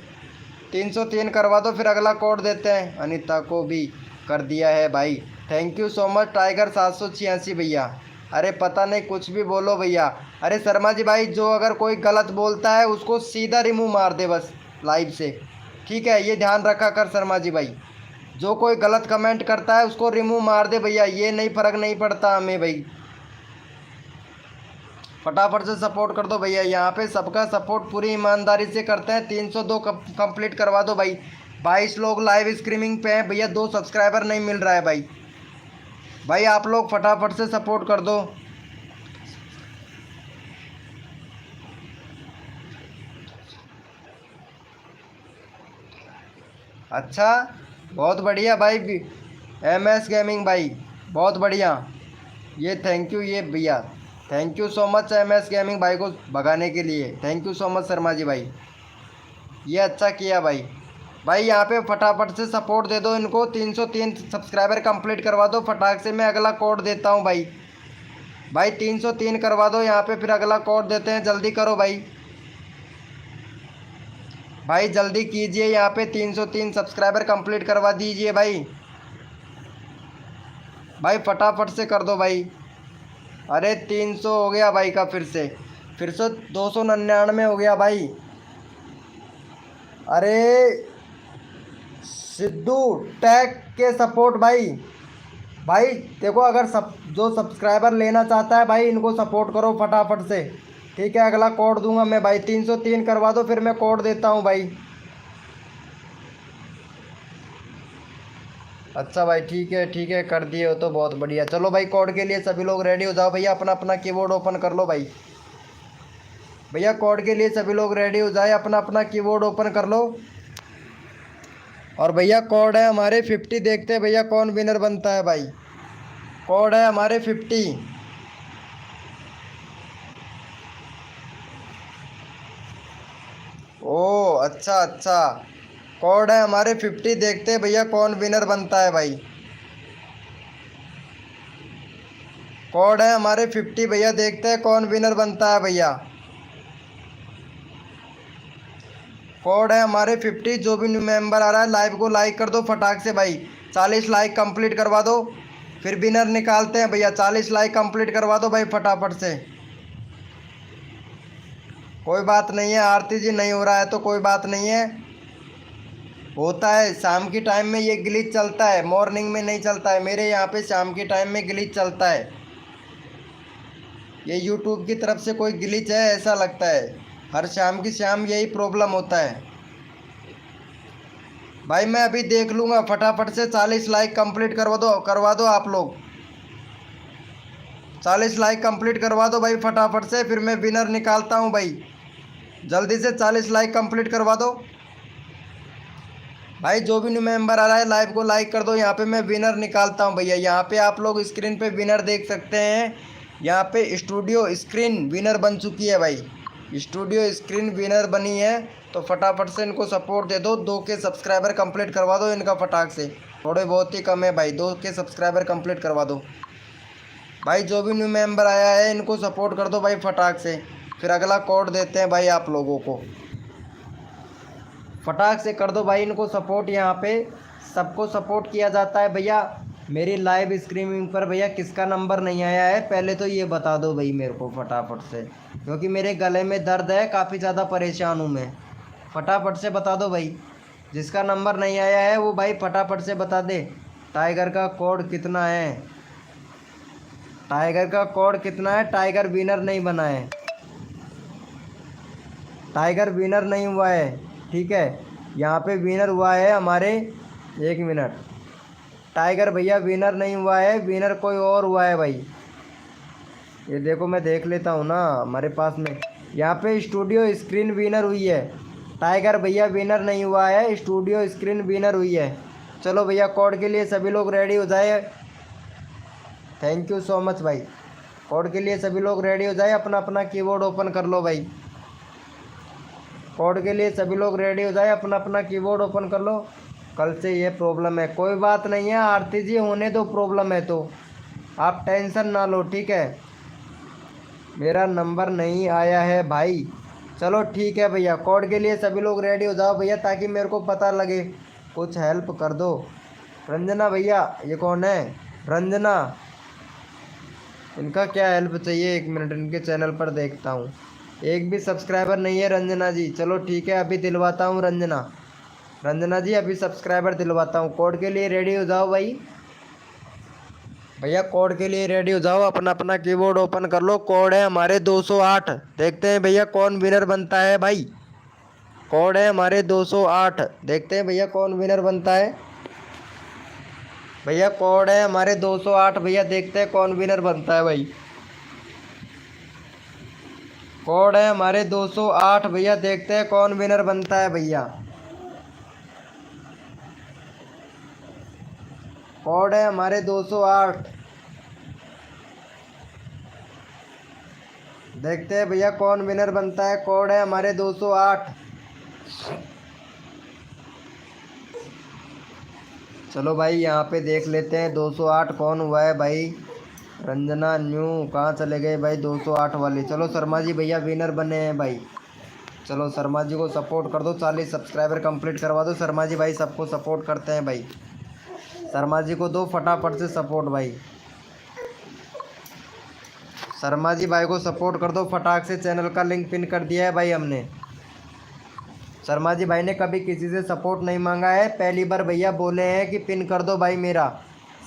303 करवा दो, फिर अगला कोड देते हैं। अनीता को भी कर दिया है भाई। Thank you so much tiger 786 भैया। अरे पता नहीं कुछ भी बोलो भैया। अरे शर्मा जी भाई, जो अगर कोई गलत बोलता है उसको सीधा रिमूव मार दे बस लाइव से, ठीक है? ये ध्यान रखा कर शर्मा जी भाई। जो कोई गलत कमेंट करता है उसको रिमूव मार दे भैया, ये नहीं फ़र्क नहीं पड़ता हमें भाई। फटाफट से सपोर्ट कर दो भैया। यहाँ पे सबका सपोर्ट पूरी ईमानदारी से करते हैं। 302 कंप्लीट करवा दो भाई। 22 लोग लाइव स्ट्रीमिंग पे हैं भैया, 2 सब्सक्राइबर नहीं मिल रहा है भाई। भाई आप लोग फटाफट से सपोर्ट कर दो। अच्छा बहुत बढ़िया भाई। MS गेमिंग भाई बहुत बढ़िया। ये थैंक यू ये भैया, thank you so much MS gaming भाई को भगाने के लिए। Thank you so much Sharma ji भाई, ये अच्छा किया भाई। भाई यहाँ पे फटाफट से सपोर्ट दे दो इनको। 303 सब्सक्राइबर कंप्लीट करवा दो फटाक से। मैं अगला कोड देता हूँ भाई। भाई 303 करवा दो यहाँ पे, फिर अगला कोड देते हैं। जल्दी करो भाई, भाई जल्दी कीजिए। यहाँ पे 303 सब्सक्राइबर कंप्लीट करवा दीजिए भाई। भाई फटाफट से कर दो भाई। अरे 300 हो गया भाई का, फिर से 299 हो गया भाई। अरे सिद्धू टैग के सपोर्ट भाई। भाई देखो, अगर जो सब्सक्राइबर लेना चाहता है भाई, इनको सपोर्ट करो फटाफट से, ठीक है? अगला कोड दूंगा मैं भाई। 303 करवा दो, फिर मैं कोड देता हूँ भाई। अच्छा भाई ठीक है कर दिए हो तो बहुत बढ़िया। चलो भाई कोड के लिए सभी लोग रेडी हो जाओ भैया। अपना अपना कीबोर्ड ओपन कर लो भाई। भैया कोड के लिए सभी लोग रेडी हो जाए, अपना अपना कीबोर्ड ओपन कर लो। और भैया कोड है हमारे 50। देखते हैं भैया कौन विनर बनता है भाई। कोड है हमारे 50। ओ अच्छा, कोड है हमारे 50। देखते हैं भैया कौन विनर बनता है भाई। कोड है हमारे 50 भैया, देखते हैं कौन विनर बनता है भैया। कोड है हमारे 50। जो भी न्यू मेंबर आ रहा है लाइव को लाइक कर दो फटाक से भाई। 40 लाइक कंप्लीट करवा दो, फिर विनर निकालते हैं भैया। 40 लाइक कंप्लीट करवा दो भाई फटाफट से। कोई बात नहीं है आरती जी, नहीं हो रहा है तो कोई बात नहीं है, होता है। शाम की टाइम में ये ग्लिच चलता है, मॉर्निंग में नहीं चलता है। मेरे यहाँ पे शाम की टाइम में ग्लिच चलता है। ये यूट्यूब की तरफ से कोई ग्लिच है ऐसा लगता है। हर शाम की शाम यही प्रॉब्लम होता है भाई। मैं अभी देख लूँगा फटाफट से। 40 लाइक कंप्लीट करवा दो आप लोग। 40 लाइक कंप्लीट करवा दो भाई फटाफट से, फिर मैं विनर निकालता हूँ भाई। जल्दी से 40 लाइक कंप्लीट करवा दो भाई। जो भी न्यू मेंबर आ रहा है लाइव को लाइक कर दो। यहाँ पे मैं विनर निकालता हूँ भैया। यहाँ पे आप लोग स्क्रीन पे विनर देख सकते हैं। यहाँ पे स्टूडियो स्क्रीन विनर बन चुकी है भाई। स्टूडियो स्क्रीन विनर बनी है, तो फटाफट से इनको सपोर्ट दे दो। 2K सब्सक्राइबर कंप्लीट करवा दो इनका फटाक से। थोड़े बहुत ही कम है भाई, 2K सब्सक्राइबर कंप्लीट करवा दो भाई। जो भी न्यू मेंबर आया है इनको सपोर्ट कर दो भाई फटाक से। फिर अगला कोड देते हैं भाई आप लोगों को। फटाक से कर दो भाई इनको सपोर्ट। यहाँ पे सबको सपोर्ट किया जाता है भैया। मेरी लाइव स्ट्रीमिंग पर भैया किसका नंबर नहीं आया है पहले तो ये बता दो भाई मेरे को फटाफट से, क्योंकि मेरे गले में दर्द है, काफ़ी ज़्यादा परेशान हूँ मैं। फटाफट से बता दो भाई, जिसका नंबर नहीं आया है वो भाई फटाफट से बता दे। टाइगर का कोड कितना है? टाइगर का कोड कितना है? टाइगर विनर नहीं बना है, टाइगर विनर नहीं हुआ है, ठीक है। यहाँ पे विनर हुआ है हमारे, 1 मिनट, टाइगर भैया विनर नहीं हुआ है, विनर कोई और हुआ है भाई। ये देखो मैं देख लेता हूँ ना हमारे पास में। यहाँ पे स्टूडियो स्क्रीन विनर हुई है, टाइगर भैया विनर नहीं हुआ है, स्टूडियो स्क्रीन विनर हुई है। चलो भैया कोड के लिए सभी लोग रेडी हो जाए। थैंक यू सो मच भाई। कोड के लिए सभी लोग रेडी हो जाए, अपना अपना कीबोर्ड ओपन कर लो भाई। कोड के लिए सभी लोग रेडी हो जाए, अपना अपना कीबोर्ड ओपन कर लो। कल से ये प्रॉब्लम है, कोई बात नहीं है आरती जी, होने दो, प्रॉब्लम है तो आप टेंशन ना लो, ठीक है। मेरा नंबर नहीं आया है भाई। चलो ठीक है भैया, कोड के लिए सभी लोग रेडी हो जाओ भैया, ताकि मेरे को पता लगे। कुछ हेल्प कर दो। रंजना भैया, ये कौन है? रंजना, इनका क्या हेल्प चाहिए? 1 मिनट, इनके चैनल पर देखता हूँ। एक भी सब्सक्राइबर नहीं है रंजना जी। चलो ठीक है, अभी दिलवाता हूँ रंजना। रंजना जी अभी सब्सक्राइबर दिलवाता हूँ। कोड के लिए रेडी हो जाओ भाई। भैया कोड के लिए रेडी हो जाओ, अपना अपना कीबोर्ड ओपन कर लो। कोड है हमारे 208। देखते हैं भैया कौन विनर बनता है भाई। कोड है हमारे 208। देखते हैं भैया कौन विनर बनता है। भैया कोड है हमारे 208 भैया, देखते हैं कौन विनर बनता है भाई। कोड है हमारे 208 भैया, देखते हैं कौन विनर बनता है भैया। कोड है हमारे 208। देखते हैं भैया कौन विनर बनता है। कोड है हमारे 208। चलो भाई यहाँ पे देख लेते हैं 208 कौन हुआ है भाई। रंजना न्यू कहाँ चले गए भाई 208 वाले। चलो शर्मा जी भैया विनर बने हैं भाई। चलो शर्मा जी को सपोर्ट कर दो, 40 सब्सक्राइबर कंप्लीट करवा दो। शर्मा जी भाई सबको सपोर्ट करते हैं भाई। शर्मा जी को दो फटाफट से सपोर्ट भाई। शर्मा जी भाई को सपोर्ट कर दो फटाक से। चैनल का लिंक पिन कर दिया है भाई हमने। शर्मा जी भाई ने कभी किसी से सपोर्ट नहीं मांगा है, पहली बार भैया बोले हैं कि पिन कर दो भाई मेरा।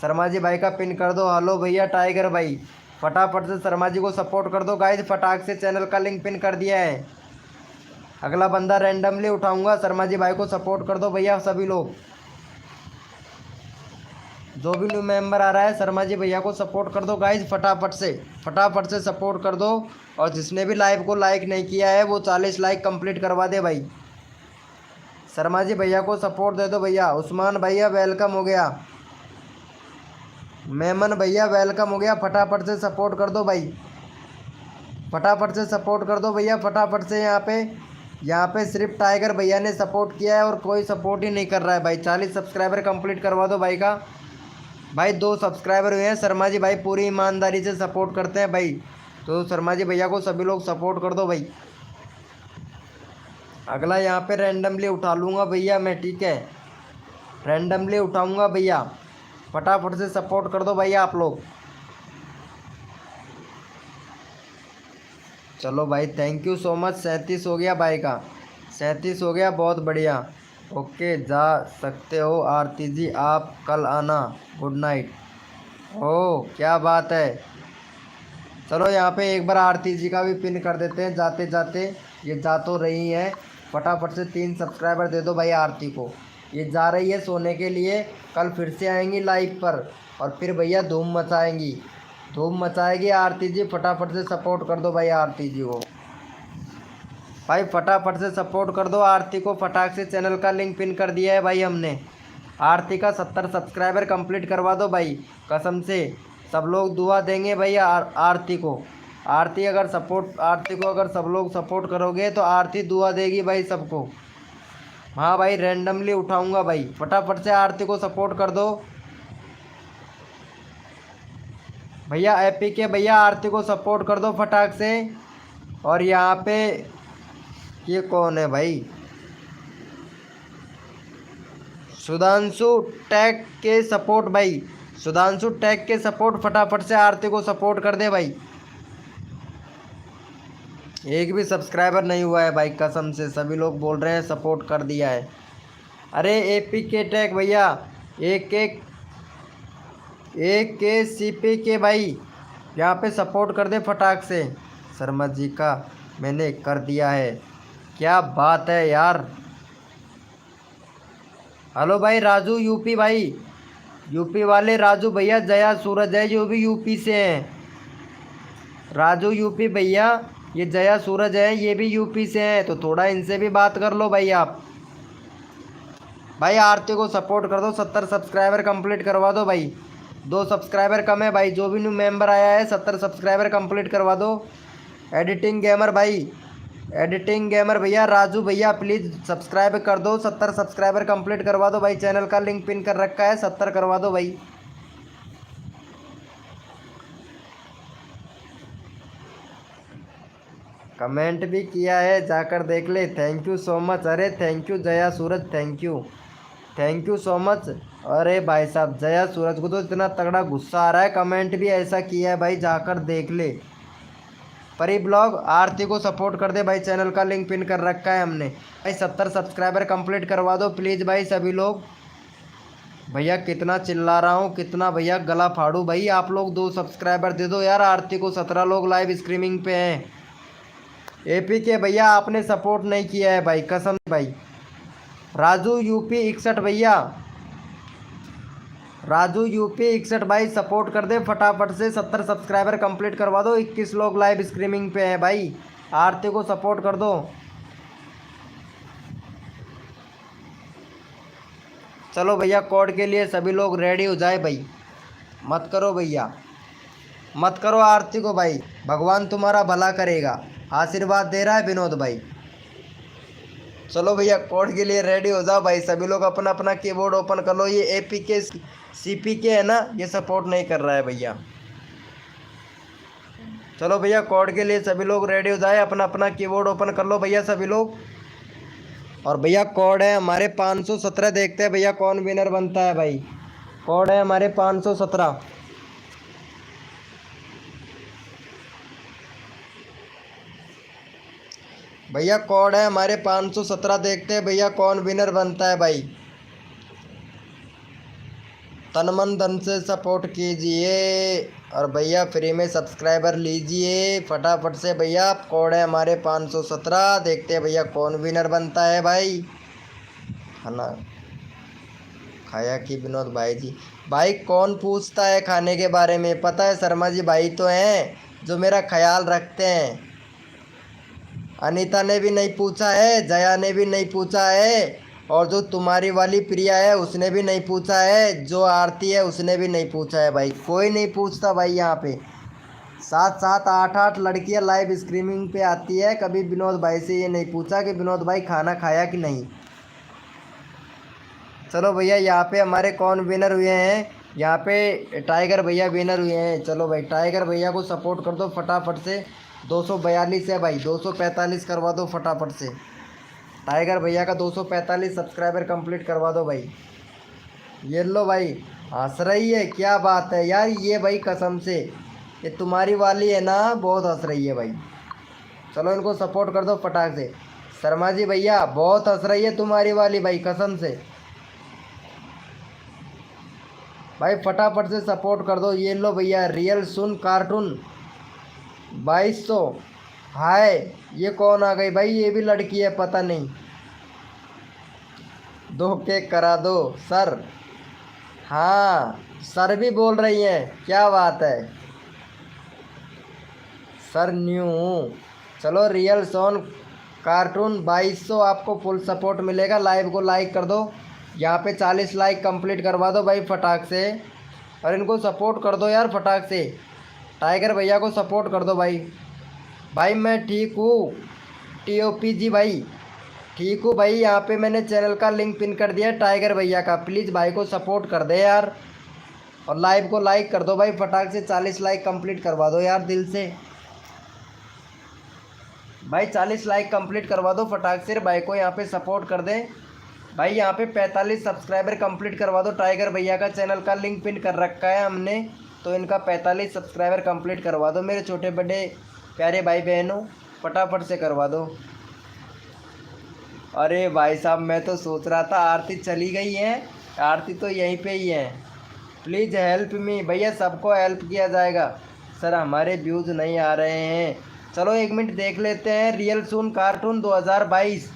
शर्मा जी भाई का पिन कर दो। हेलो भैया टाइगर भाई, फटाफट से शर्मा जी को सपोर्ट कर दो गाइस। फटाक से चैनल का लिंक पिन कर दिया है। अगला बंदा रैंडमली उठाऊंगा। शर्मा जी भाई को सपोर्ट कर दो भैया सभी लोग। जो भी न्यू मेंबर आ रहा है शर्मा जी भैया को सपोर्ट कर दो गाइस, फटाफट से सपोर्ट कर दो। और जिसने भी लाइव को लाइक नहीं किया है वो 40 लाइक कंप्लीट करवा दे भाई। शर्मा जी भैया को सपोर्ट दे दो भैया। उस्मान भैया वेलकम हो गया। मेमन भैया वेलकम हो गया। फटाफट से सपोर्ट कर दो भाई, फटाफट से सपोर्ट कर दो भैया फटाफट से। यहाँ पे सिर्फ टाइगर भैया ने सपोर्ट किया है और कोई सपोर्ट ही नहीं कर रहा है भाई। 40 सब्सक्राइबर कंप्लीट करवा दो भाई का। भाई 2 सब्सक्राइबर हुए हैं। शर्मा जी भाई पूरी ईमानदारी से सपोर्ट करते हैं भाई, तो शर्मा जी भैया को सभी लोग सपोर्ट कर दो भाई। अगला यहाँ पे रैंडमली उठा लूँगा भैया मैं, ठीक है, रैंडमली उठाऊँगा भैया। फटाफट से सपोर्ट कर दो भैया आप लोग। चलो भाई थैंक यू सो मच। 37 हो गया भाई का, 37 हो गया, बहुत बढ़िया। ओके जा सकते हो आरती जी, आप कल आना। Good night. ओह क्या बात है। चलो यहाँ पे एक बार आरती जी का भी पिन कर देते हैं जाते जाते। ये जा तो रही है, फटाफट से 3 सब्सक्राइबर दे दो भाई आरती को। ये जा रही है सोने के लिए, कल फिर से आएंगी लाइव पर और फिर भैया धूम मचाएंगी, धूम मचाएगी आरती जी। फटाफट से सपोर्ट कर दो भाई आरती जी को। भाई फटाफट से सपोर्ट कर दो आरती को, फटाक से चैनल का लिंक पिन कर दिया है भाई हमने। आरती का 70 सब्सक्राइबर कंप्लीट करवा दो भाई, कसम से सब लोग दुआ देंगे भाई आरती को। आरती को अगर सब लोग सपोर्ट करोगे तो आरती दुआ देगी भाई सबको। हाँ भाई रैंडमली उठाऊंगा भाई, फटाफट से आरती को सपोर्ट कर दो भैया। एपी के भैया आरती को सपोर्ट कर दो फटाक से। और यहाँ पे ये कौन है भाई, सुधांशु टैग के सपोर्ट भाई, सुधांशु टैग के सपोर्ट, फटाफट से आरती को सपोर्ट कर दे भाई। एक भी सब्सक्राइबर नहीं हुआ है भाई, कसम से सभी लोग बोल रहे हैं सपोर्ट कर दिया है। अरे एपी के टैग भैया, एक के सीपी के भाई यहाँ पे सपोर्ट कर दे फटाक से। शर्मा जी का मैंने कर दिया है, क्या बात है यार। हेलो भाई राजू यूपी भाई, यूपी वाले राजू भैया, जया सूरज है जो भी यूपी से हैं। राजू यूपी भैया, ये जया सूरज है ये भी यूपी से हैं, तो थोड़ा इनसे भी बात कर लो भाई आप। भाई आरती को सपोर्ट कर दो, 70 सब्सक्राइबर कंप्लीट करवा दो भाई। 2 सब्सक्राइबर कम है भाई, जो भी न्यू मेंबर आया है 70 सब्सक्राइबर कंप्लीट करवा दो। एडिटिंग गेमर भाई, एडिटिंग गेमर भैया, राजू भैया प्लीज़ सब्सक्राइब कर दो, 70 सब्सक्राइबर कंप्लीट करवा दो भाई। चैनल का लिंक पिन कर रखा है, 70 करवा दो भाई। कमेंट भी किया है, जाकर देख ले। थैंक यू सो मच, अरे thank you Jaya Suraj, thank you so much. अरे भाई साहब जया सूरज को तो इतना तगड़ा गुस्सा आ रहा है, कमेंट भी ऐसा किया है भाई, जाकर देख ले। परी ब्लॉग आरती को सपोर्ट कर दे भाई, चैनल का लिंक पिन कर रखा है हमने भाई। 70 सब्सक्राइबर कंप्लीट करवा दो प्लीज़ भाई सभी लोग। भैया कितना चिल्ला रहा हूँ, कितना भैया गला फाड़ू भाई, आप लोग 2 सब्सक्राइबर दे दो यार आरती को। 17 लोग लाइव स्ट्रीमिंग पे हैं। एपी के भैया आपने सपोर्ट नहीं किया है भाई, कसम भाई। राजू यूपी 61 भैया, राजू यूपी 61 भाई सपोर्ट कर दे फटाफट से, 70 सब्सक्राइबर कंप्लीट करवा दो। 21 लोग लाइव स्ट्रीमिंग पे हैं भाई, आरती को सपोर्ट कर दो। चलो भैया कोड के लिए सभी लोग रेडी हो जाए भाई, मत करो भैया, मत करो आरती को भाई, भगवान तुम्हारा भला करेगा, आशीर्वाद दे रहा है विनोद भाई। चलो भैया कोड के लिए रेडी हो जाओ भाई, सभी लोग अपना अपना कीबोर्ड ओपन कर लो। ये एपी के सीपी के है ना, ये सपोर्ट नहीं कर रहा है भैया। चलो भैया कोड के लिए सभी लोग रेडी हो जाए, अपना अपना कीबोर्ड ओपन कर लो भैया सभी लोग। और भैया कोड है हमारे 517, देखते हैं भैया कौन विनर बनता है भाई। कोड है हमारे 517। भैया कोड है हमारे 517, देखते हैं भैया कौन विनर बनता है भाई। तन मन धन से सपोर्ट कीजिए और भैया फ्री में सब्सक्राइबर लीजिए फटाफट से भैया। कोड है हमारे 517, देखते हैं भैया कौन विनर बनता है भाई। खाना खाया कि विनोद भाई जी, भाई कौन पूछता है खाने के बारे में, पता है शर्मा जी भाई तो हैं जो मेरा ख्याल रखते हैं। अनीता ने भी नहीं पूछा है, जया ने भी नहीं पूछा है, और जो तुम्हारी वाली प्रिया है उसने भी नहीं पूछा है, जो आरती है उसने भी नहीं पूछा है भाई, कोई नहीं पूछता भाई। यहाँ पे 7-7 8-8 लड़कियाँ लाइव स्ट्रीमिंग पे आती है, कभी विनोद भाई से ये नहीं पूछा कि विनोद भाई खाना खाया कि नहीं। चलो भैया यहाँ पे हमारे कौन विनर हुए हैं, यहाँ पे टाइगर भैया विनर हुए हैं। चलो भाई टाइगर भैया को सपोर्ट कर दो फटाफट से। 242 है भाई, 245 करवा दो फटाफट से। टाइगर भैया का 245 सब्सक्राइबर कंप्लीट करवा दो भाई। ये लो भाई हंस रही है, क्या बात है यार, ये भाई कसम से ये तुम्हारी वाली है ना, बहुत हंस रही है भाई। चलो इनको सपोर्ट कर दो फटाक से। शर्मा जी भैया बहुत हंस रही है तुम्हारी वाली भाई, कसम से भाई फटाफट से सपोर्ट कर दो। ये लो भैया रियल सुन कार्टून 2200। हाय ये कौन आ गई भाई, ये भी लड़की है पता नहीं। 2 केक करा दो सर, हाँ सर भी बोल रही हैं, क्या बात है सर न्यू। चलो रियल सोन कार्टून 2200 आपको फुल सपोर्ट मिलेगा। लाइव को लाइक कर दो, यहाँ पे 40 लाइक कंप्लीट करवा दो भाई फटाक से, और इनको सपोर्ट कर दो यार फटाक से। टाइगर भैया को सपोर्ट कर दो भाई। भाई मैं ठीक हूँ TOP जी भाई, ठीक हूँ भाई। यहाँ पे मैंने चैनल का लिंक पिन कर दिया है टाइगर भैया का, प्लीज़ भाई को सपोर्ट कर दे यार, और लाइव को लाइक कर दो भाई फटाक से। 40 लाइक कंप्लीट करवा दो यार दिल से भाई, 40 लाइक कंप्लीट करवा दो फटाक से। भाई को यहाँ पे सपोर्ट कर दें भाई। यहाँ पे 45 सब्सक्राइबर कंप्लीट करवा दो। टाइगर भैया का चैनल का लिंक पिन कर रखा है हमने, तो इनका 45 सब्सक्राइबर कंप्लीट करवा दो मेरे छोटे बड़े प्यारे भाई बहनों, फटाफट से करवा दो। अरे भाई साहब मैं तो सोच रहा था आरती चली गई है, आरती तो यहीं पे ही है। प्लीज़ हेल्प मी भैया, सबको हेल्प किया जाएगा। सर हमारे व्यूज़ नहीं आ रहे हैं, चलो 1 मिनट देख लेते हैं। रियल सून कार्टून 2022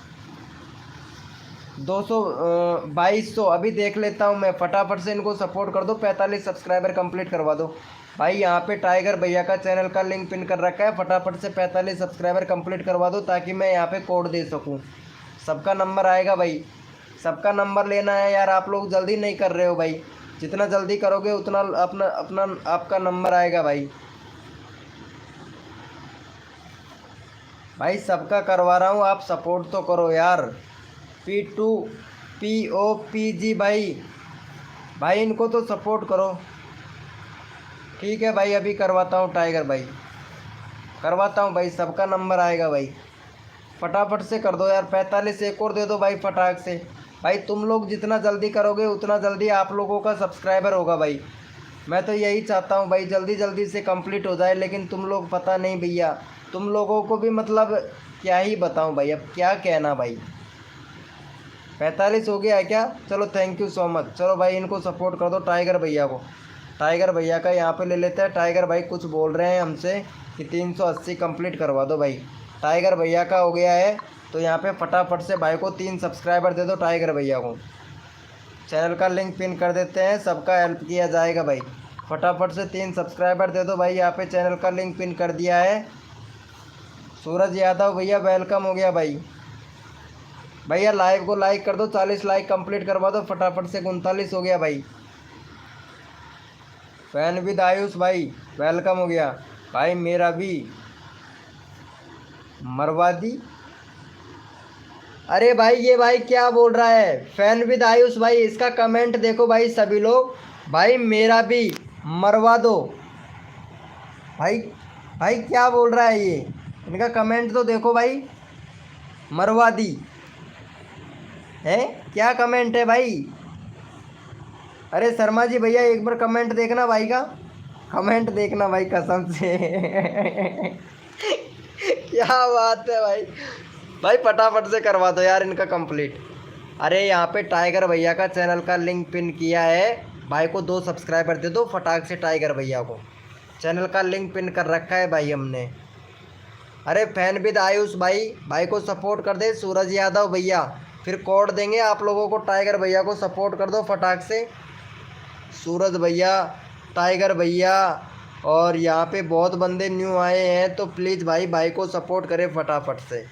2200 अभी देख लेता हूँ मैं, फटाफट से इनको सपोर्ट कर दो। 45 सब्सक्राइबर कंप्लीट करवा दो भाई। यहाँ पे टाइगर भैया का चैनल का लिंक पिन कर रखा है, फटाफट से 45 सब्सक्राइबर कंप्लीट करवा दो, ताकि मैं यहाँ पे कोड दे सकूँ। सबका नंबर आएगा भाई, सबका नंबर लेना है यार। आप लोग जल्दी नहीं कर रहे हो भाई, जितना जल्दी करोगे उतना अपना अपना आपका नंबर आएगा भाई। भाई सबका करवा रहा हूँ, आप सपोर्ट तो करो यार। P2POPG भाई, भाई इनको तो सपोर्ट करो। ठीक है भाई, अभी करवाता हूँ टाइगर भाई, करवाता हूँ भाई, सबका नंबर आएगा भाई। फटाफट से कर दो यार, 45 एक और दे दो भाई फटाक से। भाई तुम लोग जितना जल्दी करोगे उतना जल्दी आप लोगों का सब्सक्राइबर होगा भाई। मैं तो यही चाहता हूँ भाई, जल्दी जल्दी से कंप्लीट हो जाए, लेकिन तुम लोग पता नहीं भैया, तुम लोगों को भी मतलब क्या ही बताऊँ भाई, अब क्या कहना भाई। 45 हो गया है क्या? चलो थैंक यू सो मच। चलो भाई इनको सपोर्ट कर दो टाइगर भैया को। टाइगर भैया का यहाँ पे ले लेते हैं। टाइगर भाई कुछ बोल रहे हैं हमसे कि 380 कंप्लीट करवा दो भाई। टाइगर भैया का हो गया है, तो यहाँ पे फटाफट से भाई को 3 सब्सक्राइबर दे दो टाइगर भैया को। चैनल का लिंक पिन कर देते हैं, सबका हेल्प किया जाएगा भाई। फटाफट से 3 सब्सक्राइबर दे दो भाई। यहाँ पे चैनल का लिंक पिन कर दिया है। सूरज यादव भैया वेलकम हो गया भाई। भैया लाइव को लाइक कर दो, 40 लाइक कंप्लीट करवा दो फटाफट से। 39 हो गया भाई। फैन विद आयुष भाई वेलकम हो गया भाई। मेरा भी मरवादी, अरे भाई ये भाई क्या बोल रहा है? फैन विद आयुष भाई, इसका कमेंट देखो भाई सभी लोग। भाई मेरा भी मरवा दो भाई। भाई क्या बोल रहा है ये? इनका कमेंट तो देखो भाई, मरवादी है, क्या कमेंट है भाई? अरे शर्मा जी भैया एक बार कमेंट देखना भाई का, कमेंट देखना भाई कसम से। क्या बात है भाई। भाई फटाफट से करवा दो यार इनका कंप्लीट। अरे यहाँ पे टाइगर भैया का चैनल का लिंक पिन किया है, भाई को 2 सब्सक्राइबर दे दो फटाक से। टाइगर भैया को चैनल का लिंक पिन कर रखा है भाई हमने। अरे फैन विद आयुष भाई, भाई को सपोर्ट कर दे। सूरज यादव भैया फिर कोड देंगे आप लोगों को। टाइगर भैया को सपोर्ट कर दो फटाक से। सूरज भैया, टाइगर भैया, और यहाँ पे बहुत बंदे न्यू आए हैं, तो प्लीज़ भाई भाई को सपोर्ट करें फटाफट से।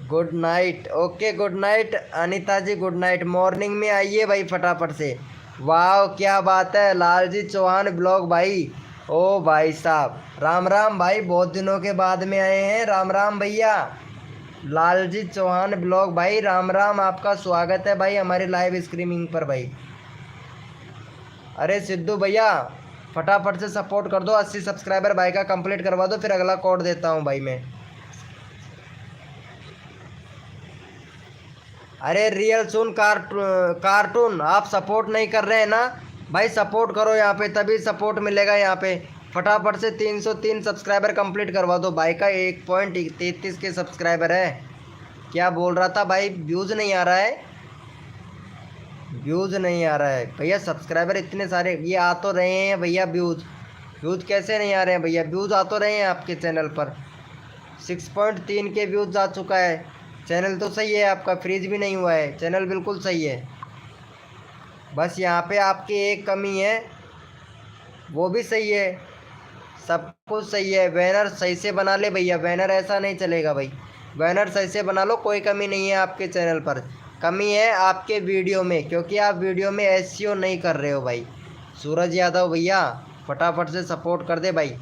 Good night, okay good night Anita ji, good night. Morning में आइए भाई फटाफट से। वाह क्या बात है, लालजी चौहान ब्लॉग भाई। ओ भाई साहब राम राम भाई, बहुत दिनों के बाद में आए हैं। राम राम भैया। लालजी चौहान ब्लॉग भाई राम राम, आपका स्वागत है भाई हमारे लाइव स्ट्रीमिंग पर भाई। अरे सिद्धू भैया फटाफट से सपोर्ट कर दो, 80 सब्सक्राइबर भाई का कंप्लीट करवा दो, फिर अगला कोड देता हूँ भाई मैं। अरे रियल सुन कार्टून आप सपोर्ट नहीं कर रहे हैं ना भाई, सपोर्ट करो यहाँ पे, तभी सपोर्ट मिलेगा यहाँ पे। फटाफट से 303 सब्सक्राइबर कंप्लीट करवा दो। भाई का 1.33 के सब्सक्राइबर है। क्या बोल रहा था भाई? व्यूज़ नहीं आ रहा है, व्यूज़ नहीं आ रहा है भैया। सब्सक्राइबर इतने सारे ये आ तो रहे हैं भैया, व्यूज़ कैसे नहीं आ रहे हैं भैया? व्यूज़ आ तो रहे हैं आपके चैनल पर। 6.3 के व्यूज़ आ चुका है। चैनल तो सही है आपका, फ्रीज भी नहीं हुआ है, चैनल बिल्कुल सही है। बस यहाँ पे आपकी एक कमी है, वो भी सही है। सब कुछ सही है। बैनर सही से बना ले भैया, बैनर ऐसा नहीं चलेगा भाई। बैनर सही से बना लो, कोई कमी नहीं है आपके चैनल पर। कमी है आपके वीडियो में, क्योंकि आप वीडियो में एसईओ नहीं कर रहे हो भाई। सूरज यादव भैया फटाफट से सपोर्ट कर दे भाई।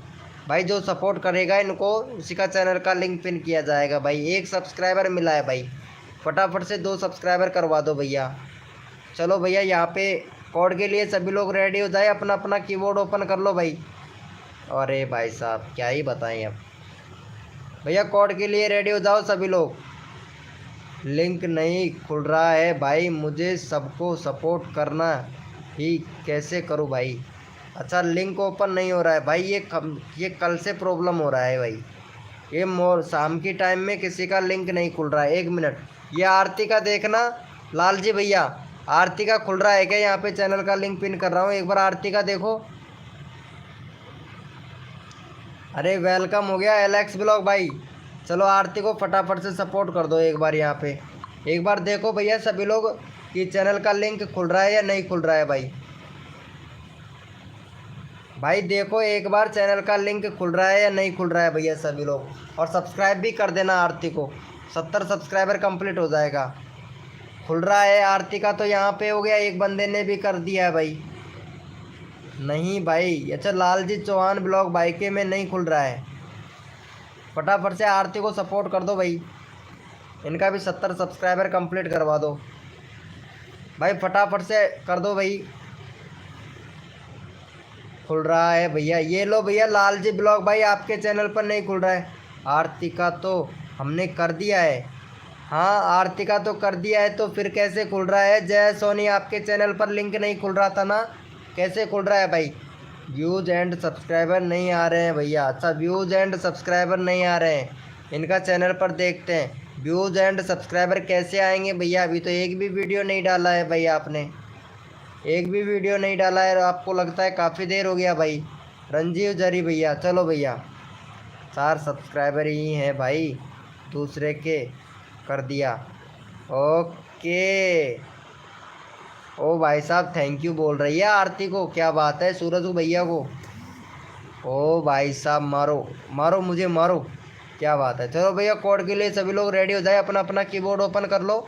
भाई जो सपोर्ट करेगा इनको, उसी का चैनल का लिंक पिन किया जाएगा भाई। 1 सब्सक्राइबर मिला है भाई, फटाफट से 2 सब्सक्राइबर करवा दो भैया। चलो भैया, यहाँ पे कोड के लिए सभी लोग रेडी हो जाए, अपना अपना कीबोर्ड ओपन कर लो भाई। अरे भाई साहब क्या ही बताएं अब। भैया कोड के लिए रेडी हो जाओ सभी लोग। लिंक नहीं खुल रहा है भाई, मुझे सबको सपोर्ट करना ही कैसे करूं भाई। अच्छा लिंक ओपन नहीं हो रहा है भाई, ये कल से प्रॉब्लम हो रहा है भाई। ये शाम की टाइम में किसी का लिंक नहीं खुल रहा है। 1 मिनट, ये आरती का देखना लाल जी भैया, आरती का खुल रहा है क्या? यहाँ पे चैनल का लिंक पिन कर रहा हूँ, एक बार आरती का देखो। अरे वेलकम हो गया एलेक्स ब्लॉग भाई। चलो आरती को फटाफट से सपोर्ट कर दो एक बार। यहाँ पे एक बार देखो भैया सभी लोग कि चैनल का लिंक खुल रहा है या नहीं खुल रहा है भाई। भाई देखो एक बार चैनल का लिंक खुल रहा है या नहीं खुल रहा है भैया सभी लोग। और सब्सक्राइब भी कर देना आरती को, 70 सब्सक्राइबर कंप्लीट हो जाएगा। खुल रहा है आरती का तो यहाँ पे हो गया, एक बंदे ने भी कर दिया है भाई। नहीं भाई, अच्छा लाल जी चौहान ब्लॉग भाई के में नहीं खुल रहा है। फटाफट से आरती को सपोर्ट कर दो भाई, इनका भी 70 सब्सक्राइबर कंप्लीट करवा दो भाई, फटाफट से कर दो भाई। खुल रहा है भैया, ये लो भैया लाल जी ब्लॉग भाई आपके चैनल पर नहीं खुल रहा है। आरती का तो हमने कर दिया है। हाँ आरती का तो कर दिया है, तो फिर कैसे खुल रहा है? जय सोनी आपके चैनल पर लिंक नहीं खुल रहा था ना, कैसे खुल रहा है भाई? व्यूज़ एंड सब्सक्राइबर नहीं आ रहे हैं भैया। अच्छा व्यूज़ एंड सब्सक्राइबर नहीं आ रहे हैं, इनका चैनल पर देखते हैं व्यूज़ एंड सब्सक्राइबर कैसे आएंगे भैया। अभी तो एक भी वीडियो नहीं डाला है भाई आपने, एक भी वीडियो नहीं डाला है। आपको लगता है काफ़ी देर हो गया भाई। रंजीव जरी भैया, चलो भैया 4 सब्सक्राइबर ही हैं भाई, दूसरे के कर दिया। ओके, ओ भाई साहब थैंक यू बोल रही है आरती को, क्या बात है। सूरज भैया को, ओ भाई साहब मारो मारो मुझे मारो, क्या बात है। चलो भैया कोड के लिए सभी लोग रेडी हो जाए, अपना अपना कीबोर्ड ओपन कर लो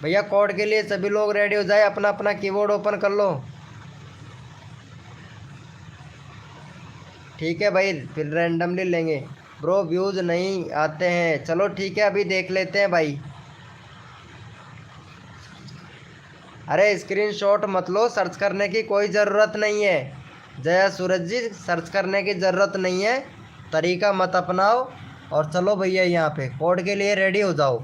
भैया। कोड के लिए सभी लोग रेडी हो जाए, अपना अपना कीबोर्ड ओपन कर लो। ठीक है भाई, फिर रैंडमली लेंगे। ब्रो व्यूज़ नहीं आते हैं, चलो ठीक है अभी देख लेते हैं भाई। अरे स्क्रीनशॉट मत लो, सर्च करने की कोई ज़रूरत नहीं है। जया सूरज जी सर्च करने की ज़रूरत नहीं है, तरीका मत अपनाओ। और चलो भैया यहाँ पे कोड के लिए रेडी हो जाओ।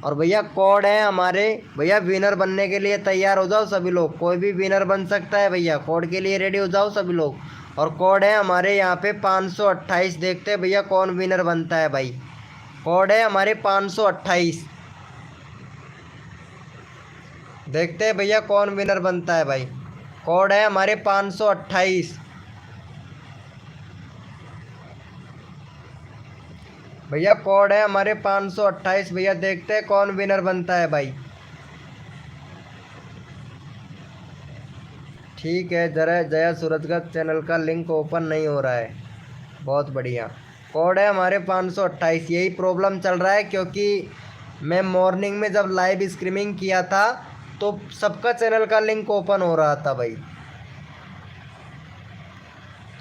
और भैया कोड है हमारे, भैया विनर बनने के लिए तैयार हो जाओ सभी लोग, कोई भी विनर बन सकता है भैया। कोड के लिए रेडी हो जाओ सभी लोग। और कोड है हमारे यहाँ पे 528, देखते हैं भैया कौन विनर बनता है भाई। कोड है हमारे 528, देखते हैं भैया कौन विनर बनता है भाई। कोड है हमारे 528 भैया, कोड है हमारे 528 भैया, देखते हैं कौन विनर बनता है भाई। ठीक है, जरा जया सूरज का चैनल का लिंक ओपन नहीं हो रहा है, बहुत बढ़िया। कोड है हमारे 528, यही प्रॉब्लम चल रहा है क्योंकि मैं मॉर्निंग में जब लाइव स्ट्रीमिंग किया था तो सबका चैनल का लिंक ओपन हो रहा था भाई।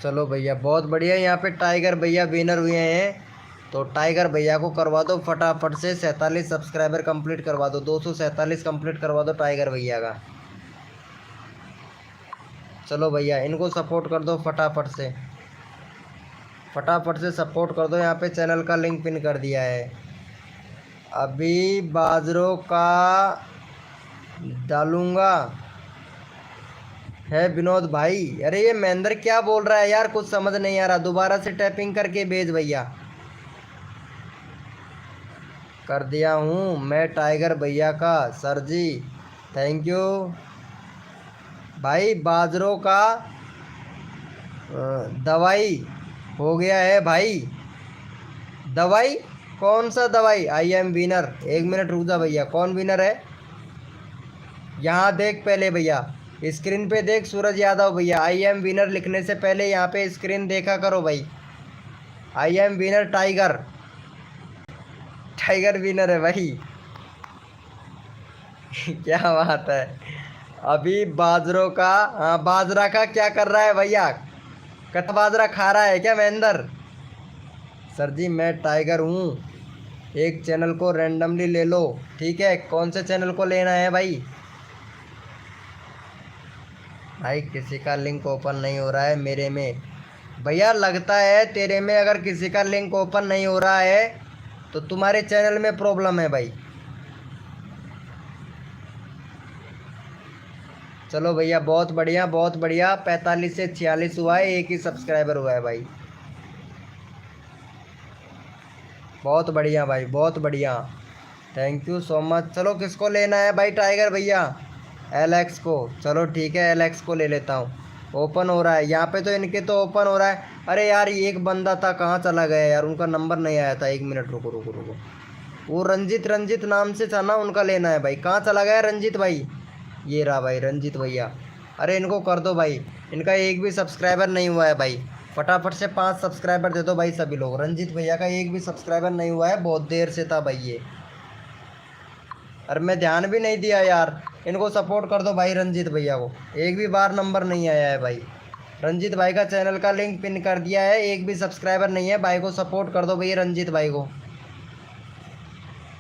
चलो भैया बहुत बढ़िया, यहाँ पे टाइगर भैया विनर हुए हैं, तो टाइगर भैया को करवा दो फटाफट से 47 सब्सक्राइबर कंप्लीट करवा दो, 247 कंप्लीट करवा दो टाइगर भैया का। चलो भैया इनको सपोर्ट कर दो फटाफट से, फटाफट से सपोर्ट कर दो। यहाँ पे चैनल का लिंक पिन कर दिया है। अभी बाजरों का डालूंगा है विनोद भाई। अरे ये महेंद्र क्या बोल रहा है यार, कुछ समझ नहीं आ रहा, दोबारा से टैपिंग करके भेज भैया। कर दिया हूँ मैं टाइगर भैया का सर जी, थैंक यू भाई। बाजरों का दवाई हो गया है भाई। दवाई कौन सा दवाई? I am winner. 1 मिनट रुक जा भैया, कौन विनर है यहाँ देख पहले भैया। स्क्रीन पे देख सूरज यादव भैया, आई एम विनर लिखने से पहले यहाँ पे स्क्रीन देखा करो भाई। I am winner tiger, tiger winner है भाई। क्या बात है। अभी बाजरों का, हाँ बाजरा का क्या कर रहा है भैया, कट बाजरा खा रहा है क्या महेंद्र? सर जी मैं टाइगर हूँ, एक चैनल को रैंडमली ले लो। ठीक है, कौन से चैनल को लेना है भाई? भाई किसी का लिंक ओपन नहीं हो रहा है मेरे में भैया, लगता है तेरे में अगर किसी का लिंक ओपन नहीं हो रहा है तो तुम्हारे चैनल में प्रॉब्लम है भाई। चलो भैया बहुत बढ़िया बहुत बढ़िया, 45 से 46 हुआ है, एक ही सब्सक्राइबर हुआ है भाई। बहुत बढ़िया भाई बहुत बढ़िया, थैंक यू सो मच। चलो किसको लेना है भाई टाइगर भैया? एलेक्स को, चलो ठीक है एलेक्स को ले लेता हूँ। ओपन हो रहा है यहाँ पे तो, इनके तो ओपन हो रहा है। अरे यार एक बंदा था, कहाँ चला गया यार, उनका नंबर नहीं आया था, 1 मिनट रुको रुको रुको। वो रंजित, रंजित नाम से था ना, उनका लेना है भाई। कहाँ चला गया रंजित भाई? ये रहा भाई रंजित भैया। अरे इनको कर दो भाई, इनका एक भी सब्सक्राइबर नहीं हुआ है भाई। फटाफट से 5 सब्सक्राइबर दे दो भाई सभी लोग। रंजित भैया का एक भी सब्सक्राइबर नहीं हुआ है, बहुत देर से था भाई ये। अरे मैं ध्यान भी नहीं दिया यार, इनको सपोर्ट कर दो भाई रंजीत भैया को, एक भी बार नंबर नहीं आया है भाई। रंजीत भाई का चैनल का लिंक पिन कर दिया है, एक भी सब्सक्राइबर नहीं है भाई को सपोर्ट कर दो भैया रंजीत भाई को।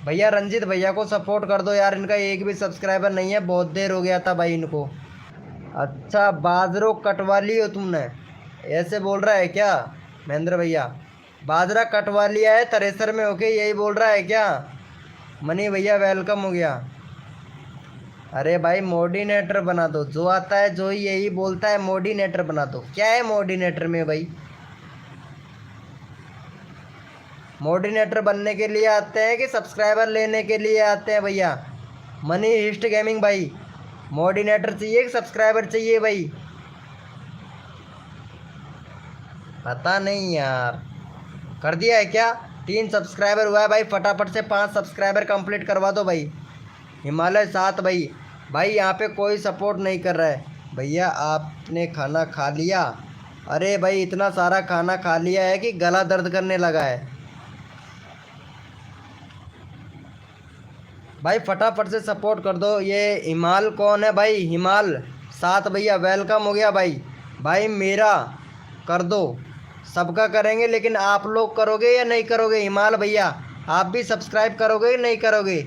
भैया रंजीत भैया को सपोर्ट कर दो यार, इनका एक भी सब्सक्राइबर नहीं है, बहुत देर हो गया था भाई इनको। अच्छा बाजरो कटवा ली हो तुमने, ऐसे बोल रहा है क्या महेंद्र भैया? बाजरा कटवा लिया है थ्रेसर में होके, यही बोल रहा है क्या? मनी भैया वेलकम हो गया। अरे भाई मोडिनेटर बना दो, जो आता है जो ही यही बोलता है मोडिनेटर बना दो। क्या है मोडिनेटर में भाई? मोडिनेटर बनने के लिए आते हैं कि सब्सक्राइबर लेने के लिए आते हैं भैया? मनी हिस्ट गेमिंग भाई, मोडिनेटर चाहिए कि सब्सक्राइबर चाहिए भाई? पता नहीं यार, कर दिया है क्या? 3 सब्सक्राइबर हुआ है भाई, फटाफट से 5 सब्सक्राइबर कंप्लीट करवा दो भाई। हिमालय 7 भाई, भाई यहाँ पे कोई सपोर्ट नहीं कर रहा है। भैया आपने खाना खा लिया? अरे भाई इतना सारा खाना खा लिया है कि गला दर्द करने लगा है भाई। फटाफट से सपोर्ट कर दो। ये हिमाल कौन है भाई? हिमाल 7 भैया वेलकम हो गया भाई। भाई मेरा कर दो, सबका करेंगे, लेकिन आप लोग करोगे या नहीं करोगे? हिमाल भैया आप भी सब्सक्राइब करोगे या नहीं करोगे?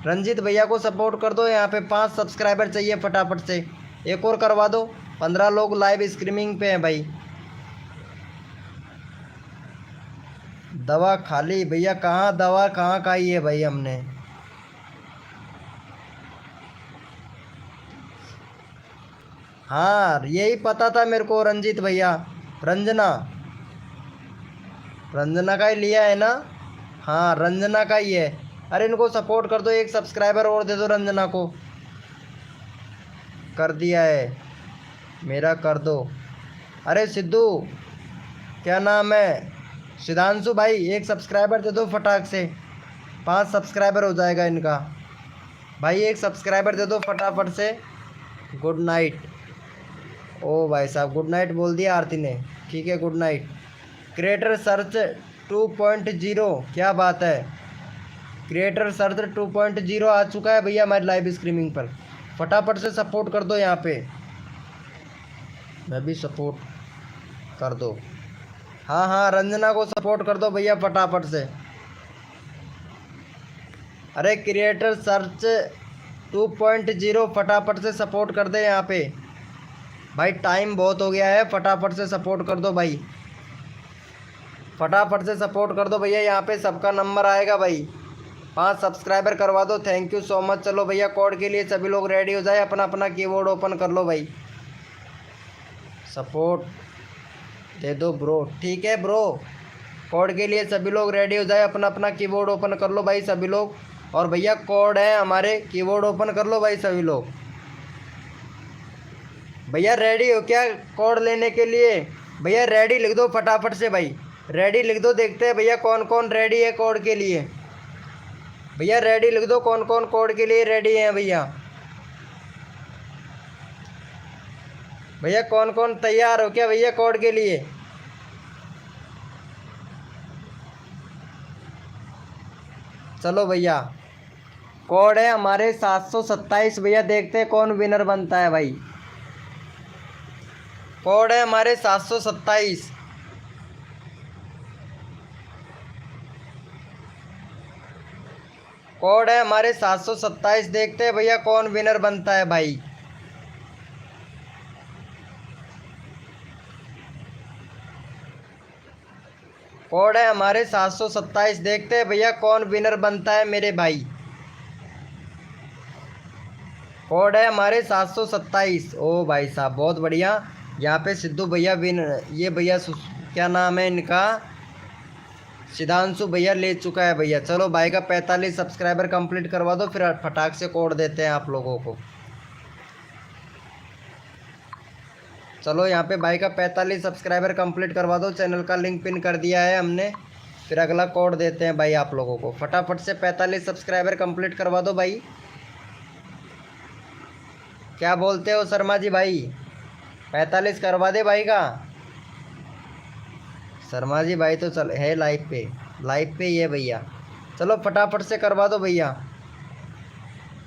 रंजीत भैया को सपोर्ट कर दो, यहाँ पे 5 सब्सक्राइबर चाहिए फटाफट से, एक और करवा दो। 15 लोग लाइव स्ट्रीमिंग पे हैं भाई। दवा खा ली भैया? कहाँ दवा कहाँ खाई है भाई हमने? हाँ यही पता था मेरे को रंजीत भैया, रंजना, रंजना का ही लिया है ना? हाँ रंजना का ही है। अरे इनको सपोर्ट कर दो, एक सब्सक्राइबर और दे दो रंजना को। कर दिया है, मेरा कर दो। अरे सिद्धू, क्या नाम है, सिद्धांशु भाई, एक सब्सक्राइबर दे दो फटाक से, 5 सब्सक्राइबर हो जाएगा इनका। भाई एक सब्सक्राइबर दे दो फटाफट से। Good night. ओ भाई साहब गुड नाइट बोल दिया आरती ने, ठीक है गुड नाइट। क्रिएटर सर्च 2.0, क्या बात है, क्रिएटर सर्च 2.0 आ चुका है भैया हमारी लाइव स्ट्रीमिंग पर। फटाफट से सपोर्ट कर दो यहाँ पे, मैं भी सपोर्ट कर दो। हाँ हाँ रंजना को सपोर्ट कर दो भैया फटाफट से। अरे क्रिएटर सर्च 2.0 फटाफट से सपोर्ट कर दे यहाँ पे भाई, टाइम बहुत हो गया है, फटाफट से सपोर्ट कर दो भाई, फटाफट से सपोर्ट कर दो भैया। यहाँ पे सबका नंबर आएगा भाई, 5 सब्सक्राइबर करवा दो, थैंक यू सो मच। चलो भैया कोड के लिए सभी लोग रेडी हो जाए, अपना अपना कीबोर्ड ओपन कर लो भाई, सपोर्ट दे दो ब्रो। ठीक है ब्रो, कोड के लिए सभी लोग रेडी हो जाए, अपना अपना कीबोर्ड ओपन कर लो भाई सभी लोग। और भैया कोड है हमारे, कीबोर्ड ओपन कर लो भाई सभी लोग। भैया रेडी हो क्या कोड लेने के लिए? भैया रेडी लिख दो फटाफट से भाई, रेडी लिख दो, देखते हैं भैया कौन कौन रेडी है कोड के लिए। भैया रेडी लिख दो, कौन कौन कोड के लिए रेडी हैं भैया? भैया कौन कौन तैयार हो क्या भैया कोड के लिए? चलो भैया, कोड है हमारे 727 भैया, देखते हैं कौन विनर बनता है भाई। कोड है हमारे 727। कोड है हमारे 727, देखते हैं भैया कौन विनर बनता है भाई। कोड है हमारे 727, देखते हैं भैया कौन विनर बनता है मेरे भाई। कोड है हमारे 727। ओ भाई साहब बहुत बढ़िया। यहाँ पे सिद्धू भैया विन, ये भैया क्या नाम है इनका, सिद्धांशु भैया ले चुका है भैया। चलो भाई का 45 सब्सक्राइबर कंप्लीट करवा दो, फिर फटाक से कोड देते हैं आप लोगों को। चलो यहाँ पे भाई का 45 सब्सक्राइबर कंप्लीट करवा दो, चैनल का लिंक पिन कर दिया है हमने, फिर अगला कोड देते हैं भाई आप लोगों को। फटाफट से 45 सब्सक्राइबर कंप्लीट करवा दो भाई। क्या बोलते हो शर्मा जी भाई? 45 करवा दे भाई का। शर्मा जी भाई तो चल है लाइव पे ही है भैया। चलो फटाफट से करवा दो भैया,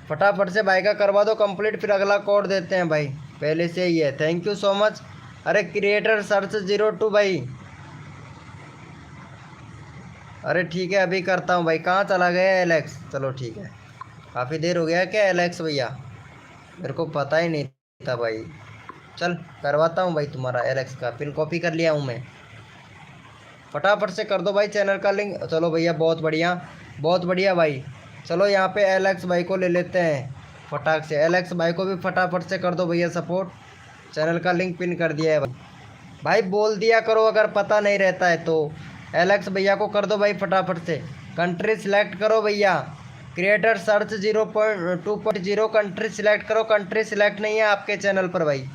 फटाफट से भाई का करवा दो कंप्लीट, फिर अगला कोड देते हैं भाई। पहले से ही है, थैंक यू सो मच। अरे क्रिएटर सर्च 02 भाई, अरे ठीक है अभी करता हूँ भाई। कहाँ चला गया एलेक्स? चलो ठीक है, काफ़ी देर हो गया क्या एलेक्स भैया? मेरे को पता ही नहीं था भाई। चल करवाता हूँ भाई तुम्हारा एलेक्स का पिन कॉपी कर लिया हूँ मैं। फटाफट से कर दो भाई चैनल का लिंक। चलो भैया बहुत बढ़िया, बहुत बढ़िया भाई। चलो यहाँ पे एलेक्स भाई को ले लेते हैं फटाक से। एलेक्स भाई को भी फटाफट से कर दो भैया सपोर्ट, चैनल का लिंक पिन कर दिया है भाई। भाई बोल दिया करो अगर पता नहीं रहता है तो। एलेक्स भैया को कर दो भाई फटाफट से। कंट्री सिलेक्ट करो भैया, क्रिएटर सर्च 0.2.0 कंट्री सिलेक्ट करो। कंट्री सिलेक्ट नहीं है आपके चैनल पर भाई,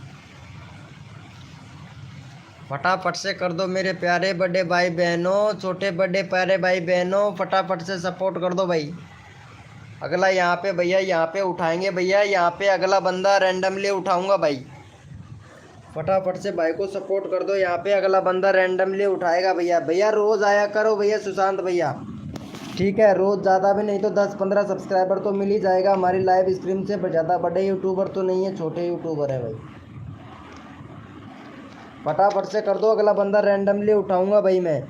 फटाफट से कर दो मेरे प्यारे बड़े भाई बहनों, छोटे बड़े प्यारे भाई बहनों, फटाफट से सपोर्ट कर दो भाई। अगला यहाँ पे भैया, यहाँ पे उठाएंगे भैया, यहाँ पे अगला बंदा रैंडमली उठाऊंगा भाई। फटाफट से भाई को सपोर्ट कर दो, यहाँ पे अगला बंदा रैंडमली उठाएगा भैया। भैया रोज़ आया करो भैया सुशांत भैया, ठीक है? रोज़ ज़्यादा भी नहीं तो 10-15 सब्सक्राइबर तो मिल ही जाएगा हमारी लाइव स्ट्रीम से। ज़्यादा बड़े यूट्यूबर तो नहीं है, छोटे यूट्यूबर है भाई। फटाफट से कर दो, अगला बंदा रैंडमली उठाऊंगा भाई मैं।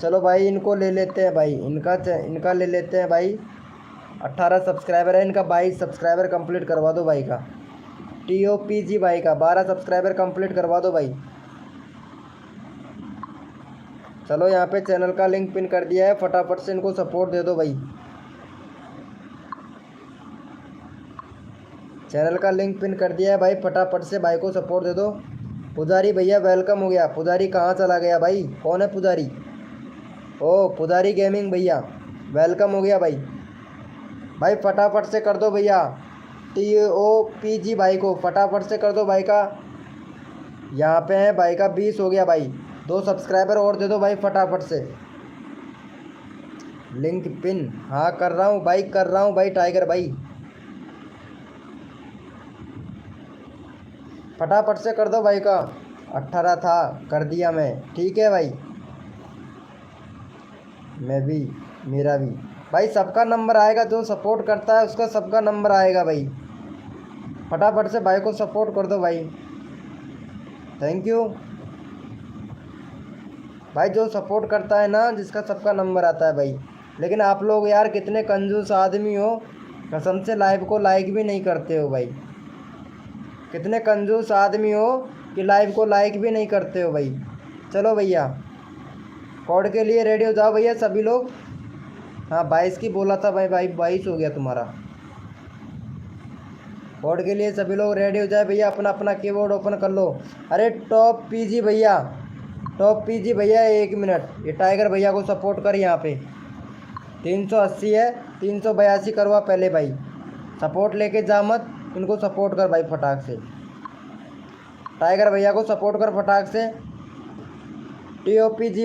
चलो भाई इनको ले लेते हैं भाई, इनका ले लेते हैं भाई। 18 सब्सक्राइबर है इनका, 22 सब्सक्राइबर कंप्लीट करवा दो भाई का। TOPG भाई का 12 सब्सक्राइबर कंप्लीट करवा दो भाई। चलो यहाँ पे चैनल का लिंक पिन कर दिया है, फटाफट से इनको सपोर्ट दे दो भाई। चैनल का लिंक पिन कर दिया है भाई, फटाफट से भाई को सपोर्ट दे दो। पुजारी भैया वेलकम हो गया। पुजारी कहाँ चला गया भाई? कौन है पुजारी? ओ पुजारी गेमिंग भैया वेलकम हो गया भाई। भाई फटाफट से कर दो भैया TOPG भाई को, फटाफट से कर दो भाई का। यहाँ पे है भाई का 20 हो गया भाई। 2 सब्सक्राइबर और दे दो भाई फटाफट से। लिंक पिन हाँ कर रहा हूँ भाई, कर रहा हूँ भाई टाइगर भाई। फटाफट से कर दो भाई का। 18 था, कर दिया मैं, ठीक है भाई। मैं भी, मेरा भी भाई, सबका नंबर आएगा। जो सपोर्ट करता है उसका सबका नंबर आएगा भाई। फटाफट से भाई को सपोर्ट कर दो भाई, थैंक यू भाई। जो सपोर्ट करता है ना, जिसका सबका नंबर आता है भाई। लेकिन आप लोग यार कितने कंजूस आदमी हो, कसम से लाइव को लाइक भी नहीं करते हो भाई। कितने कंजूस आदमी हो कि लाइव को लाइक भी नहीं करते हो भाई। चलो भैया कोड के लिए रेडी हो जाओ भैया सभी लोग। हाँ 22 की बोला था भाई, 22 हो गया तुम्हारा। कोड के लिए सभी लोग रेडी हो जाए भैया, अपना अपना कीबोर्ड ओपन कर लो। अरे टॉप पीजी भैया, टॉप पीजी भैया 1 मिनट, ये टाइगर भैया को सपोर्ट कर। यहाँ पे 380 है, 382 करवा पहले भाई। सपोर्ट लेके जा मत, इनको सपोर्ट कर भाई फटाक से। टाइगर भैया को सपोर्ट कर फटाक से। TOPG